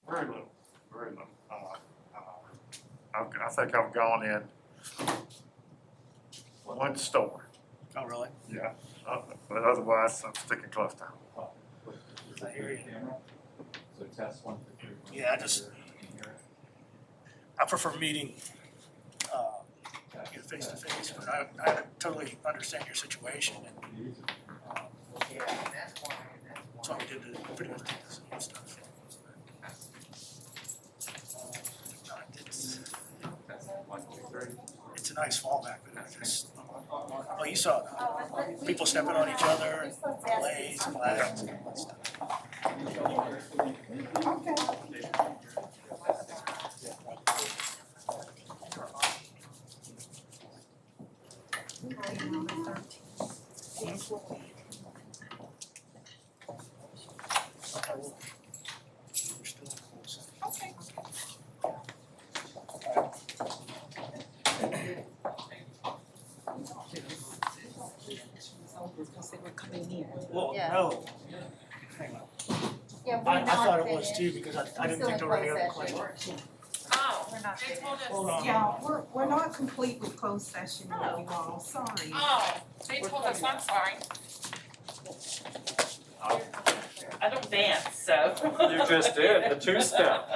Very little, very little. I think I've gone in one store, Oh, really? yeah, but otherwise I'm sticking close to home. I hear you. So test 1 2 3. Yeah, I prefer meeting, face to face, but I totally understand your situation and, that's why we did the pretty much did this and stuff. Test 1 2 3. It's a nice fallback, but it's just, well, you saw people stepping on each other, lays, flags, and all that stuff. Okay, well, we're still in close. Okay. Because they were coming in. Well, Yeah. no. Hang on. Yeah, I thought it was too, because I didn't think there were any other questions. Oh, We're not they told us. Hold on. Yeah, we're not complete with closed session yet, you all, sorry. Oh, they told us, I'm sorry. I don't dance, so. You just did, the 2-step.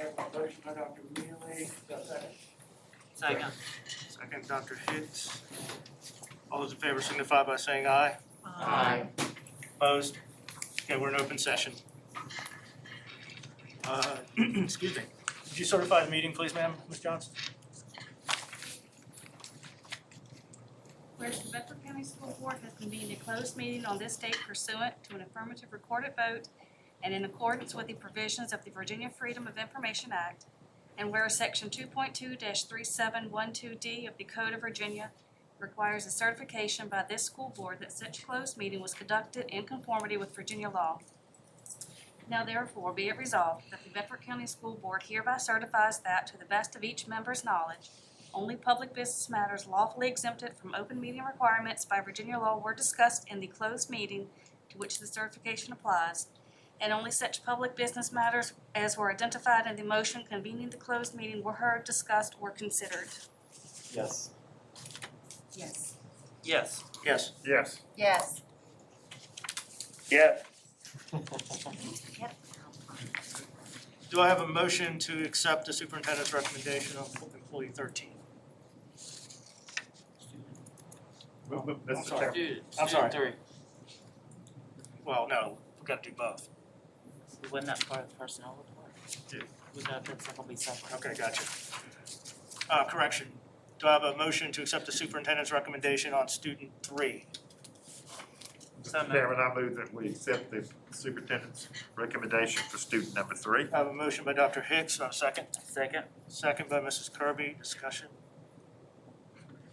I have a motion by Dr. Mealy, is there a second? Second. Second, Dr. Hicks. All those in favor signify by saying aye. Aye. Opposed? Okay, we're in open session. Excuse me. Would you certify the meeting, please, ma'am, Ms. Johnson? Whereas the Bedford County School Board has convened a closed meeting on this date pursuant to an affirmative recorded vote and in accordance with the provisions of the Virginia Freedom of Information Act, and whereas Section 2.2-3712D of the Code of Virginia requires a certification by this school board that such closed meeting was conducted in conformity with Virginia law. Now therefore be it resolved that the Bedford County School Board hereby certifies that, to the best of each member's knowledge, only public business matters lawfully exempted from open meeting requirements by Virginia law were discussed in the closed meeting to which the certification applies, and only such public business matters as were identified in the motion convening the closed meeting were heard, discussed, or considered. Yes. Yes. Yes. Yes. Yes. Yes. Yeah. Do I have a motion to accept the superintendent's recommendation on employee 13? Mr. sorry. Chairman, I'm sorry. Three. Well, no, we've got to do both. Wasn't that part of the personnel report? Yeah. We got that second be separate. Okay, gotcha. Correction. Do I have a motion to accept the superintendent's recommendation on student 3? Mr. Chairman, I move that we accept the superintendent's recommendation for student number 3. I have a motion by Dr. Hicks, on a second. Second. Second by Mrs. Kirby, discussion.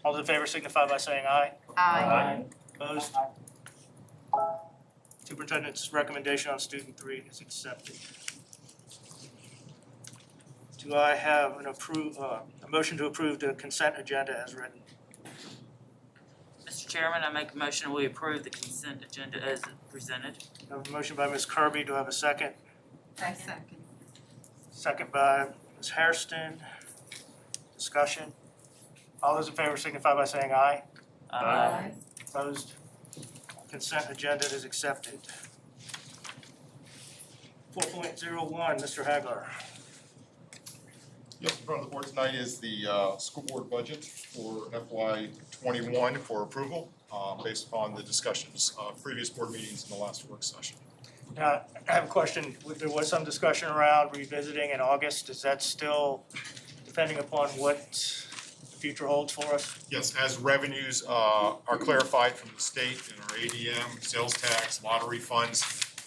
All those in favor signify by saying aye. Aye. Opposed? Superintendent's recommendation on student 3 is accepted. Do I have a motion to approve the consent agenda as written? Mr. Chairman, I make a motion we approve the consent agenda as presented. I have a motion by Ms. Kirby, do I have a second? I second. Second by Ms. Hairston. Discussion. All those in favor signify by saying aye. Aye. Opposed? Consent agenda is accepted. 4.01, Mr. Hagler. Yes, in front of the board tonight is the school board budget for FY '21 for approval, based upon the discussions of previous board meetings in the last work session. Now, I have a question. There was some discussion around revisiting in August. Is that still depending upon what the future holds for us? Yes, as revenues are clarified from the state in our ADM, sales tax, lottery funds,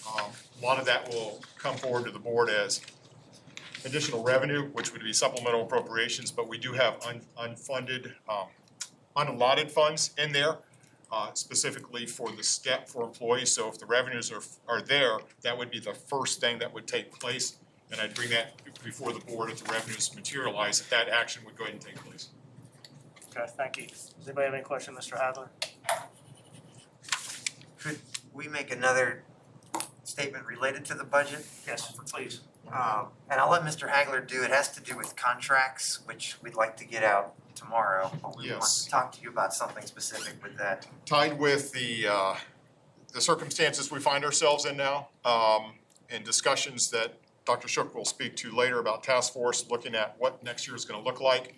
a lot of that will come forward to the board as additional revenue, which would be supplemental appropriations, but we do have unfunded, unallotted funds in there, specifically for the step for employees. So if the revenues are there, that would be the first thing that would take place. And I'd bring that before the board if the revenues materialize, that action would go ahead and take place. Okay, thank you. Does anybody have any question, Mr. Hagler? Could we make another statement related to the budget? Yes, please. And I'll let Mr. Hagler do, it has to do with contracts, which we'd like to get out tomorrow, but we want Yes. to talk to you about something specific with that. Tied with the circumstances we find ourselves in now, and discussions that Dr. Shook will speak to later about task force, looking at what next year is gonna look like.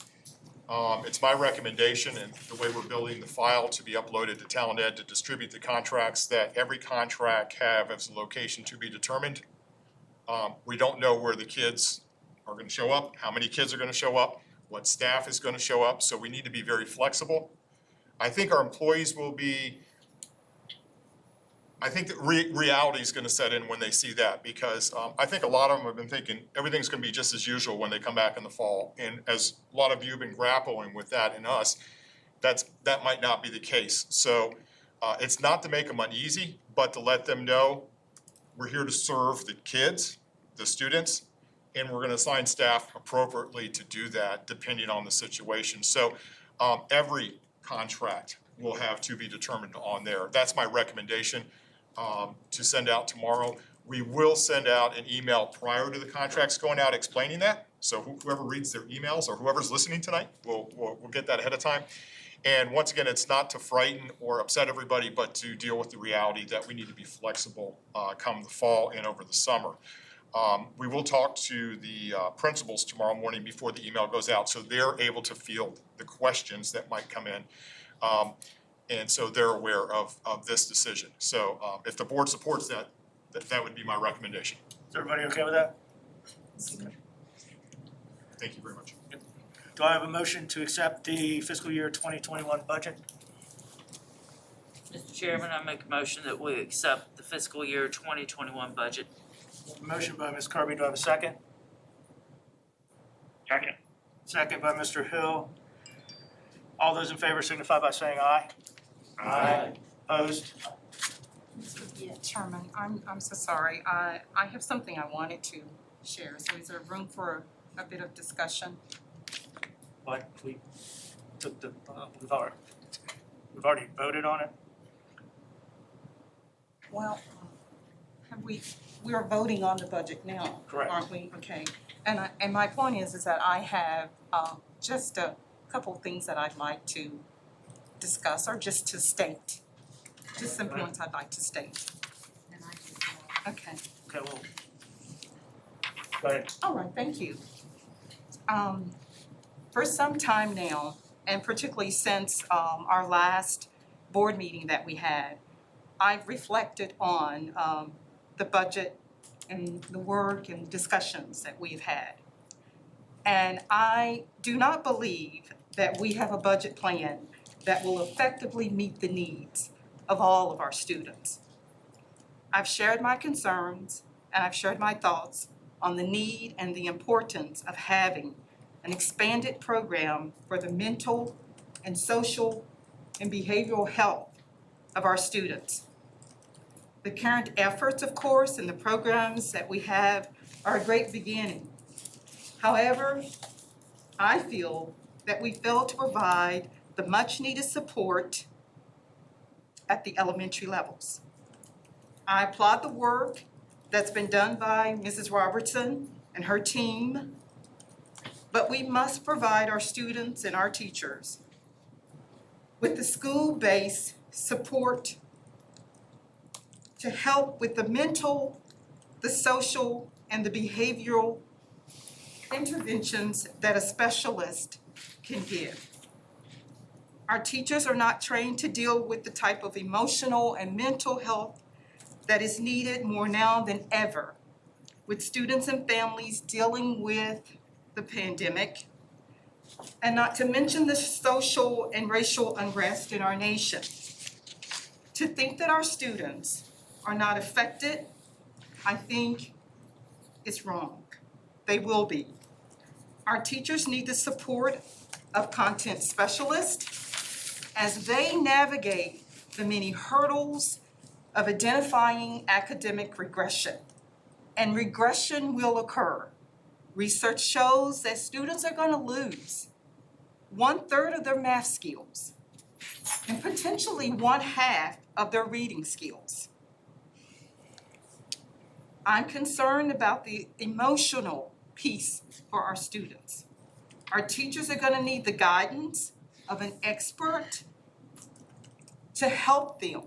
It's my recommendation, and the way we're building the file to be uploaded to Talent Ed to distribute the contracts, that every contract have as a location to be determined. We don't know where the kids are gonna show up, how many kids are gonna show up, what staff is gonna show up, so we need to be very flexible. I think our employees will be, I think that reality is gonna set in when they see that, because I think a lot of them have been thinking everything's gonna be just as usual when they come back in the fall. And as a lot of you have been grappling with that and us, that might not be the case. So it's not to make them uneasy, but to let them know we're here to serve the kids, the students, and we're gonna assign staff appropriately to do that depending on the situation. So every contract will have to be determined on there. That's my recommendation to send out tomorrow. We will send out an email prior to the contracts going out explaining that. So whoever reads their emails or whoever's listening tonight, we'll get that ahead of time. And once again, it's not to frighten or upset everybody, but to deal with the reality that we need to be flexible come the fall and over the summer. We will talk to the principals tomorrow morning before the email goes out, so they're able to field the questions that might come in. And so they're aware of this decision. So if the board supports that, that would be my recommendation. Is everybody okay with that? Thank you very much. Do I have a motion to accept the fiscal year 2021 budget? Mr. Chairman, I make a motion that we accept the fiscal year 2021 budget. Motion by Ms. Kirby, do I have a second? Second. Second by Mr. Hill. All those in favor signify by saying aye. Opposed? Yeah, Chairman, I'm so sorry. I have something I wanted to share. So is there room for a bit of discussion? But we took the, we've already voted on it. Well, we are voting on the budget now, Correct. aren't we? Okay. And my point is that I have just a couple things that I'd like to discuss or just to state. Just some points I'd like to state. Okay. Okay, well. Go ahead. All right, thank you. For some time now, and particularly since our last board meeting that we had, I've reflected on the budget and the work and discussions that we've had. And I do not believe that we have a budget plan that will effectively meet the needs of all of our students. I've shared my concerns and I've shared my thoughts on the need and the importance of having an expanded program for the mental and social and behavioral health of our students. The current efforts, of course, and the programs that we have are a great beginning. However, I feel that we fail to provide the much-needed support at the elementary levels. I applaud the work that's been done by Mrs. Robertson and her team, but we must provide our students and our teachers with the school-based support to help with the mental, the social, and the behavioral interventions that a specialist can give. Our teachers are not trained to deal with the type of emotional and mental health that is needed more now than ever, with students and families dealing with the pandemic, and not to mention the social and racial unrest in our nation. To think that our students are not affected, I think is wrong. They will be. Our teachers need the support of content specialists as they navigate the many hurdles of identifying academic regression. And regression will occur. Research shows that students are going to lose 1/3 of their math skills and potentially 1/2 of their reading skills. I'm concerned about the emotional piece for our students. Our teachers are going to need the guidance of an expert to help them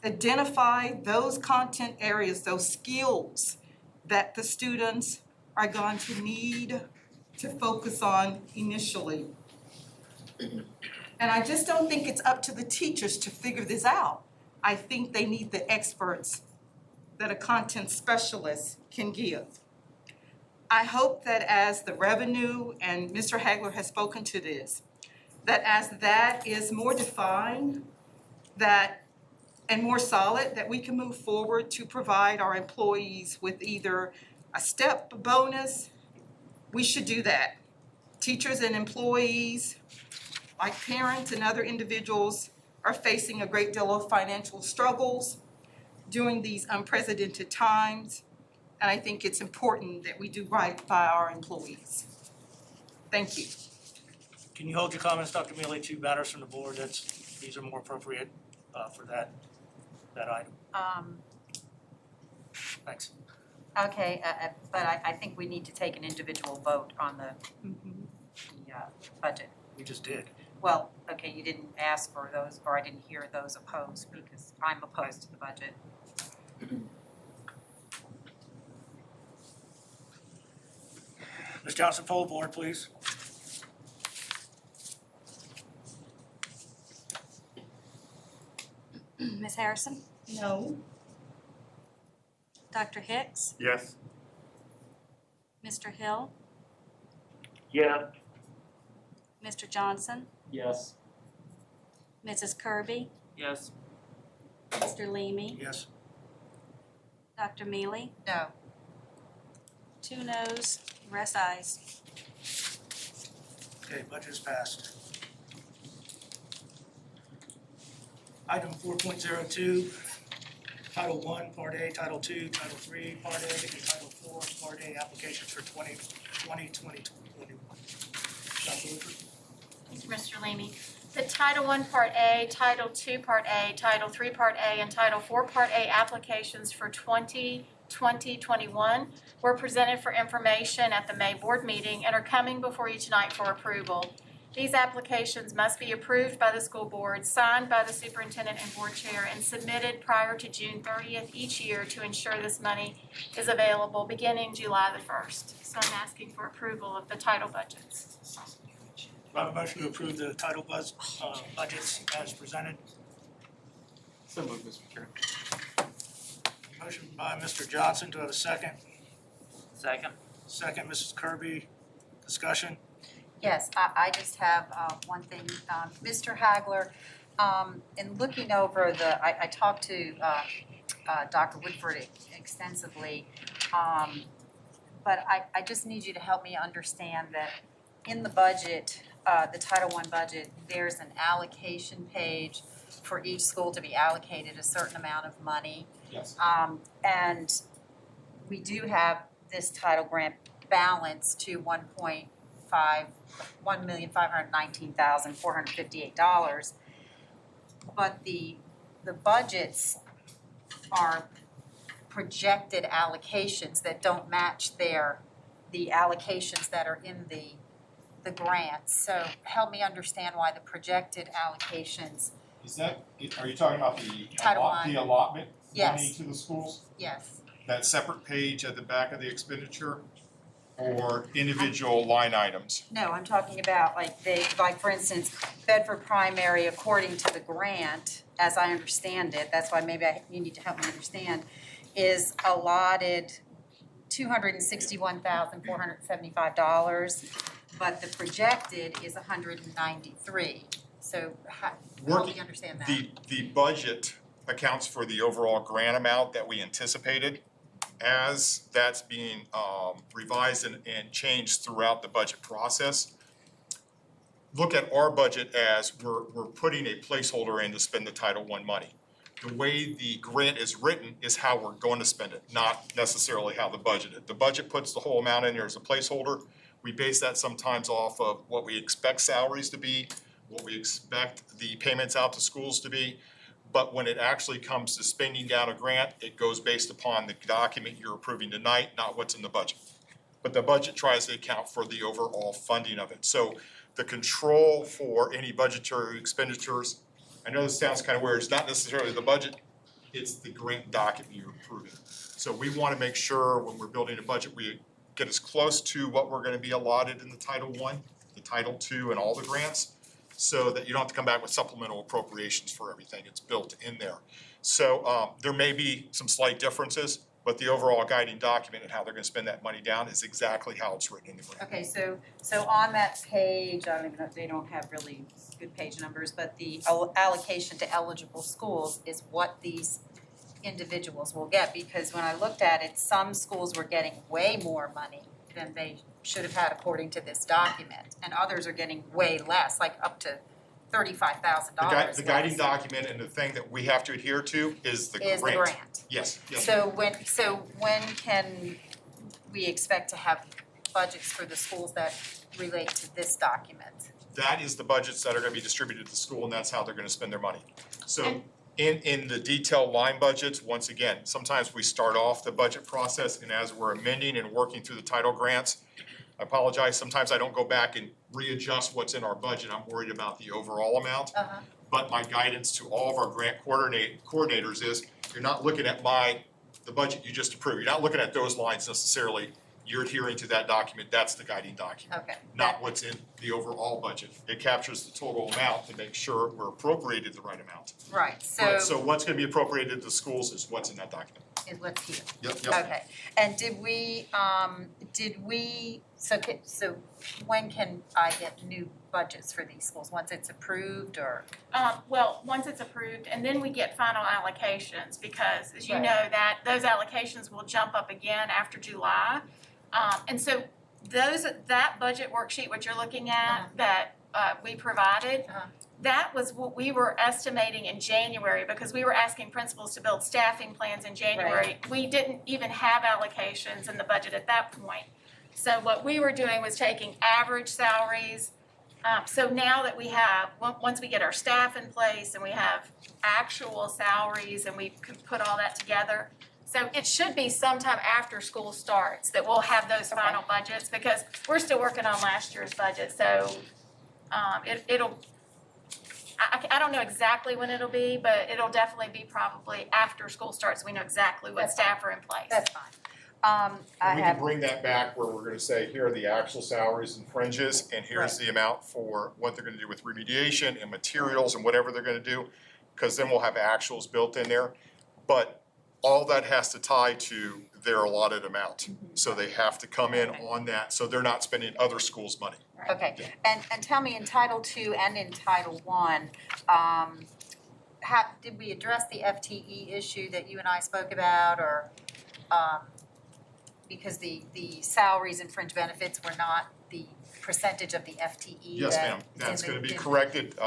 identify those content areas, those skills that the students are going to need to focus on initially. And I just don't think it's up to the teachers to figure this out. I think they need the experts that a content specialist can give. I hope that as the revenue, and Mr. Hagler has spoken to this, that as that is more defined, and more solid, that we can move forward to provide our employees with either a step bonus. We should do that. Teachers and employees, like parents and other individuals, are facing a great deal of financial struggles during these unprecedented times, and I think it's important that we do right by our employees. Thank you. Can you hold your comments, Dr. Mealy, to matters from the board? These are more appropriate for that item. Thanks. Okay, but I think we need to take an individual vote on the budget. We just did. Well, okay, you didn't ask for those, or I didn't hear those opposed, because I'm opposed to the budget. Ms. Johnson, poll board, please. Ms. Harrison? No. Dr. Hicks? Yes. Mr. Hill? Yeah. Mr. Johnson? Yes. Mrs. Kirby? Yes. Mr. Leamy? Yes. Dr. Mealy? No. 2 noes, rest ayes. Okay, budget is passed. Item 4.02, Title I, Part A, Title II, Title III, Part A, and Title IV, Part A, applications for 2020-2021. Dr. Woodford? Thank you, Mr. Leamy. The Title I Part A, Title II Part A, Title III Part A, and Title IV Part A applications for 2020-21 were presented for information at the May board meeting and are coming before you tonight for approval. These applications must be approved by the school board, signed by the superintendent and board chair, and submitted prior to June 30th each year to ensure this money is available beginning July the 1st. So I'm asking for approval of the title budgets. Do I have a motion to approve the title budgets as presented? So moved, Mr. Chair. Motion by Mr. Johnson, do I have a second? Second. Second, Mrs. Kirby, discussion? Yes, I just have one thing. Mr. Hagler, in looking over I talked to Dr. Woodford extensively, but I just need you to help me understand that in the budget, the Title I budget, there's an allocation page for each school to be allocated a certain amount of money. Yes. And we do have this title grant balance to $1,519,458. But the budgets are projected allocations that don't match the allocations that are in the grants. So help me understand why the projected allocations, Is that, are you talking about the Title I. the allotment Yes. money to the schools? yes. That separate page at the back of the expenditure, or individual line items? No, I'm talking about like for instance, Bedford Primary, according to the grant, as I understand it, that's why maybe you need to help me understand, is allotted $261,475, but the projected is $193. So help me understand that. The budget accounts for the overall grant amount that we anticipated. As that's being revised and changed throughout the budget process, look at our budget as we're putting a placeholder in to spend the Title I money. The way the grant is written is how we're going to spend it, not necessarily how the budget is. The budget puts the whole amount in there as a placeholder. We base that sometimes off of what we expect salaries to be, what we expect the payments out to schools to be. But when it actually comes to spending down a grant, it goes based upon the document you're approving tonight, not what's in the budget. But the budget tries to account for the overall funding of it. So the control for any budgetary expenditures, I know this sounds kind of weird, it's not necessarily the budget, it's the grant document you're approving. So we want to make sure when we're building a budget, we get as close to what we're going to be allotted in the Title I, the Title II, and all the grants, so that you don't have to come back with supplemental appropriations for everything. It's built in there. So there may be some slight differences, but the overall guiding document and how they're going to spend that money down is exactly how it's written in the grant. Okay, so on that page, I don't even know, they don't have really good page numbers, but the allocation to eligible schools is what these individuals will get, because when I looked at it, some schools were getting way more money than they should have had according to this document, and others are getting way less, like up to $35,000. The guiding document and the thing that we have to adhere to is the grant. Is the grant. Yes, yes. So when can we expect to have budgets for the schools that relate to this document? That is the budgets that are gonna be distributed to the school, and that's how they're gonna spend their money. So in the detailed line budgets, once again, sometimes we start off the budget process, and as we're amending and working through the title grants, I apologize, sometimes I don't go back and readjust what's in our budget, I'm worried about the overall amount. But my guidance to all of our grant coordinators is, you're not looking at the budget you just approved, you're not looking at those lines necessarily. you're adhering to that document, that's the guiding document. Okay. Not what's in the overall budget. It captures the total amount to make sure we're appropriated the right amount. Right, But, so so what's gonna be appropriated to the schools is what's in that document. is what's here. Yep, Okay, and so when can I get new budgets for these schools? Once it's approved or? Well, once it's approved, and then we get final allocations, because as you Right. know, that those allocations will jump up again after July. And so that budget worksheet, what you're looking at, that we provided, Uh-huh. that was what we were estimating in January, because we were asking principals to build staffing plans in January. We didn't even have allocations in the budget at that point. So what we were doing was taking average salaries. So now that we have, once we get our staff in place and we have actual salaries and we can put all that together, so it should be sometime after school starts that we'll have those final budgets, because we're still working on last year's budget, so it'll, I don't know exactly when it'll be, but it'll definitely be probably after school starts, we know exactly what That's staff are in place. That's fine. And I we have, can bring that back where we're gonna say, here are the actual salaries and fringes, and here's the amount for what they're gonna do with remediation and materials and whatever they're gonna do, cause then we'll have actuals built in there. But all that has to tie to their allotted amount, so they have to come in on that, so they're not spending other schools' money. okay, and tell me in Title II and in Title I, did we address the FTE issue that you and I spoke about, or, because the salaries and fringe benefits were not the percentage of the FTE Yes, that ma'am, that's in the- gonna be in- corrected.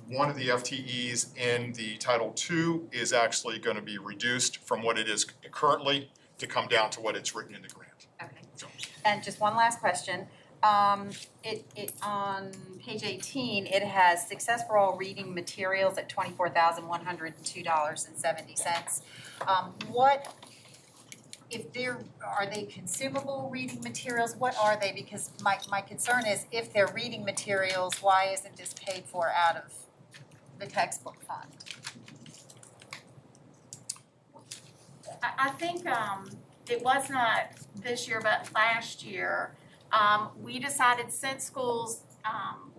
One of the FTEs in the Title II is actually gonna be reduced from what it is currently to come down to what it's written in the grant. Okay, So, and just one last question, it, on page 18, it has success for all reading materials at $24,102.70. What, if are they consumable reading materials, what are they? Because my concern is if they're reading materials, why isn't this paid for out of the textbook fund? I think it was not this year, but last year, we decided, since schools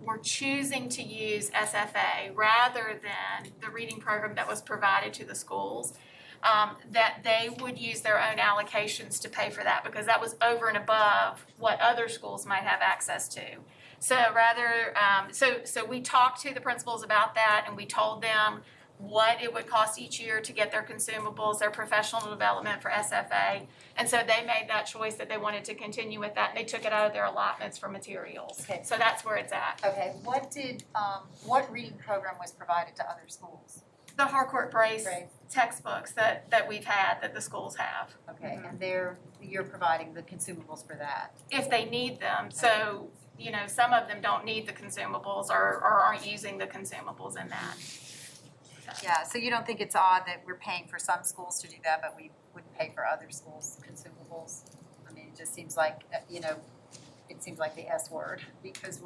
were choosing to use SFA rather than the reading program that was provided to the schools, that they would use their own allocations to pay for that, because that was over and above what other schools might have access to. So rather, so we talked to the principals about that, and we told them what it would cost each year to get their consumables, their professional development for SFA. And so they made that choice that they wanted to continue with that, and they took it out of their allotments for materials. Okay. So that's where it's at. Okay, what reading program was provided to other schools? The Harcourt Brace Brace. textbooks that we've had, that the schools have, Okay, and you're providing the consumables for that? if they need them. So, you know, some of them don't need the consumables or aren't using the consumables in that. Yeah, so you don't think it's odd that we're paying for some schools to do that, but we wouldn't pay for other schools' consumables? I mean, it just seems like, it seems like the S word, because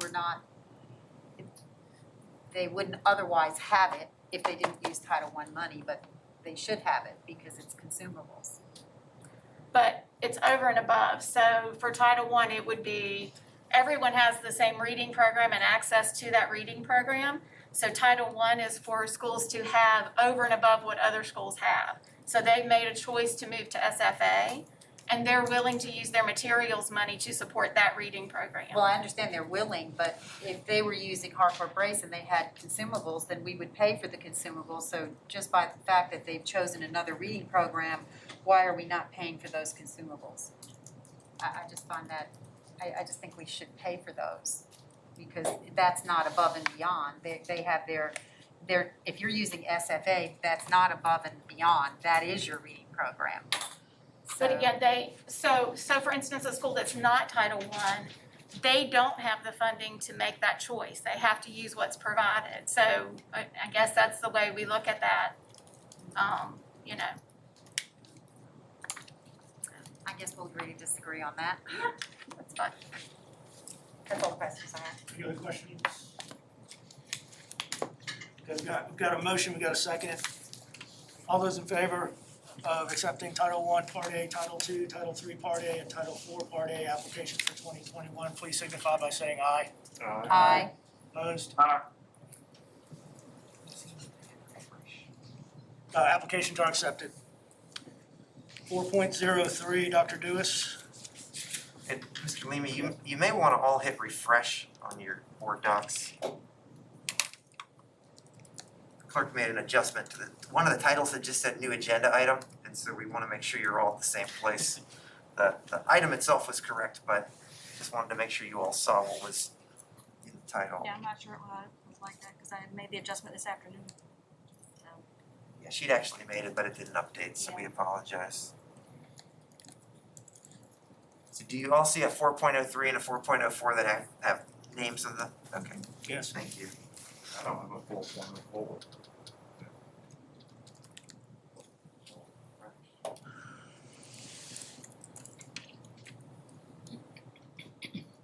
they wouldn't otherwise have it if they didn't use Title I money, but they should have it because it's consumables. But it's over and above. So for Title I, it would be, everyone has the same reading program and access to that reading program. So Title I is for schools to have over and above what other schools have. So they've made a choice to move to SFA, and they're willing to use their materials money to support that reading program. Well, I understand they're willing, but if they were using Harcourt Brace and they had consumables, then we would pay for the consumables. So just by the fact that they've chosen another reading program, why are we not paying for those consumables? I just find that, I just think we should pay for those, because that's not above and beyond. They have their, if you're using SFA, that's not above and beyond, that is your reading program. But again, so for instance, a school that's not Title I, they don't have the funding to make that choice. They have to use what's provided. So I guess that's the way we look at that, you know. I guess we'll agree to disagree on that. That's fine. That's all the questions I have. Any other questions? Okay, we've got a motion, we got a second. All those in favor? of accepting Title I, Part A, Title II, Title III, Part A, and Title IV, Part A applications for 2021, please signify by saying aye. Aye. Opposed? Aye. Applications are accepted. 4.03, Dr. Dewis. And Mr. Leamy, you may wanna all hit refresh on your board docs. Clerk made an adjustment to one of the titles that just said new agenda item, and so we wanna make sure you're all at the same place. The item itself was correct, but just wanted to make sure you all saw what was in the title. Yeah, I'm not sure why it was like that, because I had made the adjustment this afternoon. So, Yeah, she'd actually made it, but it didn't update, so we apologize. So do you all see a 4.03 and a 4.04 that have names of the, okay, Yes. thank you. I don't have a 4.04.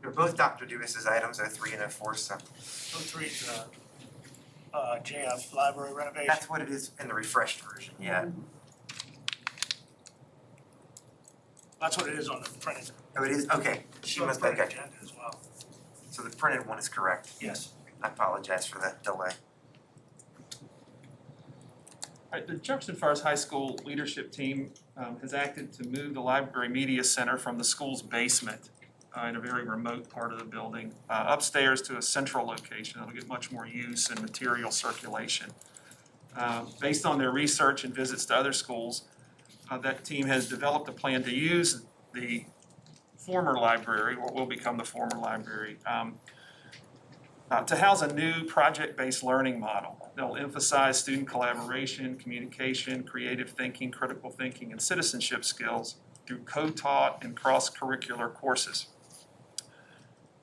They're both Dr. Dewis's items, 03 and 04, so 03 is JF, library renovation. that's what it is in the refreshed version, yeah. That's what it is on the printed. Oh, it is, okay, she must have, Printed okay, agenda as well. so the printed one is correct. Yes. I apologize for that delay. All right, the Jefferson Forest High School leadership team has acted to move the library media center from the school's basement in a very remote part of the building upstairs to a central location. It'll get much more use and material circulation. Based on their research and visits to other schools, that team has developed a plan to use the former library, what will become the former library, to house a new project-based learning model. They'll emphasize student collaboration, communication, creative thinking, critical thinking, and citizenship skills through co-taught and cross-curricular courses.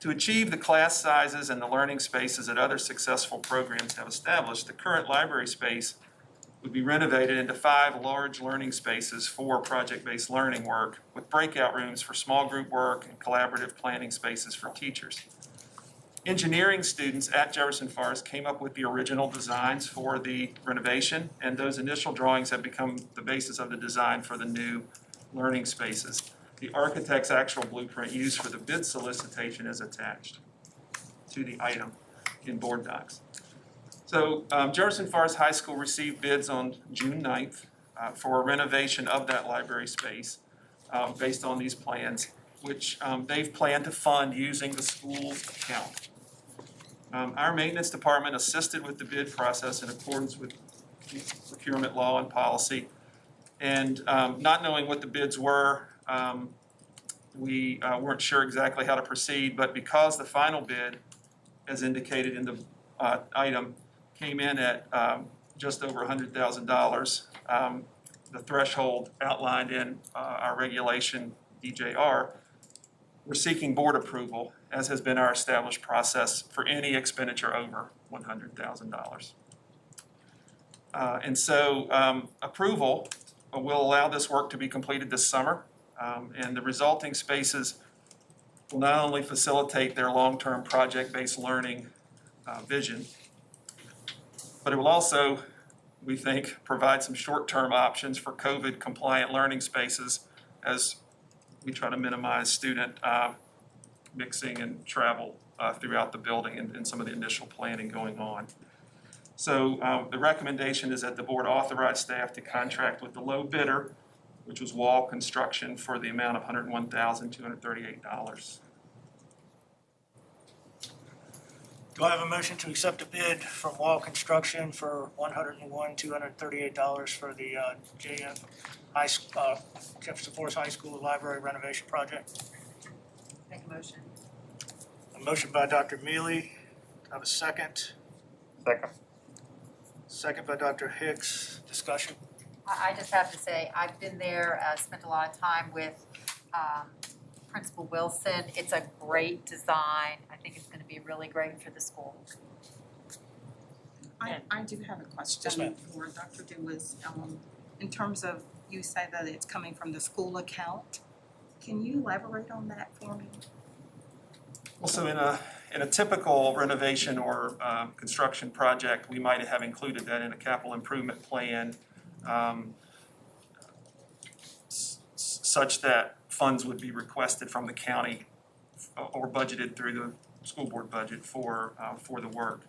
To achieve the class sizes and the learning spaces that other successful programs have established, the current library space would be renovated into 5 large learning spaces for project-based learning work with breakout rooms for small group work and collaborative planning spaces for teachers. Engineering students at Jefferson Forest came up with the original designs for the renovation, and those initial drawings have become the basis of the design for the new learning spaces. The architect's actual blueprint used for the bid solicitation is attached to the item in board docs. So Jefferson Forest High School received bids on June 9th for a renovation of that library space based on these plans, which they've planned to fund using the school's account. Our maintenance department assisted with the bid process in accordance with procurement law and policy. And not knowing what the bids were, we weren't sure exactly how to proceed, but because the final bid, as indicated in the item, came in at just over $100,000, the threshold outlined in our regulation DJR, we're seeking board approval, as has been our established process for any expenditure over $100,000. And so approval will allow this work to be completed this summer, and the resulting spaces will not only facilitate their long-term project-based learning vision, but it will also, we think, provide some short-term options for COVID-compliant learning spaces as we try to minimize student mixing and travel throughout the building and some of the initial planning going on. So the recommendation is that the board authorize staff to contract with the low bidder, which was Wall Construction, for the amount of $101,238. Do I have a motion to accept a bid from Wall Construction for $101,238 for the Jefferson Forest High School Library renovation project? Make a motion. A motion by Dr. Mealy. Do I have a second? Second. Second by Dr. Hicks. Discussion? I just have to say, I've been there, spent a lot of time with Principal Wilson. It's a great design. I think it's gonna be really great for the school. I do have a question Yes, ma'am. for Dr. Dewis. In terms of, you say that it's coming from the school account. Can you elaborate on that for me? Well, so in a typical renovation or construction project, we might have included that in a capital improvement plan. such that funds would be requested from the county or budgeted through the school board budget for the work.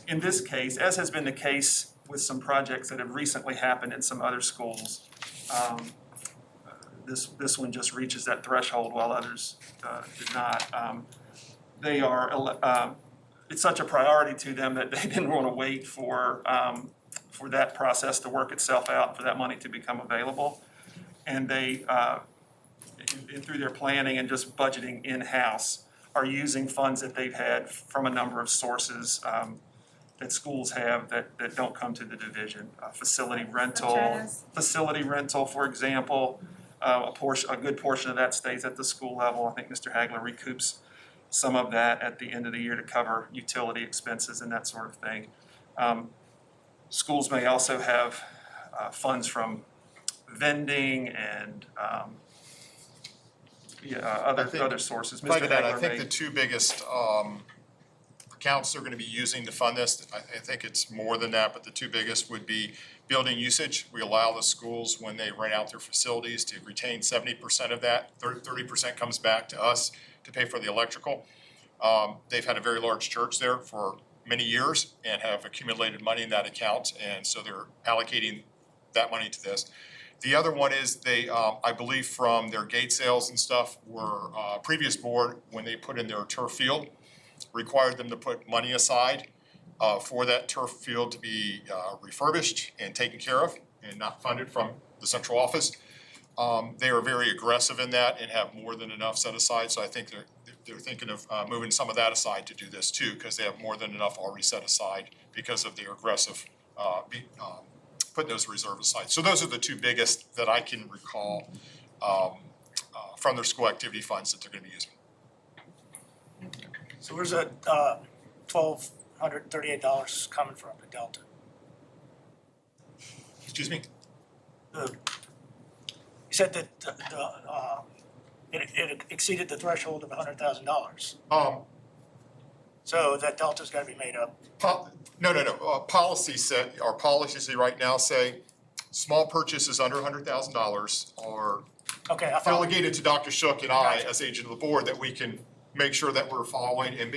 In this case, as has been the case with some projects that have recently happened in some other schools, this one just reaches that threshold while others did not. They are, it's such a priority to them that they didn't want to wait for that process to work itself out, for that money to become available. And they, through their planning and just budgeting in-house, are using funds that they've had from a number of sources that schools have that don't come to the division. Facility rental, for example, a good portion of that stays at the school level. I think Mr. Hagler recoups some of that at the end of the year to cover utility expenses and that sort of thing. Schools may also have funds from vending and other sources. Like Mr. that, I Hagler think may- the two biggest accounts they're gonna be using to fund this, I think it's more than that, but the two biggest would be building usage. We allow the schools, when they rent out their facilities, to retain 70% of that. 30% comes back to us to pay for the electrical. They've had a very large church there for many years and have accumulated money in that account, and so they're allocating that money to this. The other one is they, I believe from their gate sales and stuff, were, previous board, when they put in their turf field, required them to put money aside for that turf field to be refurbished and taken care of and not funded from the central office. They are very aggressive in that and have more than enough set aside, so I think they're thinking of moving some of that aside to do this too, because they have more than enough already set aside because of their aggressive putting those reserves aside. So those are the two biggest that I can recall from their school activity funds that they're gonna be using. So where's that $1,238 coming from, the delta? Excuse me? You said that it exceeded the threshold of $100,000. So that delta's gotta be made up. Policy set, our policies right now say small purchases under $100,000 are Okay, I follow. delegated to Dr. Shook and I as agent of the board, that we can make sure that we're following and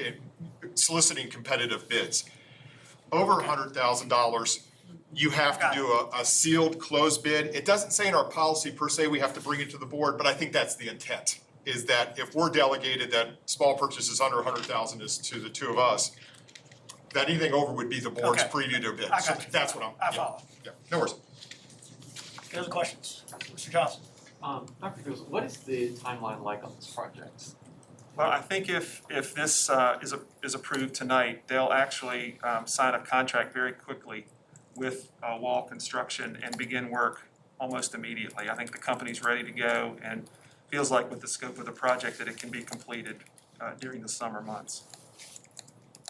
soliciting competitive bids. Over $100,000, you have to do a sealed closed bid. It doesn't say in our policy per se we have to bring it to the board, but I think that's the intent, is that if we're delegated that small purchases under $100,000 is to the two of us, that anything over would be the board's Okay. preview to bid. I So got you. that's what I yeah, follow. yeah, no worries. Any other questions? Mr. Johnson? Dr. Fields, what is the timeline like on this project? Well, I think if this is approved tonight, they'll actually sign a contract very quickly with wall construction and begin work almost immediately. I think the company's ready to go and feels like with the scope of the project that it can be completed during the summer months.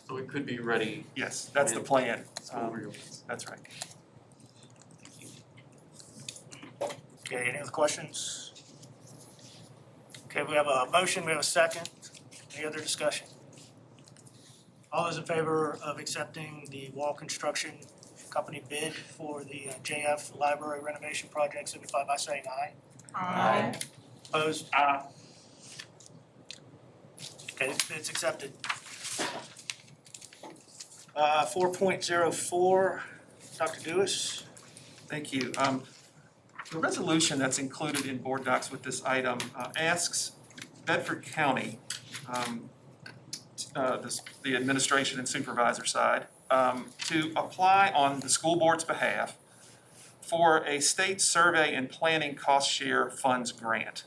So it could be ready Yes, that's the plan. school reopens. That's right. Okay, any other questions? Okay, we have a motion, we have a second. Any other discussion? All those in favor of accepting the wall construction company bid for the JF Library renovation project signify by saying aye. Aye. Opposed? Okay, it's accepted. 4.04, Dr. Dewis. Thank you. The resolution that's included in board docs with this item asks Bedford County, the administration and supervisor side, to apply on the school board's behalf for a state survey and planning cost share funds grant.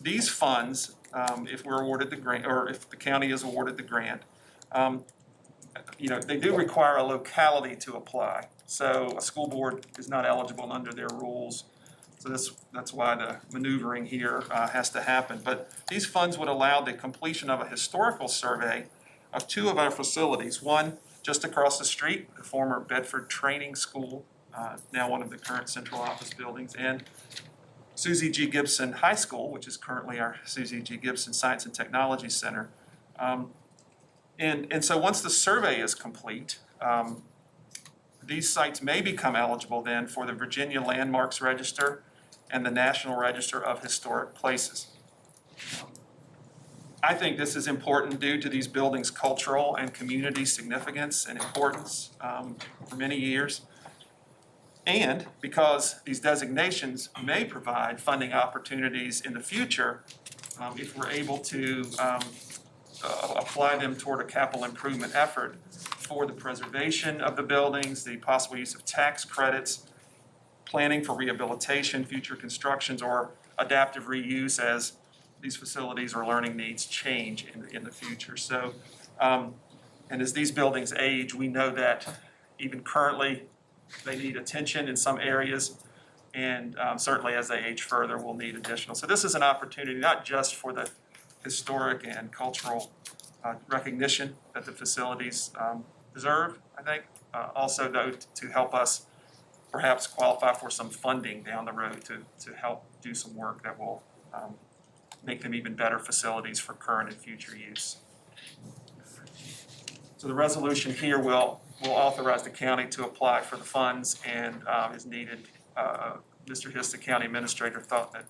These funds, if we're awarded the grant, or if the county is awarded the grant, they do require a locality to apply. So a school board is not eligible under their rules. So that's why the maneuvering here has to happen. But these funds would allow the completion of a historical survey of two of our facilities. One just across the street, the former Bedford Training School, now one of the current central office buildings, and Susie G. Gibson High School, which is currently our Susie G. Gibson Science and Technology Center. And so once the survey is complete, these sites may become eligible then for the Virginia Landmarks Register and the National Register of Historic Places. I think this is important due to these buildings' cultural and community significance and importance for many years. And because these designations may provide funding opportunities in the future, if we're able to apply them toward a capital improvement effort for the preservation of the buildings, the possible use of tax credits, planning for rehabilitation, future constructions, or adaptive reuse as these facilities or learning needs change in the future. So, and as these buildings age, we know that even currently they need attention in some areas, and certainly as they age further, we'll need additional. So this is an opportunity not just for the historic and cultural recognition that the facilities deserve, I think, also though to help us perhaps qualify for some funding down the road to help do some work that will make them even better facilities for current and future use. So the resolution here will authorize the county to apply for the funds, and is needed. Mr. Hiss, the county administrator, thought that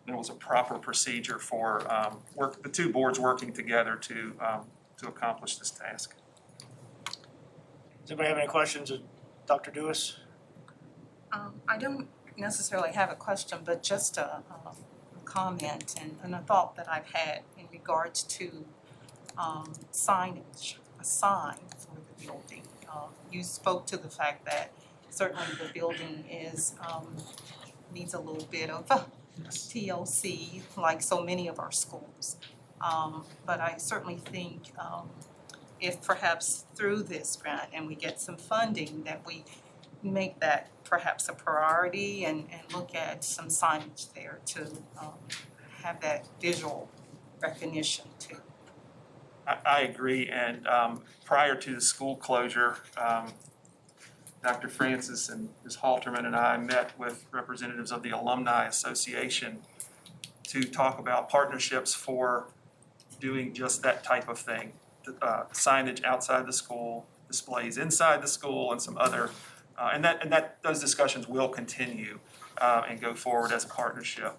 there was a proper procedure for the two boards working together to accomplish this task. Does anybody have any questions of Dr. Dewis? I don't necessarily have a question, but just a comment and a thought that I've had in regards to signage, a sign for the building. You spoke to the fact that certainly the building needs a little bit of TLC, like so many of our schools. But I certainly think if perhaps through this grant and we get some funding, that we make that perhaps a priority and look at some signage there to have that visual recognition too. I agree, and prior to the school closure, Dr. Francis and Ms. Halterman and I met with representatives of the Alumni Association to talk about partnerships for doing just that type of thing. Signage outside the school, displays inside the school, and some other, and those discussions will continue and go forward as a partnership.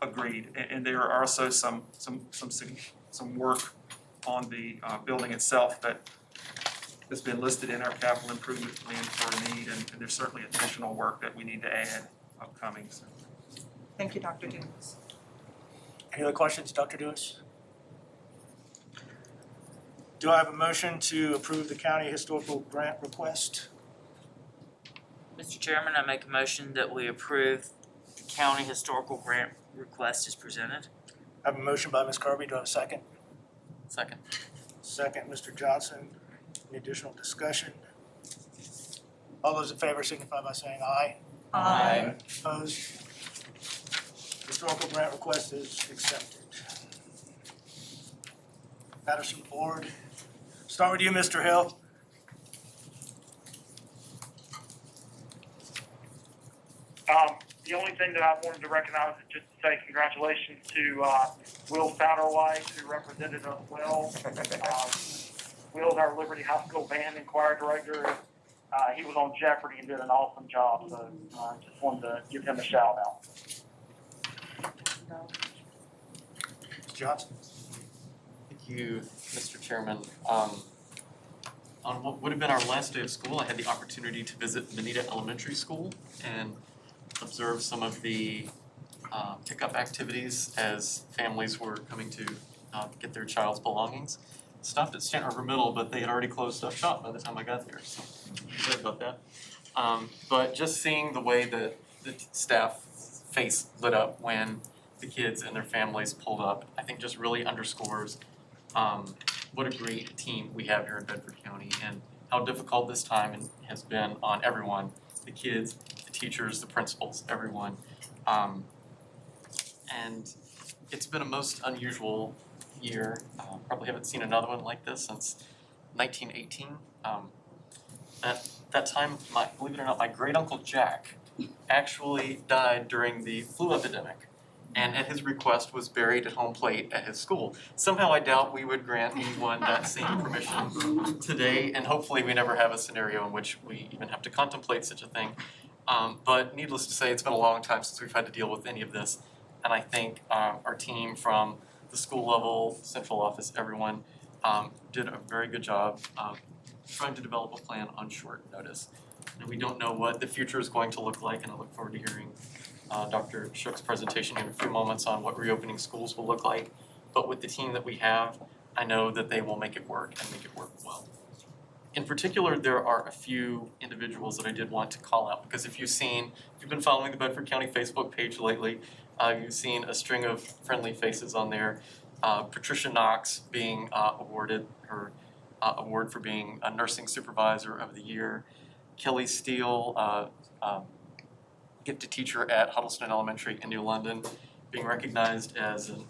Agreed. And there are also some work on the building itself that has been listed in our capital improvement plan for a need, and there's certainly additional work that we need to add upcoming. So. Thank you, Dr. Dewis. Any other questions, Dr. Dewis? Do I have a motion to approve the county historical grant request? Mr. Chairman, I make a motion that we approve the county historical grant request as presented. I have a motion by Ms. Kirby. Do I have a second? Second. Second, Mr. Johnson. Any additional discussion? All those in favor signify by saying aye. Aye. Opposed? Historical grant request is accepted. Patterson Board. Start with you, Mr. Hill. The only thing that I wanted to recognize is just to say congratulations to Will Satterwhite, who represented us well. Will's our Liberty High School band and choir director. He was on Jeopardy and did an awesome job, so just wanted to give him a shout out. Mr. Johnson. Thank you, Mr. Chairman. On what would have been our last day of school, I had the opportunity to visit Manita Elementary School and observe some of the pickup activities as families were coming to get their child's belongings. Stopped at Stanton River Middle, but they had already closed up shop by the time I got there, so I'm sorry about that. But just seeing the way the staff face lit up when the kids and their families pulled up, I think just really underscores what a great team we have here in Bedford County and how difficult this time has been on everyone, the kids, the teachers, the principals, everyone. And it's been a most unusual year. Probably haven't seen another one like this since 1918. At that time, believe it or not, my great uncle Jack actually died during the flu epidemic, and at his request was buried at home plate at his school. Somehow I doubt we would grant anyone that same permission today, and hopefully we never have a scenario in which we even have to contemplate such a thing. But needless to say, it's been a long time since we've had to deal with any of this. And I think our team from the school level, central office, everyone did a very good job trying to develop a plan on short notice. And we don't know what the future is going to look like, and I look forward to hearing Dr. Shook's presentation in a few moments on what reopening schools will look like. But with the team that we have, I know that they will make it work and make it work well. In particular, there are a few individuals that I did want to call out, because if you've been following the Bedford County Facebook page lately, you've seen a string of friendly faces on there. Patricia Knox being awarded her award for being a nursing supervisor of the year. Kelly Steele, gifted teacher at Huddleston Elementary in New London, being recognized as an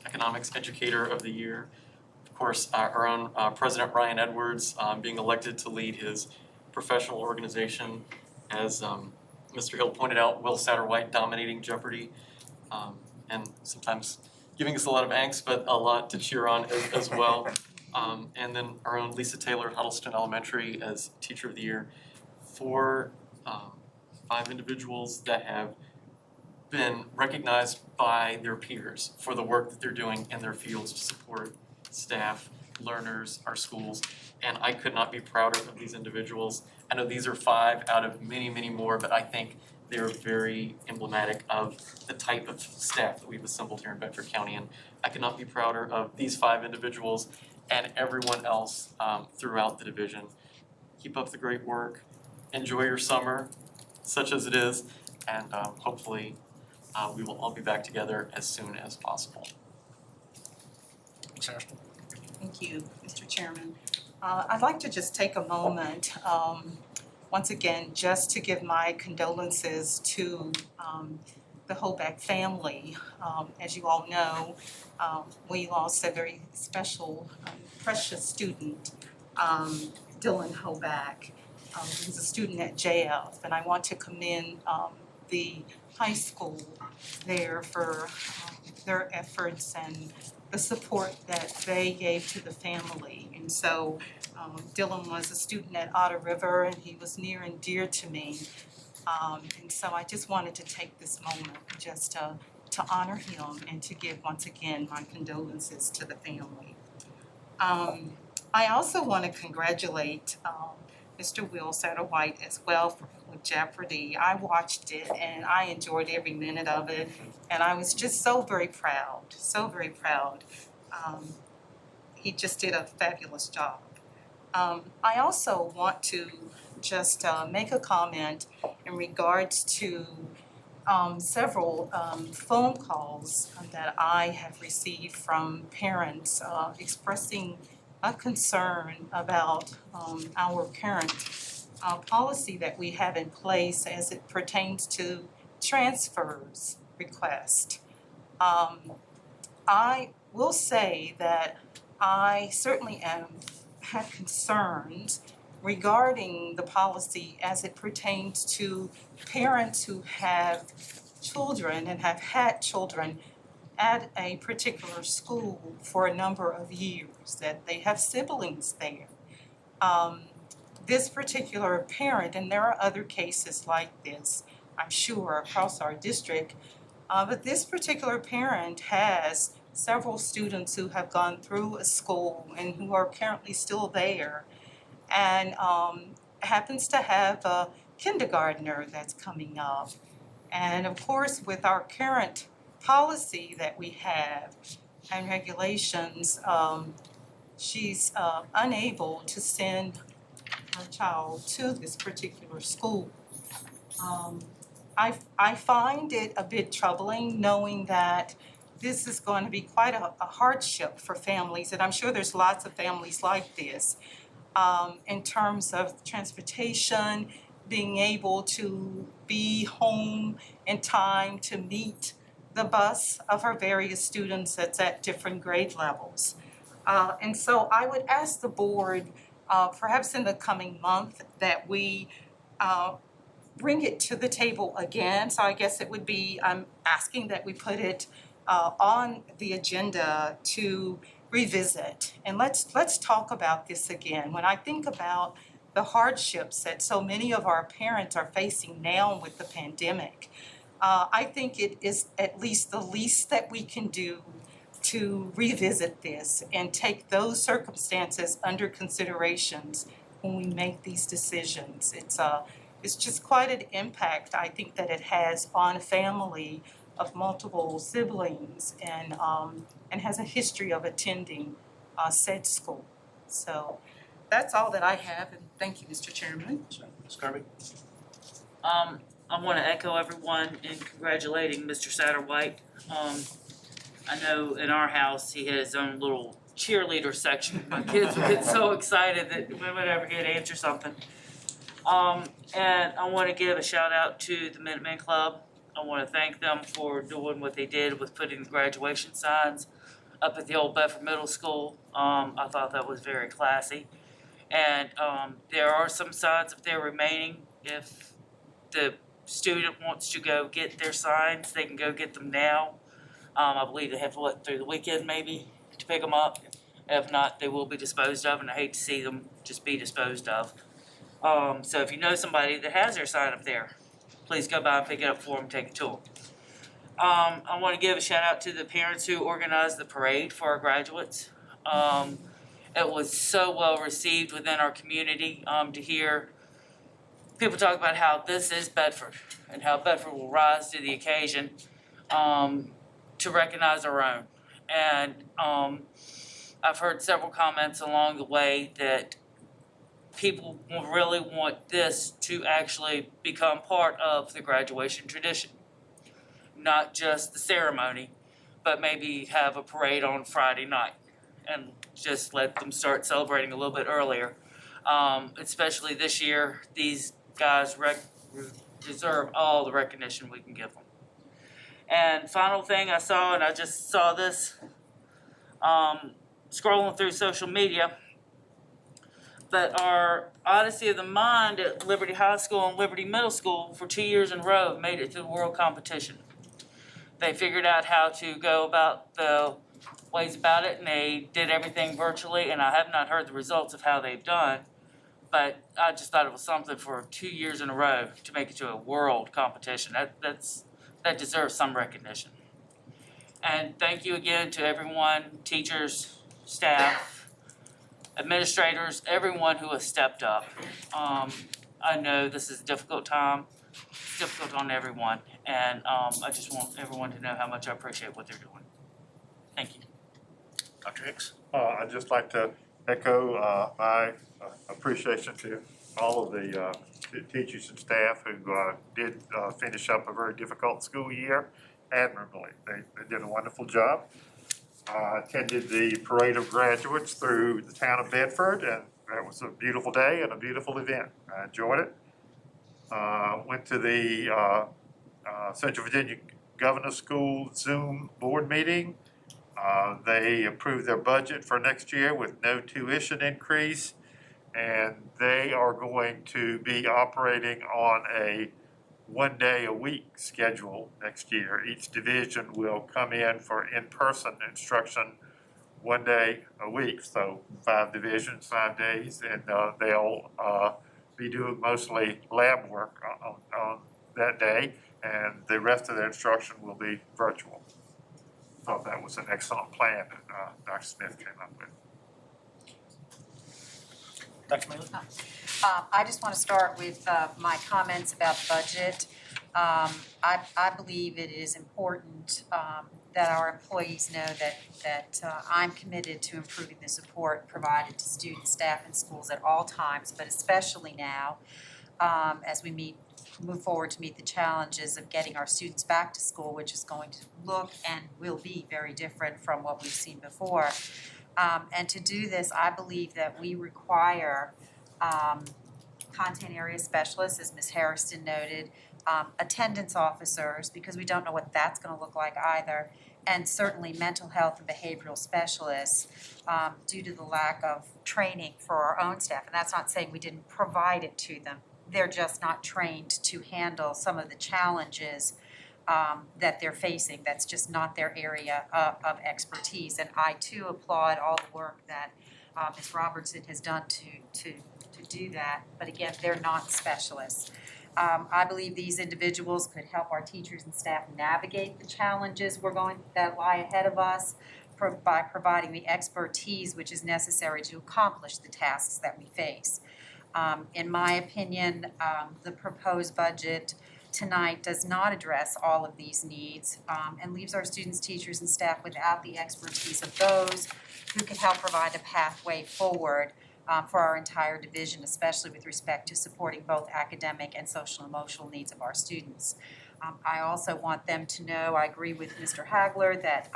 economics educator of the year. Of course, our own President Ryan Edwards being elected to lead his professional organization, as Mr. Hill pointed out, Will Satterwhite dominating Jeopardy, and sometimes giving us a lot of angst, but a lot to cheer on as well. And then our own Lisa Taylor, Huddleston Elementary, as Teacher of the Year. 5 individuals that have been recognized by their peers for the work that they're doing in their fields to support staff, learners, our schools, and I could not be prouder of these individuals. I know these are 5 out of many, many more, but I think they're very emblematic of the type of staff that we've assembled here in Bedford County, and I could not be prouder of these 5 individuals and everyone else throughout the division. Keep up the great work, enjoy your summer, such as it is, and hopefully we will all be back together as soon as possible. Thank you, Mr. Chairman. I'd like to just take a moment, once again, just to give my condolences to the Hoback family. As you all know, we lost a very special, precious student, Dylan Hoback. He was a student at JF, and I want to commend the high school there for their efforts and the support that they gave to the family. And so Dylan was a student at Otter River, and he was near and dear to me. And so I just wanted to take this moment just to honor him and to give once again my condolences to the family. I also want to congratulate Mr. Will Satterwhite as well with Jeopardy. I watched it and I enjoyed every minute of it, and I was just so very proud, so very proud. He just did a fabulous job. I also want to just make a comment in regards to several phone calls that I have received from parents expressing a concern about our current policy that we have in place as it pertains to transfers request. I will say that I certainly have concerns regarding the policy as it pertains to parents who have children and have had children at a particular school for a number of years, that they have siblings there. This particular parent, and there are other cases like this, I'm sure, across our district, but this particular parent has several students who have gone through a school and who are currently still there, and happens to have a kindergartner that's coming up. And of course, with our current policy that we have and regulations, she's unable to send her child to this particular school. I find it a bit troubling knowing that this is going to be quite a hardship for families, and I'm sure there's lots of families like this, in terms of transportation, being able to be home in time to meet the bus of her various students that's at different grade levels. And so I would ask the board, perhaps in the coming month, that we bring it to the table again. So I guess it would be, I'm asking that we put it on the agenda to revisit. And let's talk about this again. When I think about the hardships that so many of our parents are facing now with the pandemic. I think it is at least the least that we can do to revisit this and take those circumstances under considerations when we make these decisions. It's just quite an impact, I think, that it has on a family of multiple siblings and has a history of attending said school. So that's all that I have, and thank you, Mr. Chairman. Ms. Kirby? I wanna echo everyone in congratulating Mr. Satterwhite. I know in our house, he had his own little cheerleader section. My kids would get so excited that whenever he'd answer something. And I wanna give a shout out to the Minuteman Club. I wanna thank them for doing what they did with putting the graduation signs up at the old Bedford Middle School. I thought that was very classy. And, there are some signs up there remaining. If the student wants to go get their signs, they can go get them now. I believe they have through the weekend maybe to pick them up. If not, they will be disposed of, and I hate to see them just be disposed of. So if you know somebody that has their sign up there, please go by and pick it up for them, take it to them. I want to give a shout out to the parents who organized the parade for our graduates. It was so well received within our community to hear people talk about how this is Bedford and how Bedford will rise to the occasion to recognize our own. And I've heard several comments along the way that people really want this to actually become part of the graduation tradition. Not just the ceremony, but maybe have a parade on Friday night and just let them start celebrating a little bit earlier. Especially this year, these guys deserve all the recognition we can give them. And final thing I saw, and I just saw this scrolling through social media, that our Odyssey of the Mind at Liberty High School and Liberty Middle School for 2 years in a row made it to the world competition. They figured out how to go about the ways about it, and they did everything virtually, and I have not heard the results of how they've done, but I just thought it was something for 2 years in a row to make it to a world competition. That deserves some recognition. And thank you again to everyone, teachers, staff, administrators, everyone who has stepped up. I know this is a difficult time. It's difficult on everyone, and I just want everyone to know how much I appreciate what they're doing. Thank you. Dr. Hicks? I'd just like to echo my appreciation to all of the teachers and staff who did finish up a very difficult school year admirably. They did a wonderful job. Attended the parade of graduates through the town of Bedford, and it was a beautiful day and a beautiful event. I enjoyed it. Went to the Central Virginia Governor's School Zoom board meeting. They approved their budget for next year with no tuition increase, and they are going to be operating on a 1 day a week schedule next year. Each division will come in for in-person instruction 1 day a week, so 5 divisions, 5 days, and they'll be doing mostly lab work on that day, and the rest of their instruction will be virtual. Thought that was an excellent plan that Dr. Smith came up with. Dr. Maylor? I just want to start with my comments about the budget. I believe it is important that our employees know that I'm committed to improving the support provided to students, staff, and schools at all times, but especially now as we move forward to meet the challenges of getting our students back to school, which is going to look and will be very different from what we've seen before. And to do this, I believe that we require content area specialists, as Ms. Harrison noted, attendance officers, because we don't know what that's going to look like either, and certainly mental health and behavioral specialists due to the lack of training for our own staff. And that's not saying we didn't provide it to them. They're just not trained to handle some of the challenges that they're facing. That's just not their area of expertise. And I too applaud all the work that Ms. Robertson has done to to do that, but again, they're not specialists. I believe these individuals could help our teachers and staff navigate the challenges that lie ahead of us by providing the expertise which is necessary to accomplish the tasks that we face. In my opinion, the proposed budget tonight does not address all of these needs and leaves our students, teachers, and staff without the expertise of those who can help provide a pathway forward for our entire division, especially with respect to supporting both academic and social and emotional needs of our students. I also want them to know, I agree with Mr. Hagler, that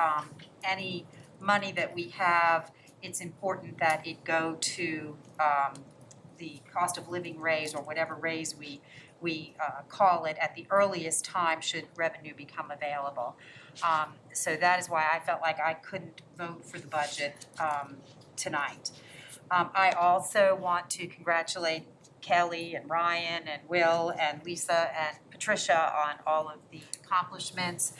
any money that we have, it's important that it go to the cost of living raise or whatever raise we call it at the earliest time should revenue become available. So that is why I felt like I couldn't vote for the budget tonight. I also want to congratulate Kelly and Ryan and Will and Lisa and Patricia on all of the accomplishments.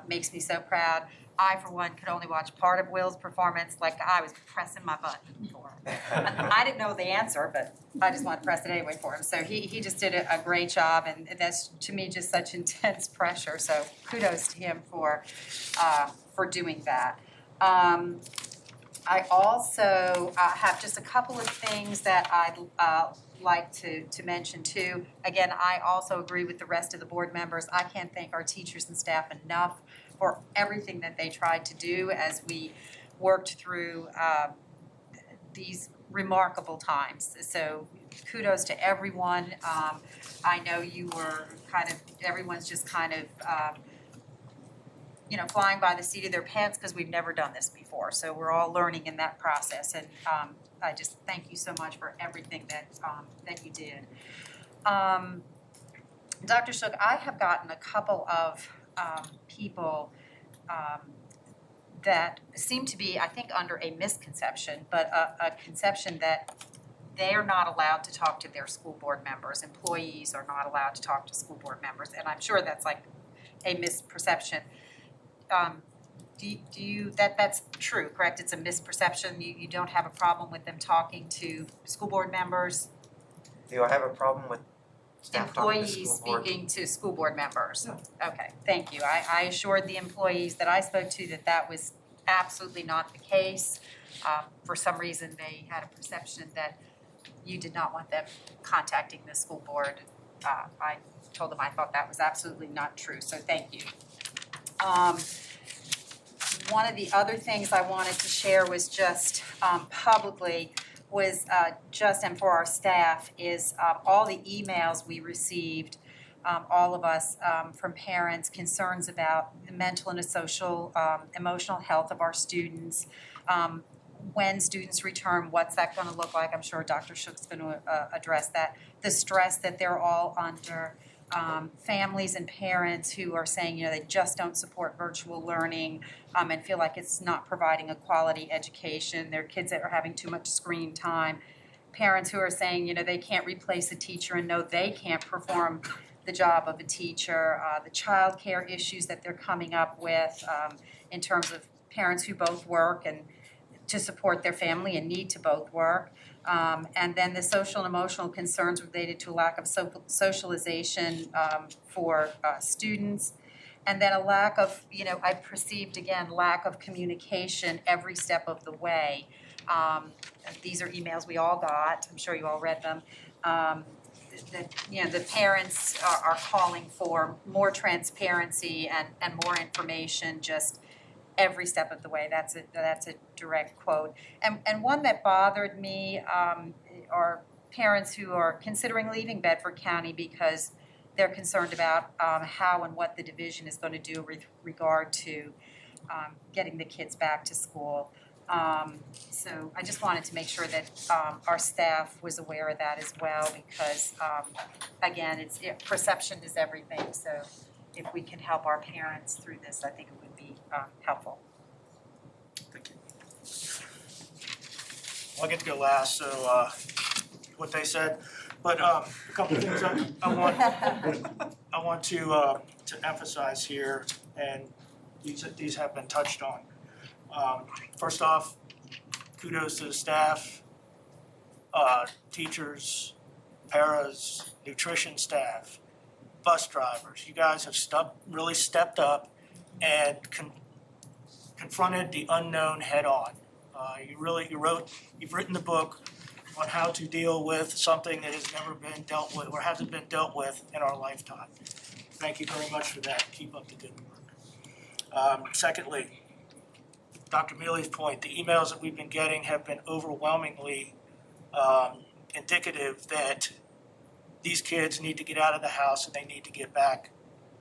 Makes me so proud. I, for one, could only watch part of Will's performance, like I was pressing my button for him. I didn't know the answer, but I just wanted to press it anyway for him. So he just did a great job, and that's, to me, just such intense pressure. So kudos to him for doing that. I also have just a couple of things that I'd like to mention too. Again, I also agree with the rest of the board members. I can't thank our teachers and staff enough for everything that they tried to do as we worked through these remarkable times. So kudos to everyone. I know you were everyone's just flying by the seat of their pants because we've never done this before. So we're all learning in that process. And I just thank you so much for everything that you did. Dr. Shook, I have gotten a couple of people that seem to be, I think, under a misconception, but a conception that they are not allowed to talk to their school board members. Employees are not allowed to talk to school board members, and I'm sure that's like a misperception. That's true, correct? It's a misperception. You don't have a problem with them talking to school board members? Do I have a problem with staff talking to Employees school board? speaking to school board members? No. Okay, thank you. I assured the employees that I spoke to that was absolutely not the case. For some reason, they had a perception that you did not want them contacting the school board. I told them I thought that was absolutely not true, so thank you. One of the other things I wanted to share was just publicly was and for our staff is all the emails we received, all of us from parents, concerns about the mental and social, emotional health of our students. When students return, what's that going to look like? I'm sure Dr. Shook's going to address that. The stress that they're all under. Families and parents who are saying, they just don't support virtual learning and feel like it's not providing a quality education. Their kids that are having too much screen time. Parents who are saying, they can't replace a teacher and know they can't perform the job of a teacher. The child care issues that they're coming up with in terms of parents who both work and to support their family and need to both work. And then the social and emotional concerns related to a lack of socialization for students. And then a lack of, I perceived again, lack of communication every step of the way. These are emails we all got. I'm sure you all read them. The parents are calling for more transparency and more information just every step of the way. That's a direct quote. And one that bothered me are parents who are considering leaving Bedford County because they're concerned about how and what the division is going to do with regard to getting the kids back to school. So I just wanted to make sure that our staff was aware of that as well because, again, perception is everything. So if we can help our parents through this, I think it would be helpful. Thank you. I'll get to go last, so what they said, but a couple things I want to emphasize here, and these have been touched on. First off, kudos to the staff. teachers, paras, nutrition staff, bus drivers. You guys have really stepped up and confronted the unknown head on. You've written the book on how to deal with something that has never been dealt with or hasn't been dealt with in our lifetime. Thank you very much for that. Keep up the good work. Secondly, Dr. Mealy's point, the emails that we've been getting have been overwhelmingly indicative that these kids need to get out of the house and they need to get back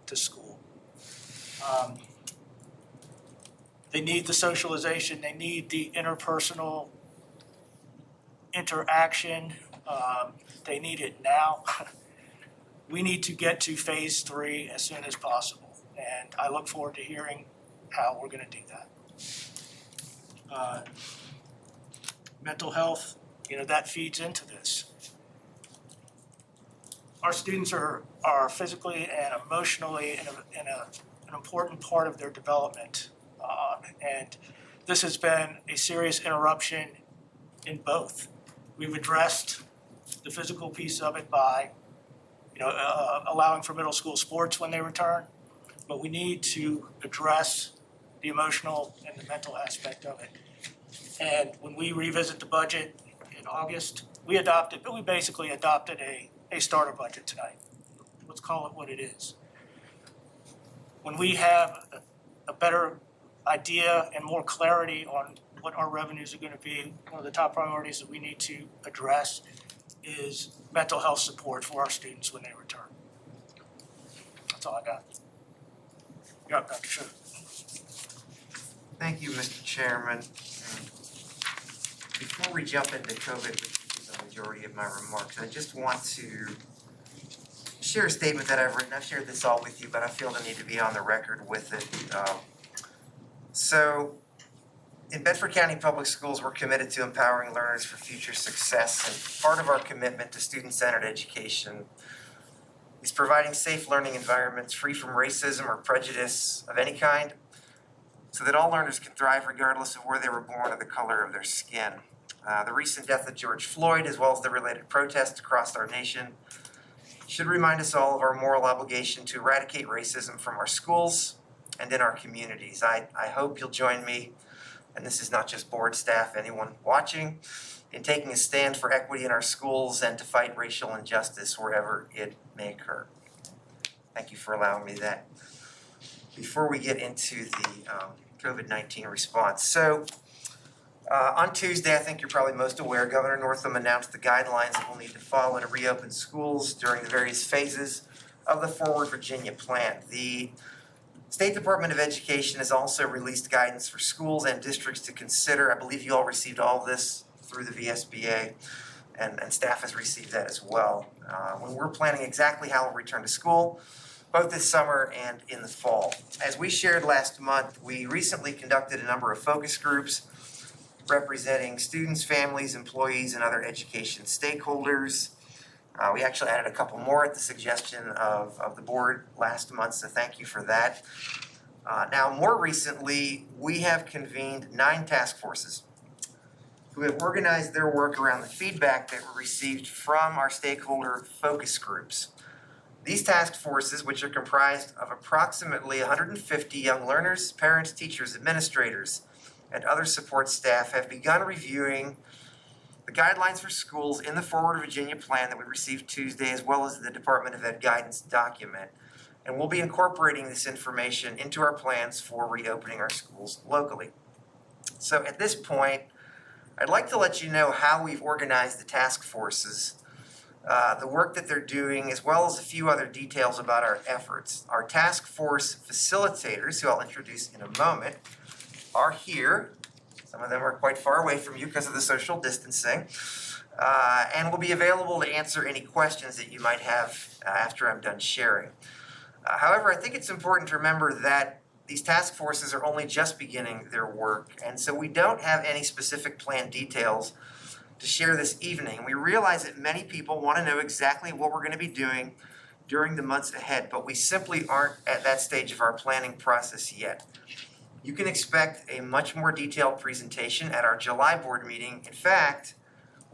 to school. They need the socialization, they need the interpersonal interaction, they need it now. We need to get to phase 3 as soon as possible, and I look forward to hearing how we're gonna do that. Mental health, that feeds into this. Our students are physically and emotionally in an important part of their development. And this has been a serious interruption in both. We've addressed the physical piece of it by, allowing for middle school sports when they return, but we need to address the emotional and the mental aspect of it. And when we revisit the budget in August, we basically adopted a starter budget tonight. Let's call it what it is. When we have a better idea and more clarity on what our revenues are gonna be, one of the top priorities that we need to address is mental health support for our students when they return. That's all I got. You're up, Dr. Schiff. Thank you, Mr. Chairman. Before we jump into COVID, which is the majority of my remarks, I just want to share a statement that I've written. I've shared this all with you, but I feel the need to be on the record with it. So, in Bedford County Public Schools, we're committed to empowering learners for future success, and part of our commitment to student-centered education is providing safe learning environments free from racism or prejudice of any kind, so that all learners can thrive regardless of where they were born or the color of their skin. The recent death of George Floyd, as well as the related protests across our nation, should remind us all of our moral obligation to eradicate racism from our schools and in our communities. I hope you'll join me, and this is not just board staff, anyone watching, in taking a stand for equity in our schools and to fight racial injustice wherever it may occur. Thank you for allowing me that. Before we get into the COVID-19 response. So on Tuesday, I think you're probably most aware, Governor Northam announced the guidelines that we'll need to follow to reopen schools during the various phases of the Forward Virginia Plan. The State Department of Education has also released guidance for schools and districts to consider. I believe you all received all of this through the VSBA, and staff has received that as well. When we're planning exactly how we'll return to school, both this summer and in the fall. As we shared last month, we recently conducted a number of focus groups representing students, families, employees, and other education stakeholders. We actually added a couple more at the suggestion of the board last month, so thank you for that. Now, more recently, we have convened 9 task forces who have organized their work around the feedback that we received from our stakeholder focus groups. These task forces, which are comprised of approximately 150 young learners, parents, teachers, administrators, and other support staff, have begun reviewing the guidelines for schools in the Forward Virginia Plan that we received Tuesday, as well as the Department of Ed guidance document. And we'll be incorporating this information into our plans for reopening our schools locally. So at this point, I'd like to let you know how we've organized the task forces, the work that they're doing, as well as a few other details about our efforts. Our task force facilitators, who I'll introduce in a moment, are here. Some of them are quite far away from you because of the social distancing, and will be available to answer any questions that you might have after I'm done sharing. However, I think it's important to remember that these task forces are only just beginning their work, and so we don't have any specific plan details to share this evening. We realize that many people want to know exactly what we're going to be doing during the months ahead, but we simply aren't at that stage of our planning process yet. You can expect a much more detailed presentation at our July board meeting. In fact,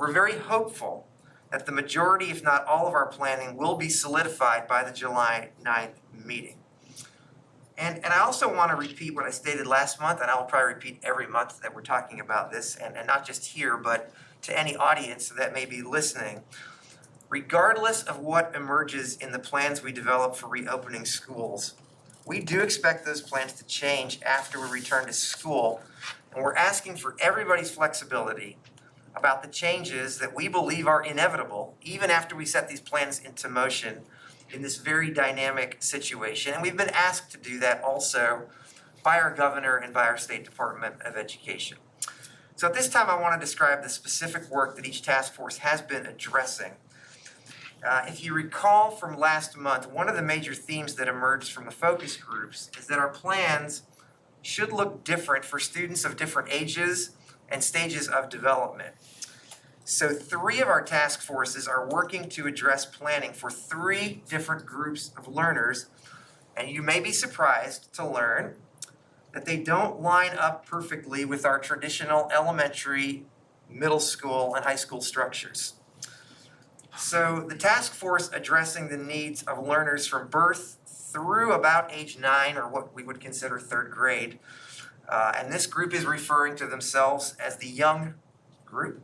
we're very hopeful that the majority, if not all of our planning, will be solidified by the July 9th meeting. And I also want to repeat what I stated last month, and I will probably repeat every month that we're talking about this, and not just here, but to any audience that may be listening. Regardless of what emerges in the plans we develop for reopening schools, we do expect those plans to change after we return to school, and we're asking for everybody's flexibility about the changes that we believe are inevitable, even after we set these plans into motion in this very dynamic situation. And we've been asked to do that also by our governor and by our State Department of Education. So at this time, I want to describe the specific work that each task force has been addressing. If you recall from last month, one of the major themes that emerged from the focus groups is that our plans should look different for students of different ages and stages of development. So 3 of our task forces are working to address planning for 3 different groups of learners, and you may be surprised to learn that they don't line up perfectly with our traditional elementary, middle school, and high school structures. So the task force addressing the needs of learners from birth through about age 9, or what we would consider 3rd grade, and this group is referring to themselves as the young group,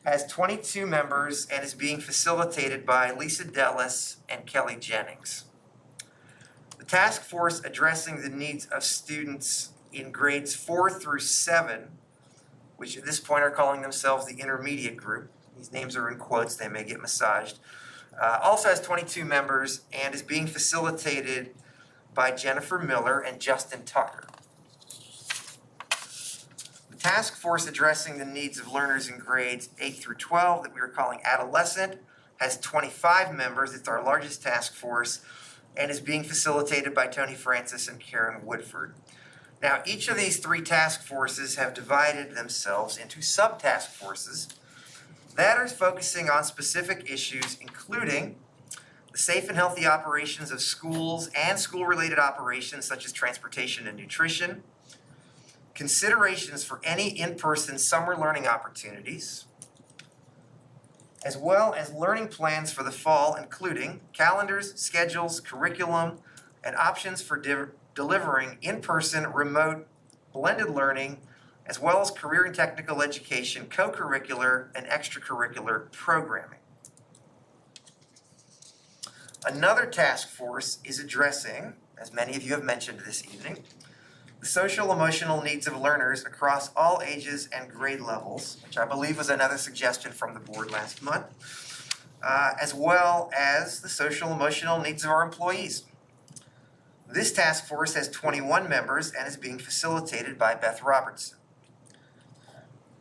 has 22 members and is being facilitated by Lisa Dellis and Kelly Jennings. The task force addressing the needs of students in grades 4 through 7, which at this point are calling themselves the intermediate group, these names are in quotes, they may get massaged, also has 22 members and is being facilitated by Jennifer Miller and Justin Tucker. The task force addressing the needs of learners in grades 8 through 12 that we are calling adolescent has 25 members. It's our largest task force and is being facilitated by Tony Francis and Karen Woodford. Now, each of these 3 task forces have divided themselves into sub-task forces that are focusing on specific issues, including the safe and healthy operations of schools and school-related operations such as transportation and nutrition, considerations for any in-person summer learning opportunities, as well as learning plans for the fall, including calendars, schedules, curriculum, and options for delivering in-person, remote, blended learning, as well as career and technical education, co-curricular, and extracurricular programming. Another task force is addressing, as many of you have mentioned this evening, the social emotional needs of learners across all ages and grade levels, which I believe was another suggestion from the board last month, as well as the social emotional needs of our employees. This task force has 21 members and is being facilitated by Beth Robertson.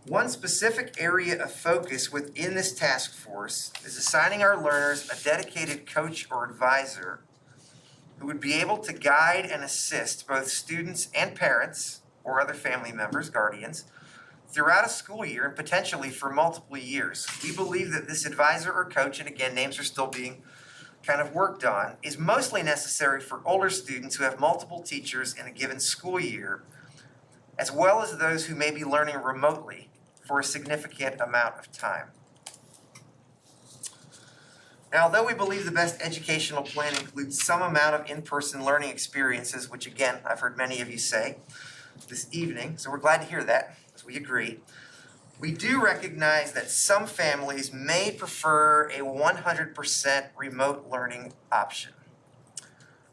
One specific area of focus within this task force is assigning our learners a dedicated coach or advisor who would be able to guide and assist both students and parents or other family members, guardians, throughout a school year and potentially for multiple years. We believe that this advisor or coach, and again, names are still being kind of worked on, is mostly necessary for older students who have multiple teachers in a given school year, as well as those who may be learning remotely for a significant amount of time. Now, although we believe the best educational plan includes some amount of in-person learning experiences, which again, I've heard many of you say this evening, so we're glad to hear that, as we agree, we do recognize that some families may prefer a 100% remote learning option.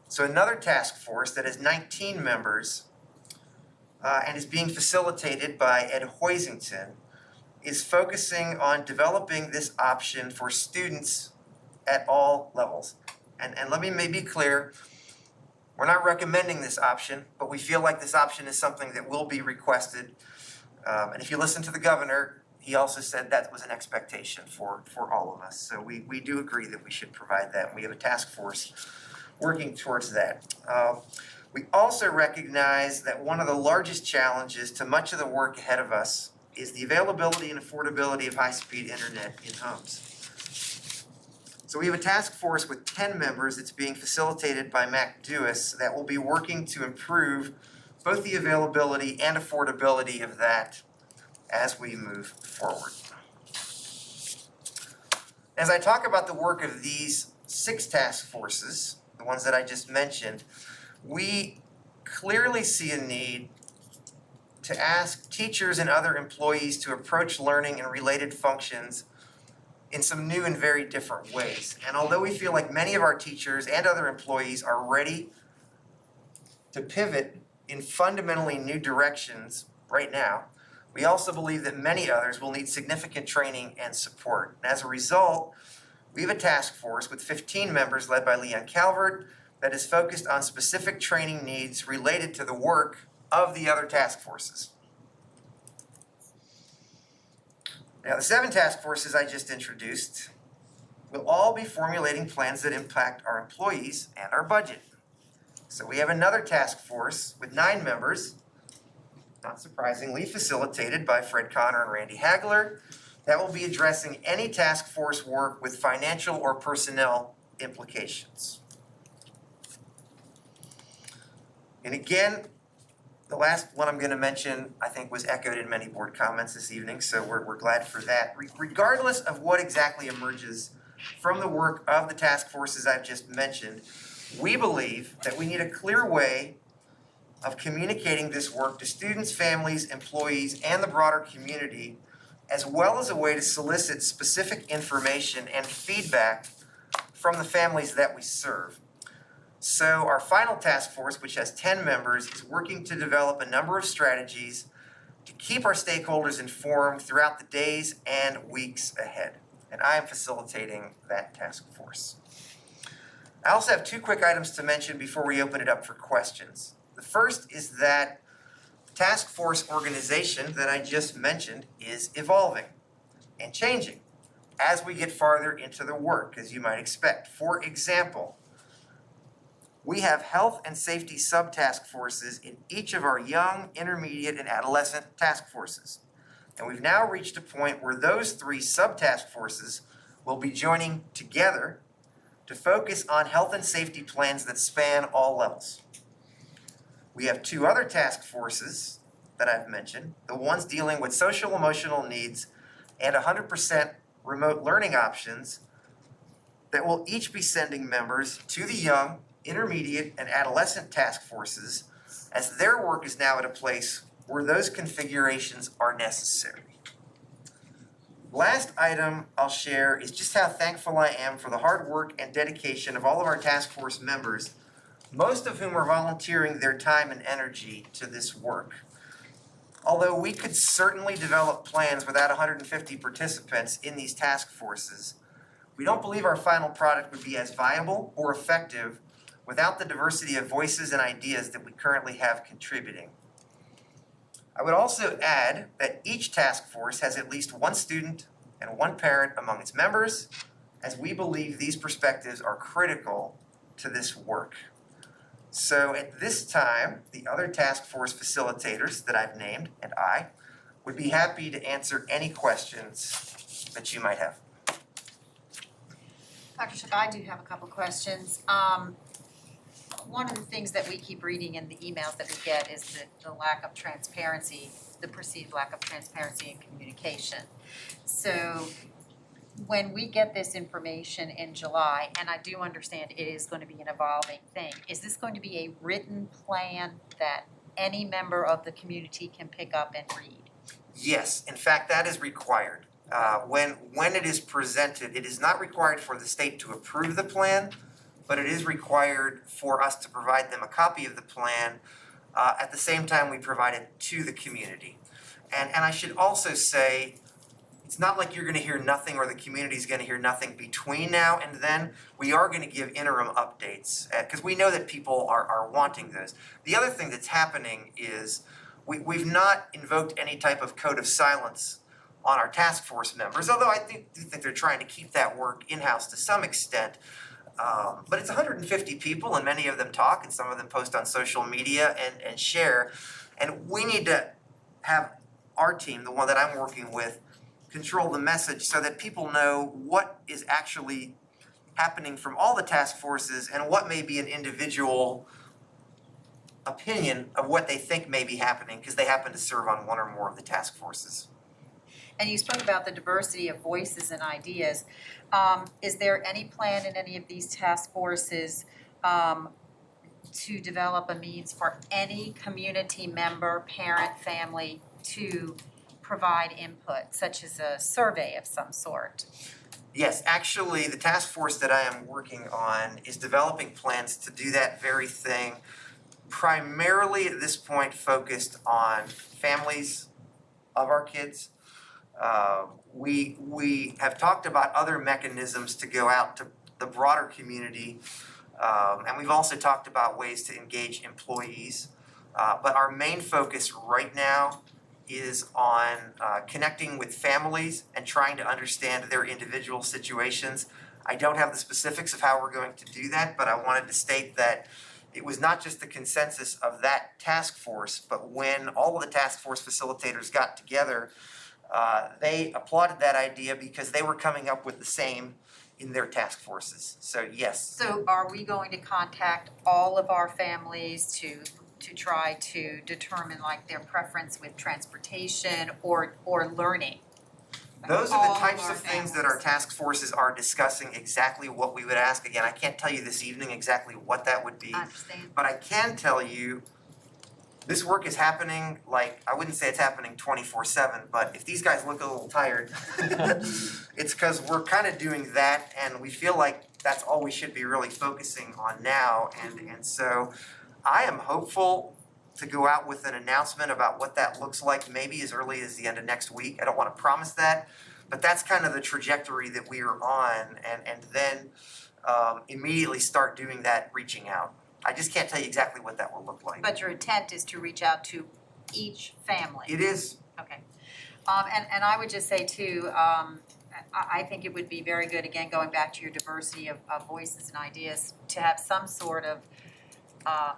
So another task force that has 19 members and is being facilitated by Ed Hoisington is focusing on developing this option for students at all levels. And let me be clear, we're not recommending this option, but we feel like this option is something that will be requested. And if you listen to the governor, he also said that was an expectation for all of us. So we do agree that we should provide that. We have a task force working towards that. We also recognize that one of the largest challenges to much of the work ahead of us is the availability and affordability of high-speed internet in homes. So we have a task force with 10 members that's being facilitated by Mac Dewis that will be working to improve both the availability and affordability of that as we move forward. As I talk about the work of these 6 task forces, the ones that I just mentioned, we clearly see a need to ask teachers and other employees to approach learning and related functions in some new and very different ways. And although we feel like many of our teachers and other employees are ready to pivot in fundamentally new directions right now, we also believe that many others will need significant training and support. And as a result, we have a task force with 15 members led by Leanne Calvert that is focused on specific training needs related to the work of the other task forces. Now, the 7 task forces I just introduced will all be formulating plans that impact our employees and our budget. So we have another task force with 9 members, not surprisingly, facilitated by Fred Connor and Randy Hagler, that will be addressing any task force work with financial or personnel implications. And again, the last one I'm going to mention, I think, was echoed in many board comments this evening, so we're glad for that. Regardless of what exactly emerges from the work of the task forces I've just mentioned, we believe that we need a clear way of communicating this work to students, families, employees, and the broader community, as well as a way to solicit specific information and feedback from the families that we serve. So our final task force, which has 10 members, is working to develop a number of strategies to keep our stakeholders informed throughout the days and weeks ahead. And I am facilitating that task force. I also have 2 quick items to mention before we open it up for questions. The first is that the task force organization that I just mentioned is evolving and changing as we get farther into the work, as you might expect. For example, we have health and safety sub-task forces in each of our young, intermediate, and adolescent task forces. And we've now reached a point where those 3 sub-task forces will be joining together to focus on health and safety plans that span all levels. We have 2 other task forces that I've mentioned, the ones dealing with social emotional needs and 100% remote learning options, that will each be sending members to the young, intermediate, and adolescent task forces, as their work is now at a place where those configurations are necessary. Last item I'll share is just how thankful I am for the hard work and dedication of all of our task force members, most of whom are volunteering their time and energy to this work. Although we could certainly develop plans without 150 participants in these task forces, we don't believe our final product would be as viable or effective without the diversity of voices and ideas that we currently have contributing. I would also add that each task force has at least 1 student and 1 parent among its members, as we believe these perspectives are critical to this work. So at this time, the other task force facilitators that I've named and I would be happy to answer any questions that you might have. Dr. Shook, I do have a couple questions. One of the things that we keep reading in the emails that we get is the lack of transparency, the perceived lack of transparency in communication. So when we get this information in July, and I do understand it is going to be an evolving thing, is this going to be a written plan that any member of the community can pick up and read? Yes, in fact, that is required. When it is presented, it is not required for the state to approve the plan, but it is required for us to provide them a copy of the plan at the same time we provide it to the community. And I should also say, it's not like you're going to hear nothing or the community is going to hear nothing between now and then. We are going to give interim updates because we know that people are wanting those. The other thing that's happening is we've not invoked any type of code of silence on our task force members, although I do think they're trying to keep that work in-house to some extent. But it's 150 people, and many of them talk, and some of them post on social media and share. And we need to have our team, the one that I'm working with, control the message so that people know what is actually happening from all the task forces and what may be an individual opinion of what they think may be happening because they happen to serve on one or more of the task forces. And you spoke about the diversity of voices and ideas. Is there any plan in any of these task forces to develop a means for any community member, parent, family to provide input, such as a survey of some sort? Yes, actually, the task force that I am working on is developing plans to do that very thing, primarily at this point focused on families of our kids. We have talked about other mechanisms to go out to the broader community, and we've also talked about ways to engage employees. But our main focus right now is on connecting with families and trying to understand their individual situations. I don't have the specifics of how we're going to do that, but I wanted to state that it was not just the consensus of that task force, but when all of the task force facilitators got together, they applauded that idea because they were coming up with the same in their task forces. So yes. So are we going to contact all of our families to try to determine like their preference with transportation or learning? Those are All the of types our of things that our families. task forces are discussing, exactly what we would ask. Again, I can't tell you this evening exactly what that would be, I understand. but I can tell you this work is happening, like, I wouldn't say it's happening 24/7, but if these guys look a little tired, it's because we're kind of doing that, and we feel like that's all we should be really focusing on now. And so I am hopeful to go out with an announcement about what that looks like maybe as early as the end of next week. I don't want to promise that, but that's kind of the trajectory that we are on, and then immediately start doing that, reaching out. I just can't tell you exactly what that will look like. But your intent is to reach out to each family? It is. Okay. And I would just say too, I think it would be very good, again, going back to your diversity of voices and ideas, to have some sort of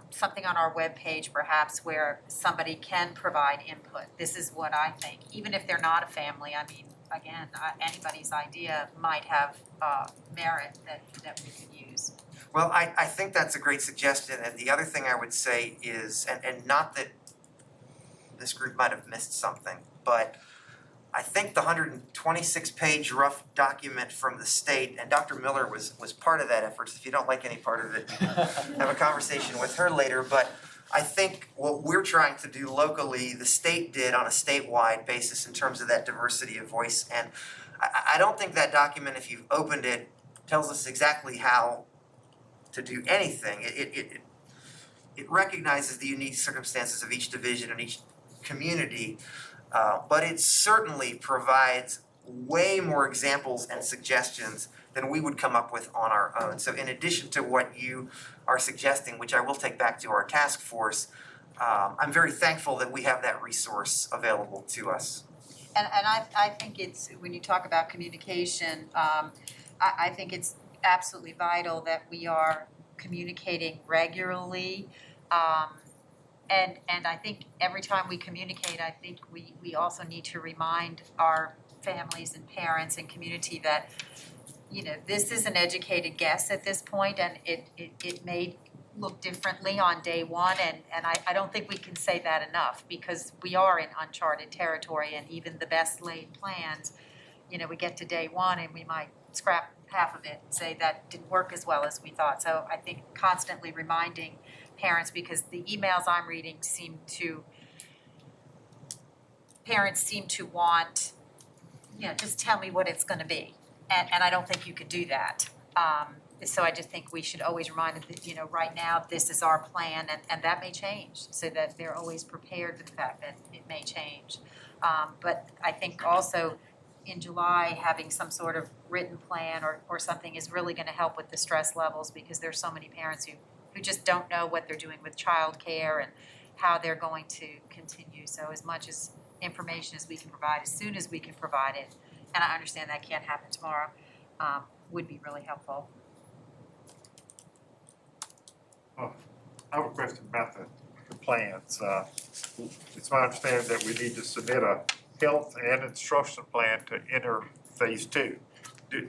something on our webpage perhaps where somebody can provide input. This is what I think, even if they're not a family. I mean, again, anybody's idea might have merit that we could use. Well, I think that's a great suggestion, and the other thing I would say is, and not that this group might have missed something, but I think the 126-page rough document from the state, and Dr. Miller was part of that effort. If you don't like any part of it, have a conversation with her later. But I think what we're trying to do locally, the state did on a statewide basis in terms of that diversity of voice. And I don't think that document, if you've opened it, tells us exactly how to do anything. It recognizes the unique circumstances of each division and each community, but it certainly provides way more examples and suggestions than we would come up with on our own. So in addition to what you are suggesting, which I will take back to our task force, I'm very thankful that we have that resource available to us. And I think it's, when you talk about communication, I think it's absolutely vital that we are communicating regularly. And I think every time we communicate, I think we also need to remind our families and parents and community that, you know, this is an educated guess at this point, and it may look differently on day one, and I don't think we can say that enough, because we are in uncharted territory, and even the best laid plans, you know, we get to day one and we might scrap half of it and say that didn't work as well as we thought. So I think constantly reminding parents, because the emails I'm reading parents seem to want, you know, just tell me what it's gonna be. And I don't think you could do that. So I just think we should always remind them that, you know, right now, this is our plan, and that may change, so that they're always prepared for the fact that it may change. But I think also in July, having some sort of written plan or something is really gonna help with the stress levels, because there's so many parents who just don't know what they're doing with childcare and how they're going to continue. So as much as information as we can provide, as soon as we can provide it, and I understand that can't happen tomorrow, would be really helpful. I have a question about the plans. It's my understanding that we need to submit a health and instruction plan to enter phase 2.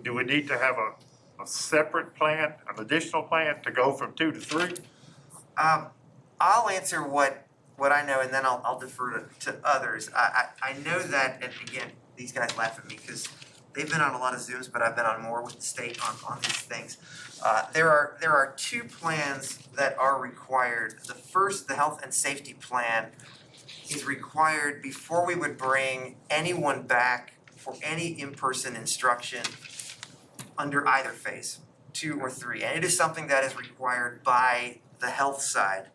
Do we need to have a separate plan, an additional plan to go from 2 to 3? I'll answer what I know, and then I'll defer to others. I know that, and again, these guys laugh at me because they've been on a lot of Zooms, but I've been on more with the state on these things. There are two plans that are required. The first, the health and safety plan, is required before we would bring anyone back for any in-person instruction under either phase, 2 or 3. And it is something that is required by the health side.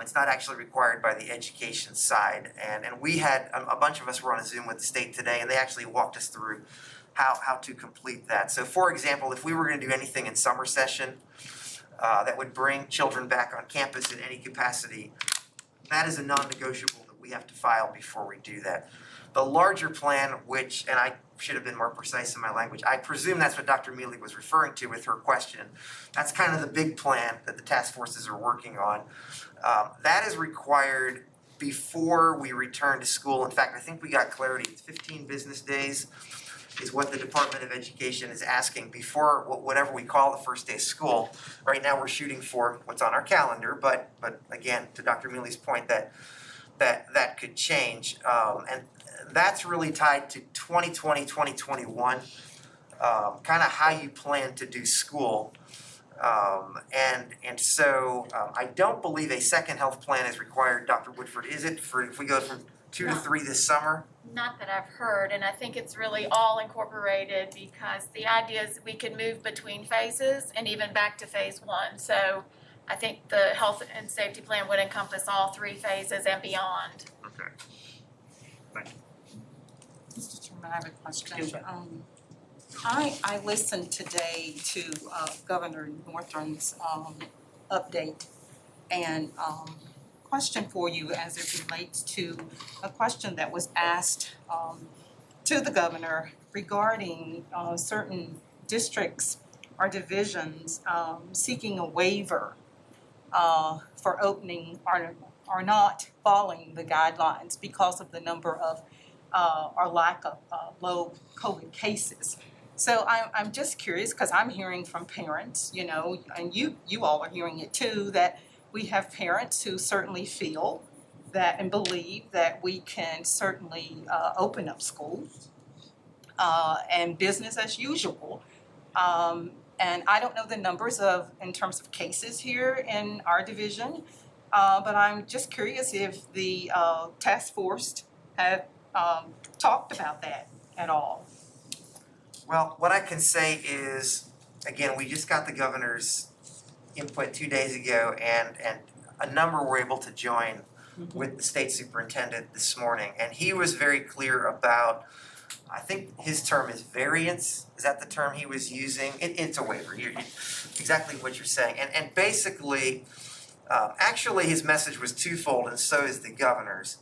It's not actually required by the education side. And we had, a bunch of us were on a Zoom with the state today, and they actually walked us through how to complete that. So for example, if we were gonna do anything in summer session that would bring children back on campus in any capacity, that is a non-negotiable that we have to file before we do that. The larger plan, which, and I should have been more precise in my language, I presume that's what Dr. Mealy was referring to with her question. That's kind of the big plan that the task forces are working on. That is required before we return to school. In fact, I think we got clarity, it's 15 business days is what the Department of Education is asking before whatever we call the first day of school. Right now, we're shooting for what's on our calendar, but again, to Dr. Mealy's point, that could change. And that's really tied to 2020, 2021, kind of how you plan to do school. And so I don't believe a second health plan is required, Dr. Woodford, is it, for if we go from 2 to 3 this summer? Not that I've heard, and I think it's really all incorporated because the idea is we could move between phases and even back to phase 1. So I think the health and safety plan would encompass all 3 phases and beyond. Okay. Thank you. Mr. Chairman, I have a question. Yes, sir. I listened today to Governor Northam's update, and question for you as it relates to a question that was asked to the governor regarding certain districts or divisions seeking a waiver for opening or not following the guidelines because of the number of or lack of low COVID cases. So I'm just curious, because I'm hearing from parents, you know, and you all are hearing it too, that we have parents who certainly feel that and believe that we can certainly open up schools and business as usual. And I don't know the numbers in terms of cases here in our division, but I'm just curious if the task force have talked about that at all. Well, what I can say is, again, we just got the governor's input 2 days ago, and a number were able to join with the state superintendent this morning, and he was very clear about, I think his term is variance. Is that the term he was using? It's a waiver. Exactly what you're saying, and basically, actually, his message was twofold, and so is the governor's.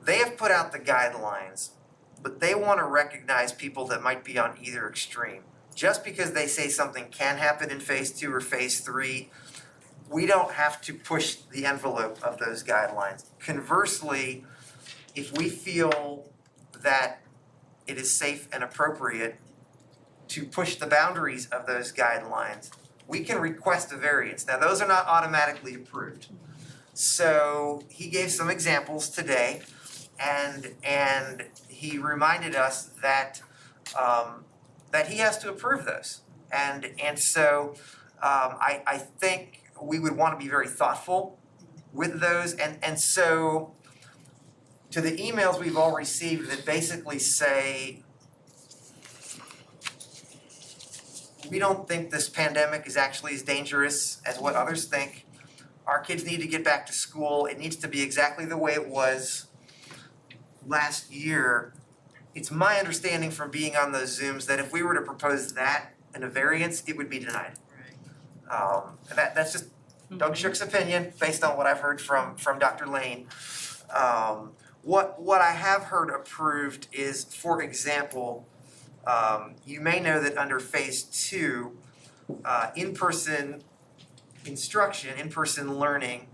They have put out the guidelines, but they want to recognize people that might be on either extreme. Just because they say something can happen in phase 2 or phase 3, we don't have to push the envelope of those guidelines. Conversely, if we feel that it is safe and appropriate to push the boundaries of those guidelines, we can request a variance. Now, those are not automatically approved. So he gave some examples today, and he reminded us that that he has to approve those. And so I think we would want to be very thoughtful with those. And so to the emails we've all received that basically say, we don't think this pandemic is actually as dangerous as what others think. Our kids need to get back to school. It needs to be exactly the way it was last year. It's my understanding from being on those Zooms that if we were to propose that in a variance, it would be denied. That's just Doug Shook's opinion based on what I've heard from Dr. Lane. What I have heard approved is, for example, you may know that under phase 2, in-person instruction, in-person learning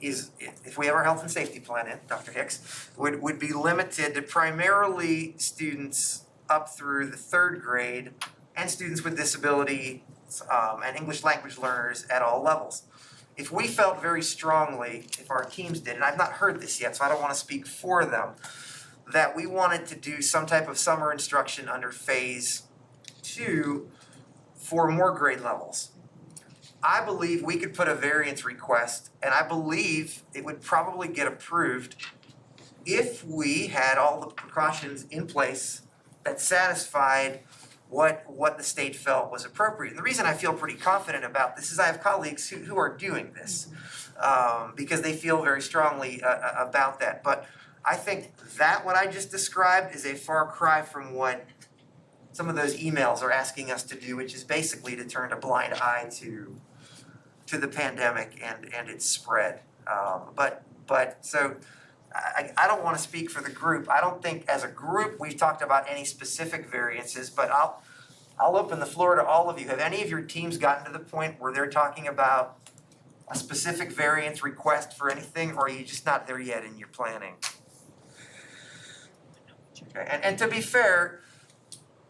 is, if we have our health and safety plan in, Dr. Hicks, would be limited to primarily students up through the 3rd grade and students with disability and English language learners at all levels. If we felt very strongly, if our teams did, and I've not heard this yet, so I don't want to speak for them, that we wanted to do some type of summer instruction under phase 2 for more grade levels. I believe we could put a variance request, and I believe it would probably get approved if we had all the precautions in place that satisfied what the state felt was appropriate. And the reason I feel pretty confident about this is I have colleagues who are doing this because they feel very strongly about that. But I think that what I just described is a far cry from what some of those emails are asking us to do, which is basically to turn a blind eye to the pandemic and its spread. So I don't want to speak for the group. I don't think as a group we've talked about any specific variances, but I'll open the floor to all of you. Have any of your teams gotten to the point where they're talking about a specific variance request for anything, or are you just not there yet in your planning? Okay, and to be fair,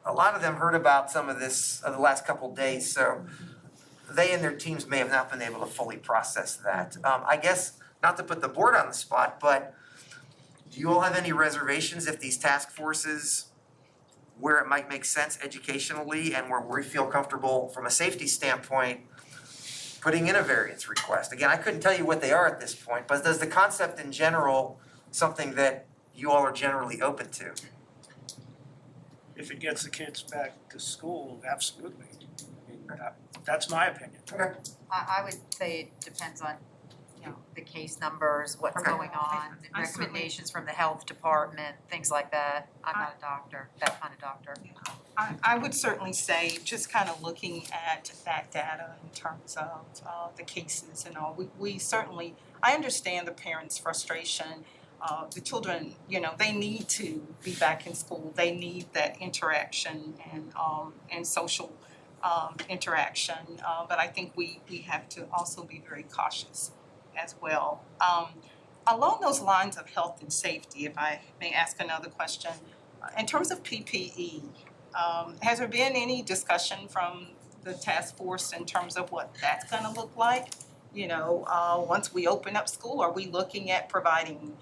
a lot of them heard about some of this the last couple days, so they and their teams may have not been able to fully process that. I guess, not to put the board on the spot, but do you all have any reservations if these task forces, where it might make sense educationally and where we feel comfortable from a safety standpoint, putting in a variance request? Again, I couldn't tell you what they are at this point, but does the concept in general something that you all are generally open to? If it gets the kids back to school, absolutely. That's my opinion. Okay. I would say it depends on, the case numbers, what's Okay. going on, the I certainly- recommendations from the health department, things like that. I'm not a doctor, that kind of doctor. I would certainly say, just kind of looking at that data in terms of the cases and all, we certainly, I understand the parents' frustration. The children, they need to be back in school. They need that interaction and social interaction. But I think we have to also be very cautious as well. Along those lines of health and safety, if I may ask another question, in terms of PPE, has there been any discussion from the task force in terms of what that's gonna look like? Once we open up school, are we looking at providing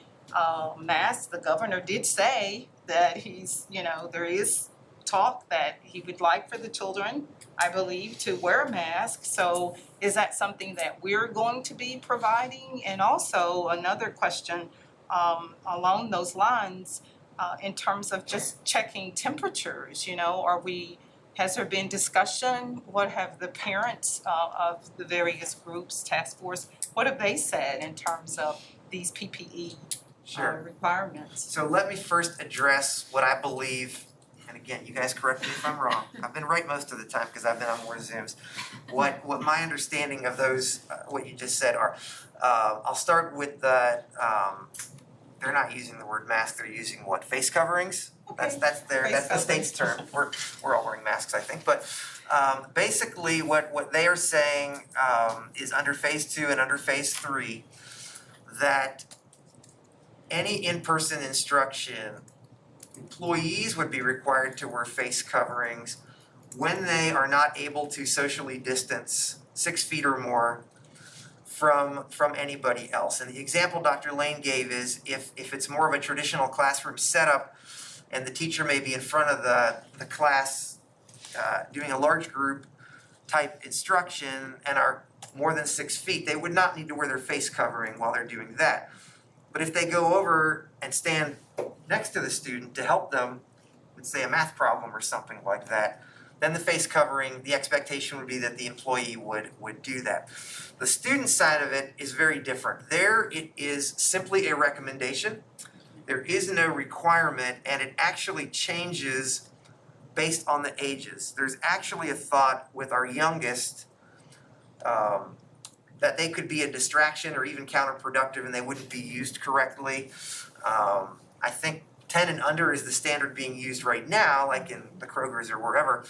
masks? The governor did say that there is talk that he would like for the children, I believe, to wear a mask. So is that something that we're going to be providing? And also another question along those lines, in terms of just checking temperatures, has there been discussion? What have the parents of the various groups, task force, what have they said in terms of these PPE requirements? So let me first address what I believe, and again, you guys correct me if I'm wrong. I've been right most of the time because I've been on more Zooms. What my understanding of those, what you just said are, I'll start with the, they're not using the word mask, they're using what, face coverings? That's the state's term. We're all wearing masks, I think, but basically what they are saying is under phase 2 and under phase 3, that any in-person instruction, employees would be required to wear face coverings when they are not able to socially distance 6 feet or more from anybody else. And the example Dr. Lane gave is if it's more of a traditional classroom setup and the teacher may be in front of the class doing a large group type instruction and are more than 6 feet, they would not need to wear their face covering while they're doing that. But if they go over and stand next to the student to help them with, say, a math problem or something like that, then the face covering, the expectation would be that the employee would do that. The student side of it is very different. There it is simply a recommendation. There is no requirement, and it actually changes based on the ages. There's actually a thought with our youngest that they could be a distraction or even counterproductive and they wouldn't be used correctly. I think 10 and under is the standard being used right now, like in the Krogers or wherever.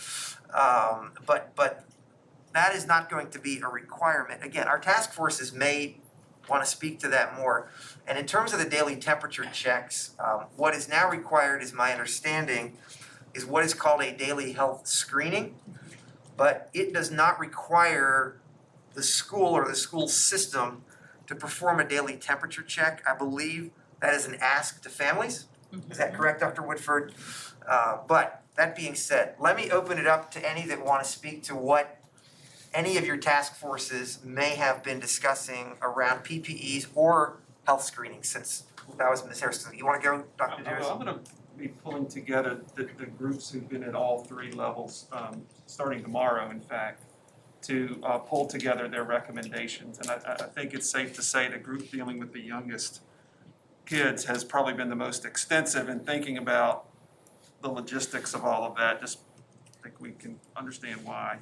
But that is not going to be a requirement. Again, our task forces may want to speak to that more. And in terms of the daily temperature checks, what is now required, is my understanding, is what is called a daily health screening. But it does not require the school or the school system to perform a daily temperature check. I believe that is an ask to families. Is that correct, Dr. Woodford? But that being said, let me open it up to any that want to speak to what any of your task forces may have been discussing around PPEs or health screening, since that was Ms. Harrison. You want to go, Dr. Deers? I'm gonna be pulling together the groups who've been at all three levels, starting tomorrow, in fact, to pull together their recommendations. And I think it's safe to say the group dealing with the youngest kids has probably been the most extensive in thinking about the logistics of all of that. Just think we can understand why.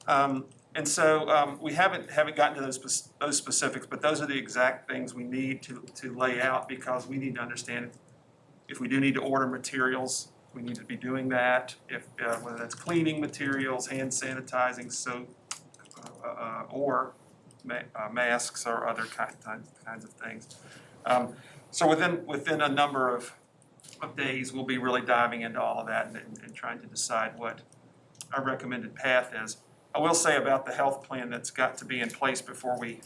And so we haven't gotten to those specifics, but those are the exact things we need to lay out, because we need to understand if we do need to order materials, we need to be doing that. If whether that's cleaning materials, hand sanitizing, soap, or masks or other kinds of things. So within a number of days, we'll be really diving into all of that and trying to decide what our recommended path is. I will say about the health plan that's got to be in place before we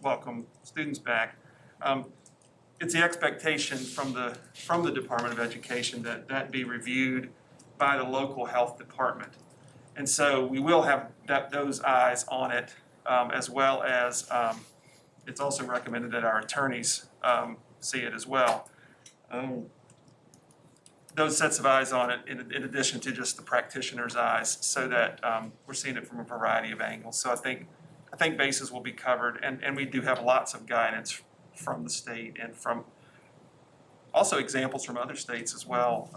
welcome students back. It's the expectation from the Department of Education that be reviewed by the local health department. And so we will have those eyes on it, as well as it's also recommended that our attorneys see it as well. Those sets of eyes on it in addition to just the practitioner's eyes, so that we're seeing it from a variety of angles. So I think bases will be covered, and we do have lots of guidance from the state and from also examples from other states as well,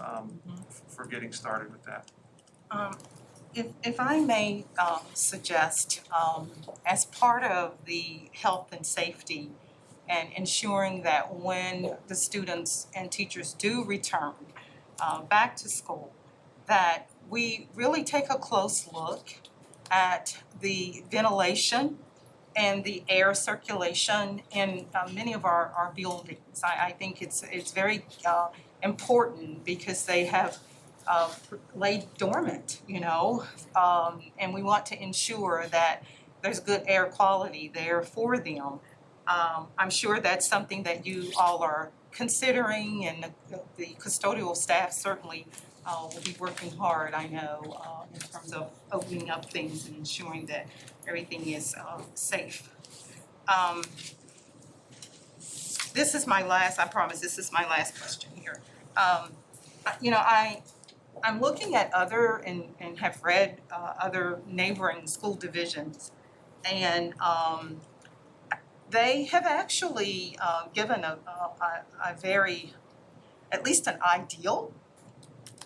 for getting started with that. If I may suggest, as part of the health and safety and ensuring that when the students and teachers do return back to school, that we really take a close look at the ventilation and the air circulation in many of our buildings. I think it's very important, because they have laid dormant, and we want to ensure that there's good air quality there for them. I'm sure that's something that you all are considering, and the custodial staff certainly will be working hard, I know, in terms of opening up things and ensuring that everything is safe. This is my last, I promise, this is my last question here. I'm looking at other and have read other neighboring school divisions, and they have actually given a very, at least an ideal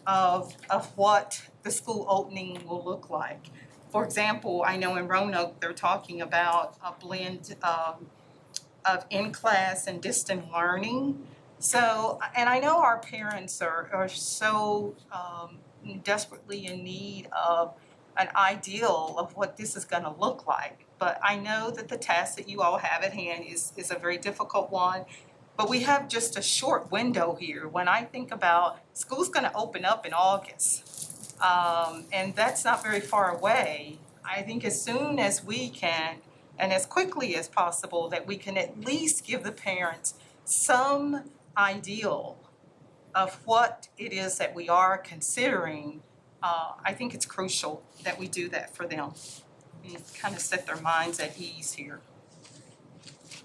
of what the school opening will look like. For example, I know in Roanoke, they're talking about a blend of in-class and distant learning. So, and I know our parents are so desperately in need of an ideal of what this is gonna look like. But I know that the task that you all have at hand is a very difficult one. But we have just a short window here. When I think about school's gonna open up in August, and that's not very far away. I think as soon as we can, and as quickly as possible, that we can at least give the parents some ideal of what it is that we are considering. I think it's crucial that we do that for them and kind of set their minds at ease here.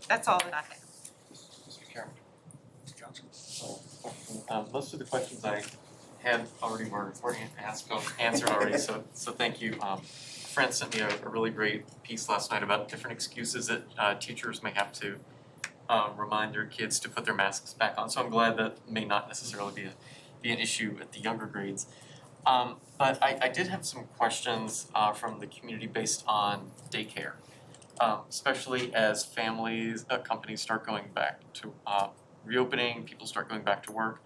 That's all that I have. Mr. Chairman. So, most of the questions I had already were answered already, so thank you. A friend sent me a really great piece last night about different excuses that teachers may have to remind their kids to put their masks back on. So I'm glad that may not necessarily be an issue at the younger grades. But I did have some questions from the community based on daycare, especially as families, companies start going back to reopening, people start going back to work.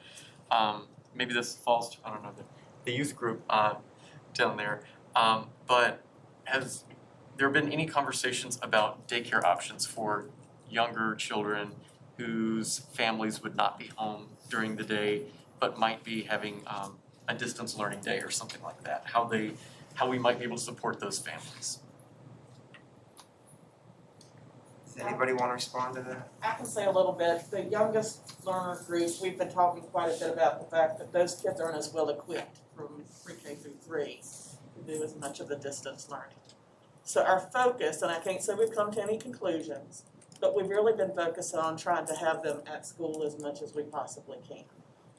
Maybe this falls to, I don't know, the youth group down there. But has there been any conversations about daycare options for younger children whose families would not be home during the day but might be having a distance learning day or something like that? How we might be able to support those families? Does anybody wanna respond to that? I can say a little bit. The youngest learner group, we've been talking quite a bit about the fact that those kids aren't as well equipped from pre-K through 3 to do as much of the distance learning. So our focus, and I can't say we've come to any conclusions, but we've really been focused on trying to have them at school as much as we possibly can.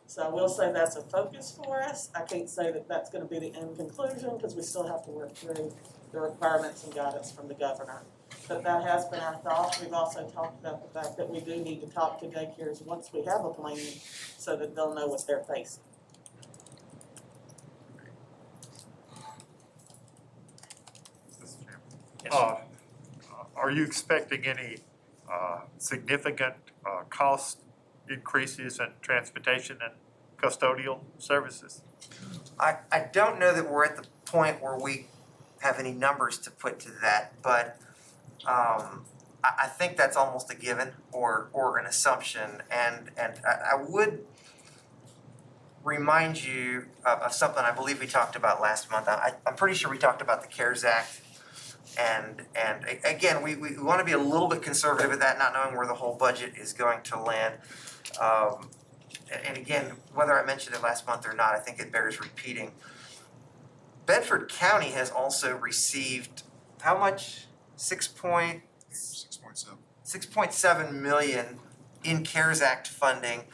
So I will say that's a focus for us. I can't say that that's gonna be the end conclusion, because we still have to work through the requirements and guidance from the governor. But that has been our thought. We've also talked about the fact that we do need to talk to daycares once we have a plan, so that they'll know what they're facing. Are you expecting any significant cost increases in transportation and custodial services? I don't know that we're at the point where we have any numbers to put to that, but I think that's almost a given or an assumption, and I would remind you of something I believe we talked about last month. I'm pretty sure we talked about the CARES Act, and again, we want to be a little bit conservative with that, not knowing where the whole budget is going to land. And again, whether I mentioned it last month or not, I think it bears repeating. Bedford County has also received how much? 6.7 million in CARES Act funding,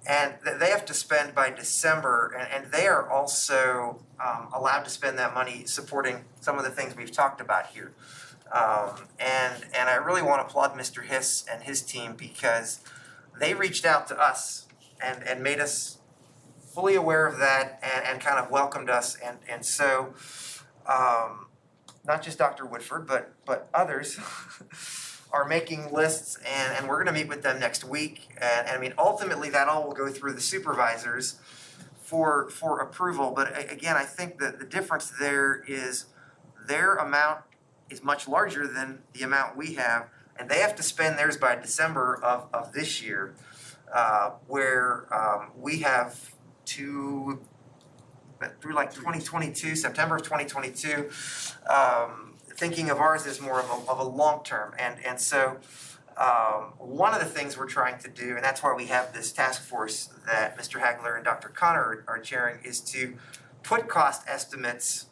and they have to spend by December, and they are also allowed to spend that money supporting some of the things we've talked about here. And I really want to applaud Mr. Hiss and his team, because they reached out to us and made us fully aware of that, and kind of welcomed us, and so not just Dr. Woodford, but others are making lists, and we're gonna meet with them next week. And I mean, ultimately, that all will go through the supervisors for approval. But again, I think that the difference there is their amount is much larger than the amount we have, and they have to spend theirs by December of this year, where we have through like 2022, September of 2022, thinking of ours as more of a long term. And so one of the things we're trying to do, and that's why we have this task force that Mr. Hagler and Dr. Connor are chairing, is to put cost estimates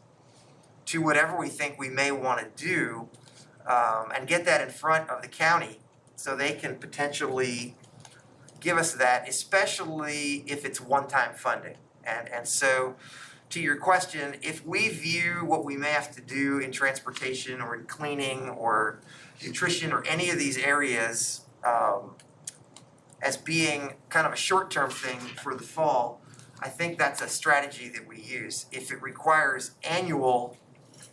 to whatever we think we may want to do, and get that in front of the county so they can potentially give us that, especially if it's one-time funding. And so, to your question, if we view what we may have to do in transportation or in cleaning or nutrition or any of these areas as being kind of a short-term thing for the fall, I think that's a strategy that we use. If it requires annual